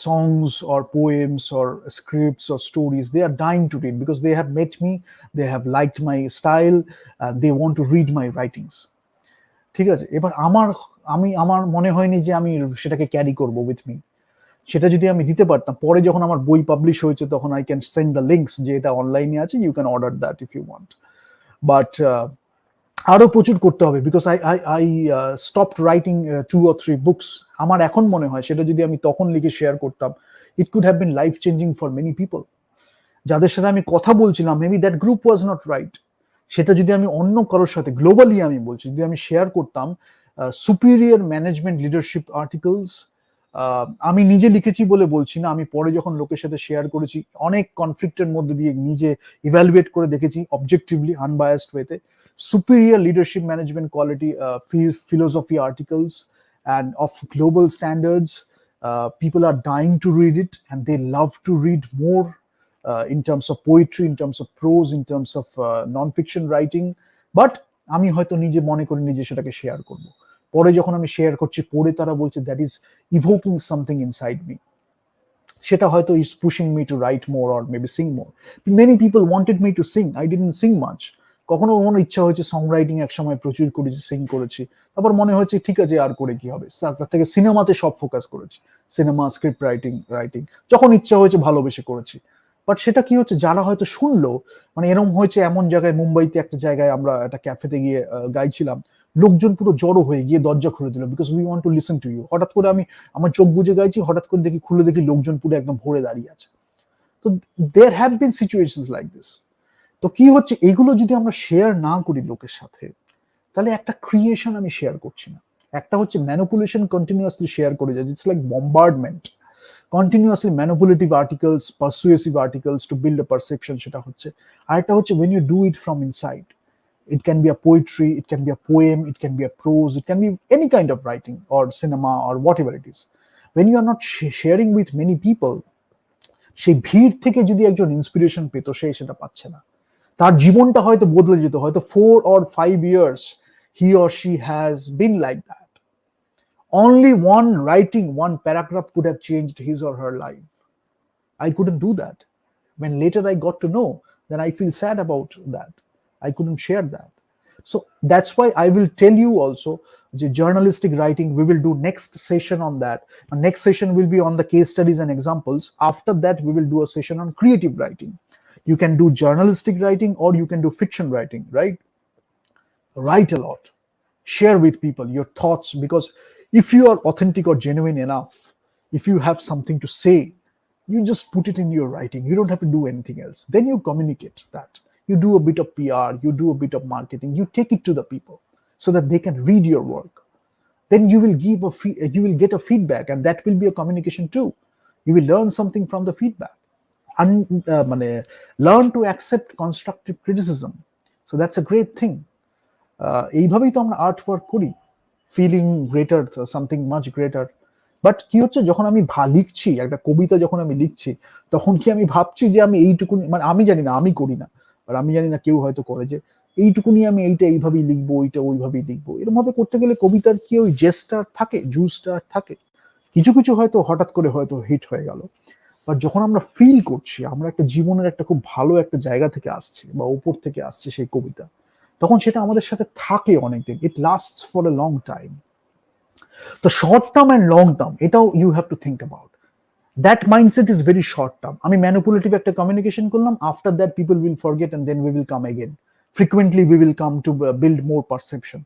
songs or poems or scripts or stories, they are dying to read because they have met me, they have liked my style, and they want to read my writings. ঠিক আছে, এবার আমার মনে হয়নি যে আমি সেটাকে ক্যারি করব উইথ মি। সেটা যদি আমি দিতে পারতাম, পরে যখন আমার বই পাবলিশ হয়েছে তখন I can send the links যে এটা অনলাইনে আছে, you can order that if you want. But আরো প্রচুর করতে হবে, because I stopped writing 2 or 3 books. আমার এখন মনে হয় সেটা যদি আমি তখন লিখে শেয়ার করতাম, it could have been life changing for many people. যাদের সাথে আমি কথা বলছিলাম, maybe that group was not right, সেটা যদি আমি অন্য কারোর সাথে গ্লোবালি আমি বলছি, যদি আমি শেয়ার করতাম সুপিরিয়র ম্যানেজমেন্ট লিডারশিপ আর্টিকেলস, আমি নিজে লিখেছি বলে বলছি না, আমি পরে যখন লোকের সাথে শেয়ার করেছি, অনেক কনফ্লিক্টের মধ্যে দিয়ে নিজে ইভ্যালুয়েট করে দেখেছি অবজেক্টিভলি, আনবায়াসড ওয়েতে, superior leadership management quality philosophy articles and of global standards. People are dying to read it, and they love to read more in terms of poetry, in terms of prose, in terms of non-fiction writing. But আমি হয়তো নিজে মনে করি নিজে সেটাকে শেয়ার করব, পরে যখন আমি শেয়ার করছি, পরে তারা বলছে that is evoking something inside me, সেটা হয়তো is pushing me to write more or maybe sing more. Many people wanted me to sing, I didn't sing much. কখনো কখনো ইচ্ছা হয়েছে সং রাইটিং এক সময় প্রচুর করেছি, সিং করেছি, তারপর মনে হয়েছে ঠিক আছে আর করে কি হবে, তার থেকে সিনেমাতে সব ফোকাস করেছি, সিনেমা স্ক্রিপ্ট রাইটিং যখন ইচ্ছা হয়েছে ভালোবেসে করেছি। বাট সেটা কি হচ্ছে, যারা হয়তো শুনলো, মানে এরকম হয়েছে এমন জায়গায়, মুম্বাইতে একটা জায়গায় আমরা একটা ক্যাফেতে গিয়ে গাইছিলাম, লোকজন পুরো জড়ো হয়ে গিয়ে দরজা খুলে দিল, because we want to listen to you. হঠাৎ করে আমি আমার চোখ বুজে গাইছি, হঠাৎ করে দেখি খুলে দেখি লোকজন পুরো একদম ভরে দাঁড়িয়ে আছে। তো there have been situations like this. তো কি হচ্ছে, এগুলো যদি আমরা শেয়ার না করি লোকের সাথে, তাহলে একটা ক্রিয়েশন আমি শেয়ার করছি না। একটা হচ্ছে ম্যানিপুলেশন, কন্টিনিউয়াসলি শেয়ার করে যায়, it's like bombardment, continuously manipulative articles, persuasive articles to build a perception, সেটা হচ্ছে। আর একটা হচ্ছে when you do it from inside, it can be a poetry, it can be a poem, it can be a prose, it can be any kind of writing or cinema or whatever it is. When you are not sharing with many people, সেই ভিড় থেকে যদি একজন ইন্সপিরেশন পেত, সে সেটা পাচ্ছে না। তার জীবনটা হয়তো বদলে যেত, হয়তো 4 or 5 years he or she has been like that. Only one writing, one paragraph could have changed his or her life. I couldn't do that. When later I got to know, then I feel sad about that. I couldn't share that. So that's why I will tell you also the journalistic writing, we will do next session on that. And next session will be on the case studies and examples. After that, we will do a session on creative writing. You can do journalistic writing or you can do fiction writing, right? Write a lot, share with people your thoughts, because if you are authentic or genuine enough, if you have something to say, you just put it in your writing. You don't have to do anything else. Then you communicate that. You do a bit of PR, you do a bit of marketing, you take it to the people so that they can read your work. Then you will you will get a feedback, and that will be a communication too. You will learn something from the feedback, and learn to accept constructive criticism. So that's a great thing. এইভাবেই তো আমরা আর্ট ওয়ার্ক করি, feeling greater, something much greater. But কি হচ্ছে, যখন আমি লিখছি একটা কবিতা, যখন আমি লিখছি, তখন কি আমি ভাবছি যে আমি এইটুকু, মানে আমি জানি না, আমি করি না, আর আমি জানি না কেউ হয়তো করে, যে এইটুকুনি আমি এইটা এইভাবেই লিখবো, ওইটা ওইভাবেই লিখবো। এরকম ভাবে করতে গেলে কবিতার কি ওই জেসটা থাকে, জুসটা থাকে, কিছু কিছু হয়তো হঠাৎ করে হয়তো হিট হয়ে গেল। বাট যখন আমরা ফিল করছি, আমরা একটা জীবনের একটা খুব ভালো একটা জায়গা থেকে আসছে বা উপর থেকে আসছে সেই কবিতা, তখন সেটা আমাদের সাথে থাকে অনেকদিন, it lasts for a long time. তো short term and long term, এটাও you have to think about. That mindset is very short term. আমি ম্যানিপুলেটিভ একটা কমিউনিকেশন করলাম, after that people will forget and then we will come again. Frequently we will come to build more perception.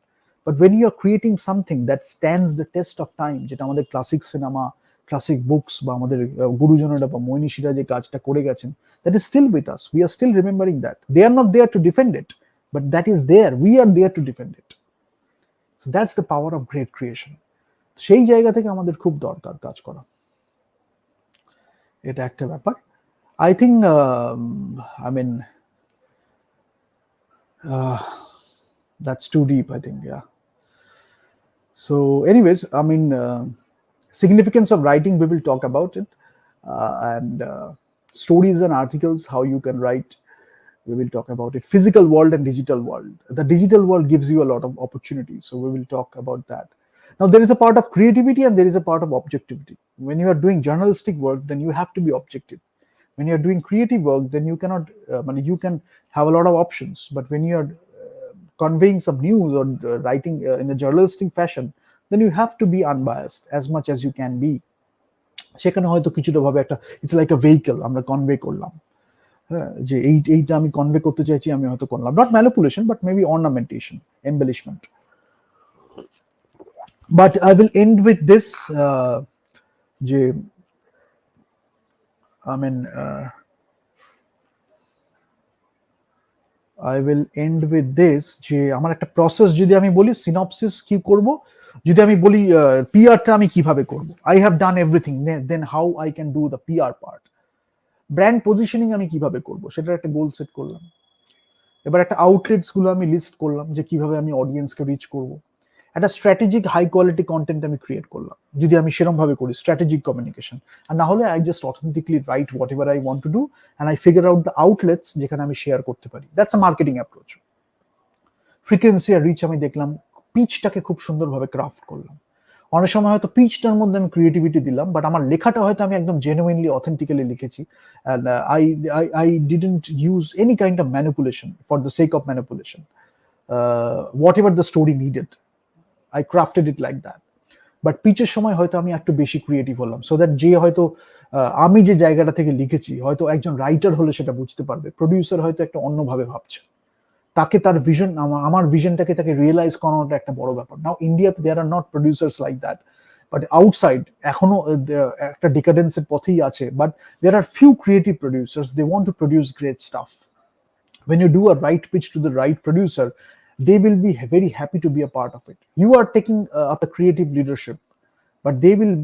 But when you are creating something that stands the test of time, যেটা আমাদের ক্লাসিক সিনেমা, ক্লাসিক বুকস বা আমাদের গুরুজনেরা বা মনীষীরা যে কাজটা করে গেছেন, that is still with us. We are still remembering that. They are not there to defend it, but that is there. We are there to defend it. So that's the power of great creation. সেই জায়গা থেকে আমাদের খুব দরকার কাজ করা, এটা একটা ব্যাপার। I think I mean that's too deep, I think. Yeah. So anyways, I mean, significance of writing, we will talk about it, and stories and articles, how you can write, we will talk about it. Physical world and digital world. The digital world gives you a lot of opportunities, so we will talk about that. Now there is a part of creativity and there is a part of objectivity. When you are doing journalistic work, then you have to be objective. When you are doing creative work, then you cannot, you can have a lot of options, but when you are conveying some news or writing in a journalistic fashion, then you have to be unbiased as much as you can be. সেখানে হয়তো কিছুটা ভাবে একটা, ইটস লাইক আ ভেহিকল, আমরা কনভে করলাম, হ্যাঁ, যে এইটা আমি কনভে করতে চাইছি, আমি হয়তো করলাম, not manipulation but maybe ornamentation, embellishment. But I will end with this, যে I mean, I will end with this, যে আমার একটা প্রসেস যদি আমি বলি, সিনপসিস কি করব, যদি আমি বলি পিআরটা আমি কিভাবে করব, I have done everything, then how I can do the PR part. Brand positioning আমি কিভাবে করব, সেটার একটা গোল সেট করলাম। এবার একটা আউটলেটস গুলো আমি লিস্ট করলাম, যে কিভাবে আমি অডিয়েন্সকে রিচ করব। একটা স্ট্র্যাটেজিক হাই কোয়ালিটি কন্টেন্ট আমি ক্রিয়েট করলাম, যদি আমি সেরকম ভাবে করি, স্ট্র্যাটেজিক কমিউনিকেশন। আর না হলে I just authentically write whatever I want to do, and I figure out the outlets যেখানে আমি শেয়ার করতে পারি। That's a marketing approach. Frequency আর রিচ আমি দেখলাম, পিচটাকে খুব সুন্দরভাবে ক্রাফট করলাম। অনেক সময় হয়তো পিচটার মধ্যে আমি ক্রিয়েটিভিটি দিলাম, বাট আমার লেখাটা হয়তো আমি একদম জেনুইনলি অথেন্টিক্যালি লিখেছি, and I didn't use any kind of manipulation for the sake of manipulation. What ever the story needed, I crafted it like that. But পিচের সময় হয়তো আমি একটু বেশি ক্রিয়েটিভ হলাম, সো দ্যাট যে হয়তো আমি যে জায়গাটা থেকে লিখেছি, হয়তো একজন রাইটার হলে সেটা বুঝতে পারবে, প্রডিউসার হয়তো একটা অন্যভাবে ভাবছে, তাকে তার ভিশন, আমার ভিশনটাকে তাকে রিয়েলাইজ করানোটা একটা বড় ব্যাপার। নাও ইন্ডিয়াতে there are not producers like that, but outside এখনো একটা ডিকাডেন্সের পথেই আছে, but there are few creative producers, they want to produce great stuff. When you do a right pitch to the right producer, they will be very happy to be a part of it. You are taking up the creative leadership, but they will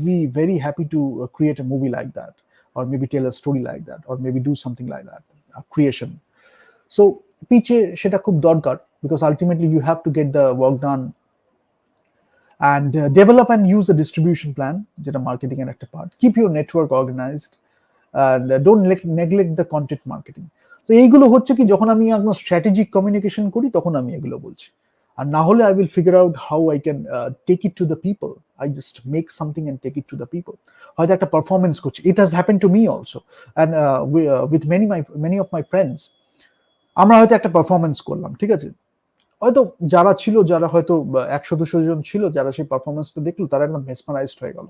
be very happy to create a movie like that, or maybe tell a story like that, or maybe do something like that, a creation. So পিচে সেটা খুব দরকার, because ultimately you have to get the work done and develop and use a distribution plan, যেটা মার্কেটিং এর একটা part. Keep your network organized and don't neglect the content marketing. তো এইগুলো হচ্ছে কি, যখন আমি একদম স্ট্র্যাটেজিক কমিউনিকেশন করি তখন আমি এগুলো বলছি। আর না হলে I will figure out how I can take it to the people. I just make something and take it to the people. হয়তো একটা পারফরমেন্স করছি, it has happen to me also, and with many of my friends. আমরা হয়তো একটা পারফরমেন্স করলাম, ঠিক আছে, হয়তো যারা ছিল, যারা হয়তো 100-200 জন ছিল যারা সেই পারফরমেন্সটা দেখলো, তারা একদম মেসমারাইজড হয়ে গেল।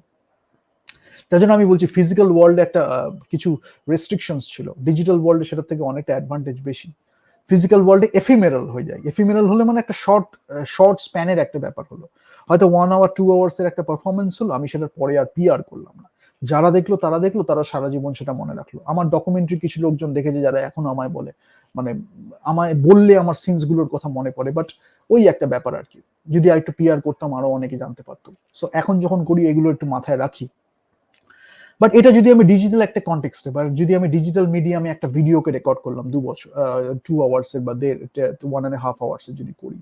তার জন্য আমি বলছি ফিজিক্যাল ওয়ার্ল্ডে একটা কিছু রেস্ট্রিকশনস ছিল, ডিজিটাল ওয়ার্ল্ডে সেটার থেকে অনেকটা অ্যাডভান্টেজ বেশি। ফিজিক্যাল ওয়ার্ল্ডে এফিমেরাল হয়ে যায়। এফিমেরাল হলে মানে একটা শর্ট স্প্যানের একটা ব্যাপার হলো, হয়তো 1 hour 2 hours এর একটা পারফরমেন্স হলো, আমি সেটার পরে আর পিআর করলাম না। যারা দেখলো তারা সারা জীবন সেটা মনে রাখলো। আমার ডকুমেন্টারি কিছু লোকজন দেখেছে যারা এখনো আমায় বলে, মানে আমায় বললে আমার সিনস গুলোর কথা মনে পড়ে, বাট ওই একটা ব্যাপার আর কি, যদি আর একটু পিআর করতাম আরো অনেকে জানতে পারতো। সো এখন যখন করি এগুলো একটু মাথায় রাখি। বাট এটা যদি আমি ডিজিটাল একটা কনটেক্সটে, বা যদি আমি ডিজিটাল মিডিয়ামে একটা ভিডিওকে রেকর্ড করলাম 2 hours বা 1.5 hours যদি করি,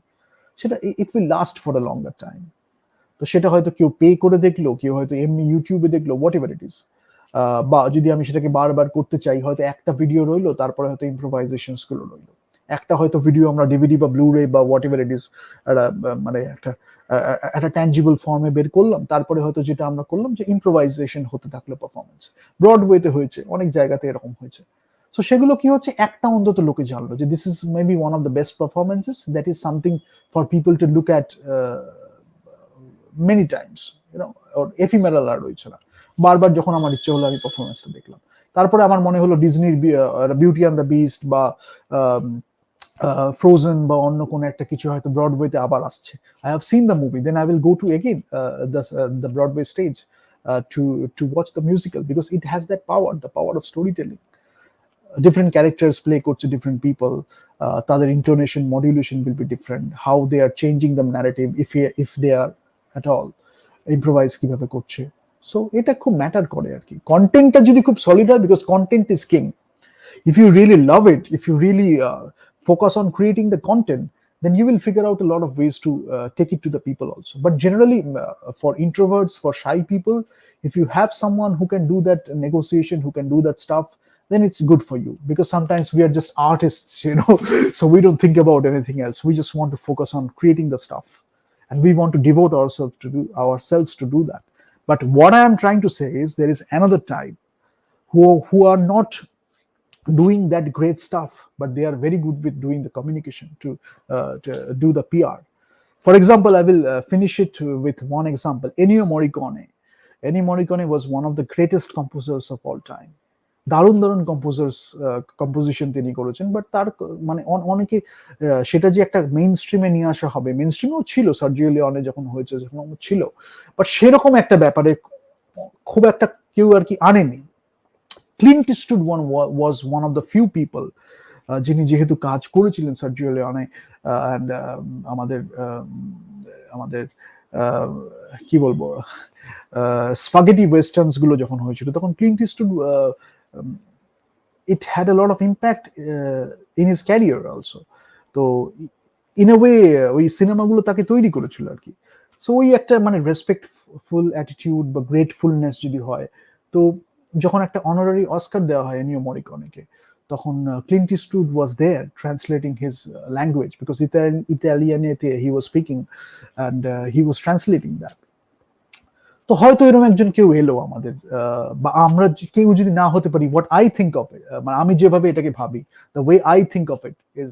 সেটা it will last for a longer time. তো সেটা হয়তো কেউ পে করে দেখলো, কেউ হয়তো এমনি ইউটিউবে দেখলো, হোয়াট এভার ইট ইজ। বা যদি আমি সেটাকে বারবার করতে চাই, হয়তো একটা ভিডিও রইলো, তারপরে হয়তো ইম্প্রোভাইজেশনস গুলো রইলো। একটা হয়তো ভিডিও আমরা ডিভিডি বা ব্লু রে বা হোয়াট এভার ইট ইজ মানে একটা ট্যাঞ্জিবল ফর্মে বের করলাম, তারপরে হয়তো যেটা আমরা করলাম যে ইম্প্রোভাইজেশন হতে থাকলো পারফরমেন্স। ব্রডওয়েতে হয়েছে, অনেক জায়গাতে এরকম হয়েছে। সো সেগুলো কি হচ্ছে, একটা অন্তত লোকে জানলো যে this is maybe one of the best performances, that is something for people to look at many times, or ephemeral আর রয়েছে না। বারবার যখন আমার ইচ্ছে হলো আমি পারফরমেন্সটা দেখলাম। তারপরে আমার মনে হলো ডিজনির বিউটি অ্যান্ড দ্য বিস্ট বা ফ্রোজেন বা অন্য কোনো একটা কিছু হয়তো ব্রডওয়েতে আবার আসছে, I have seen the movie, then I will go to again the Broadway stage to watch the musical, because it has that power, the power of storytelling. Different characters play করছে different people, তাদের intonation modulation will be different, how they are changing the narrative, if they are at all improvise কিভাবে করছে। সো এটা খুব ম্যাটার করে আর কি, কন্টেন্টটা যদি খুব সলিড হয়, because content is king. If you really love it, if you really focus on creating the content, then you will figure out a lot of ways to take it to the people also. But generally, for introverts, for shy people, if you have someone who can do that negotiation, who can do that stuff, then it's good for you, because sometimes we are just artists, so we don't think about anything else. We just want to focus on creating the stuff, and we want to devote ourselves to do that. But what I am trying to say is there is another type who are not doing that great stuff, but they are very good with doing the communication to do the PR. For example, I will finish it with one example. Ennio Morricone. Ennio Morricone was one of the greatest composers of all time. দারুণ দারুণ কম্পোজিশন তিনি করেছেন, বাট তার মানে অনেকে সেটা যে একটা মেইন স্ট্রিমে নিয়ে আসা হবে, মেইন স্ট্রিমেও ছিল, সার্জিও লিওনে যখন হয়েছে যখন ছিল, বাট সেরকম একটা ব্যাপারে খুব একটা কেউ আর কি আনেনি। Clint Eastwood was one of the few people যিনি যেহেতু কাজ করেছিলেন সার্জিও লিওনে, অ্যান্ড আমাদের আমাদের কি বলবো, স্পাগেটি ওয়েস্টার্নস গুলো যখন হয়েছিল, তখন Clint Eastwood it had a lot of impact in his career also. তো ইন এ ওয়ে ওই সিনেমাগুলো তাকে তৈরি করেছিল আর কি। সো ওই একটা মানে রেসপেক্টফুল অ্যাটিটিউড বা গ্রেটফুলনেস যদি হয়, তো যখন একটা অনারারি অস্কার দেওয়া হয় এনিও মরিকনেকে, তখন Clint Eastwood was there translating his language, because ইতালিয়ানেতে he was speaking, and he was translating that. তো হয়তো এরকম একজন কেউ এলো আমাদের, বা আমরা কেউ যদি না হতে পারি, what I think of it, মানে আমি যেভাবে এটাকে ভাবি, the way I think of it is,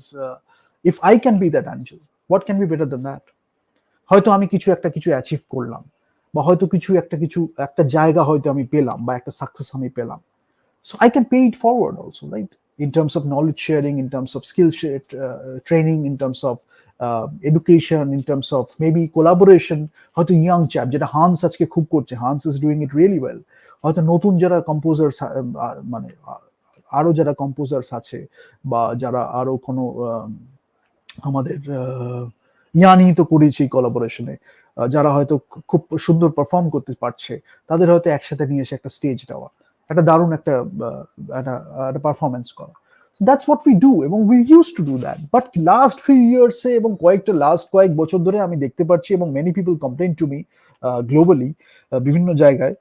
if I can be that Angel, what can be better than that? হয়তো আমি কিছু অ্যাচিভ করলাম, বা হয়তো একটা জায়গা হয়তো আমি পেলাম, বা একটা সাকসেস আমি পেলাম। So I can pay it forward also, right? In terms of knowledge sharing, in terms of training, in terms of education, in terms of maybe collaboration. হয়তো ইয়াং চ্যাপ, যেটা হান্স আজকে খুব করছে, Hans is doing it really well. হয়তো নতুন যারা কম্পোজার্স, মানে আরো যারা কম্পোজার্স আছে, বা যারা আরো কোনো আমাদের ইয়ানি তো করেছি কলাবোরেশনে, যারা হয়তো খুব সুন্দর পারফর্ম করতে পারছে, তাদের হয়তো একসাথে নিয়ে এসে একটা স্টেজ দেওয়া, একটা দারুণ একটা একটা পারফরমেন্স করা। দ্যাটস হোয়াট উই ডু, এবং we use to do that. But last few ইয়ার্সে এবং কয়েক বছর ধরে আমি দেখতে পাচ্ছি, এবং many people complain to me globally, বিভিন্ন জায়গায়,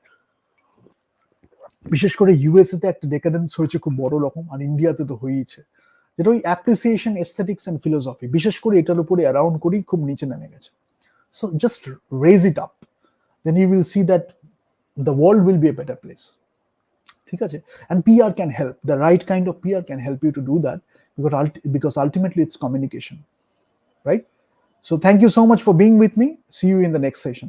বিশেষ করে ইউএসএ তে একটা ডেকাডেন্স হয়েছে খুব বড় রকম, আর ইন্ডিয়াতে তো হয়েইছে, যেটা ওই অ্যাপ্রিসিয়েশন, এস্থেটিক্স এন্ড ফিলোসফি, বিশেষ করে এটার উপরে অ্যারাউন্ড করেই খুব নিচে নেমে গেছে। So just raise it up, then you will see that the world will be a better place. ঠিক আছে? And PR can help, the right kind of PR can help you to do that, because ultimately it's communication, right? So thank you so much for being with me. See you in the next session.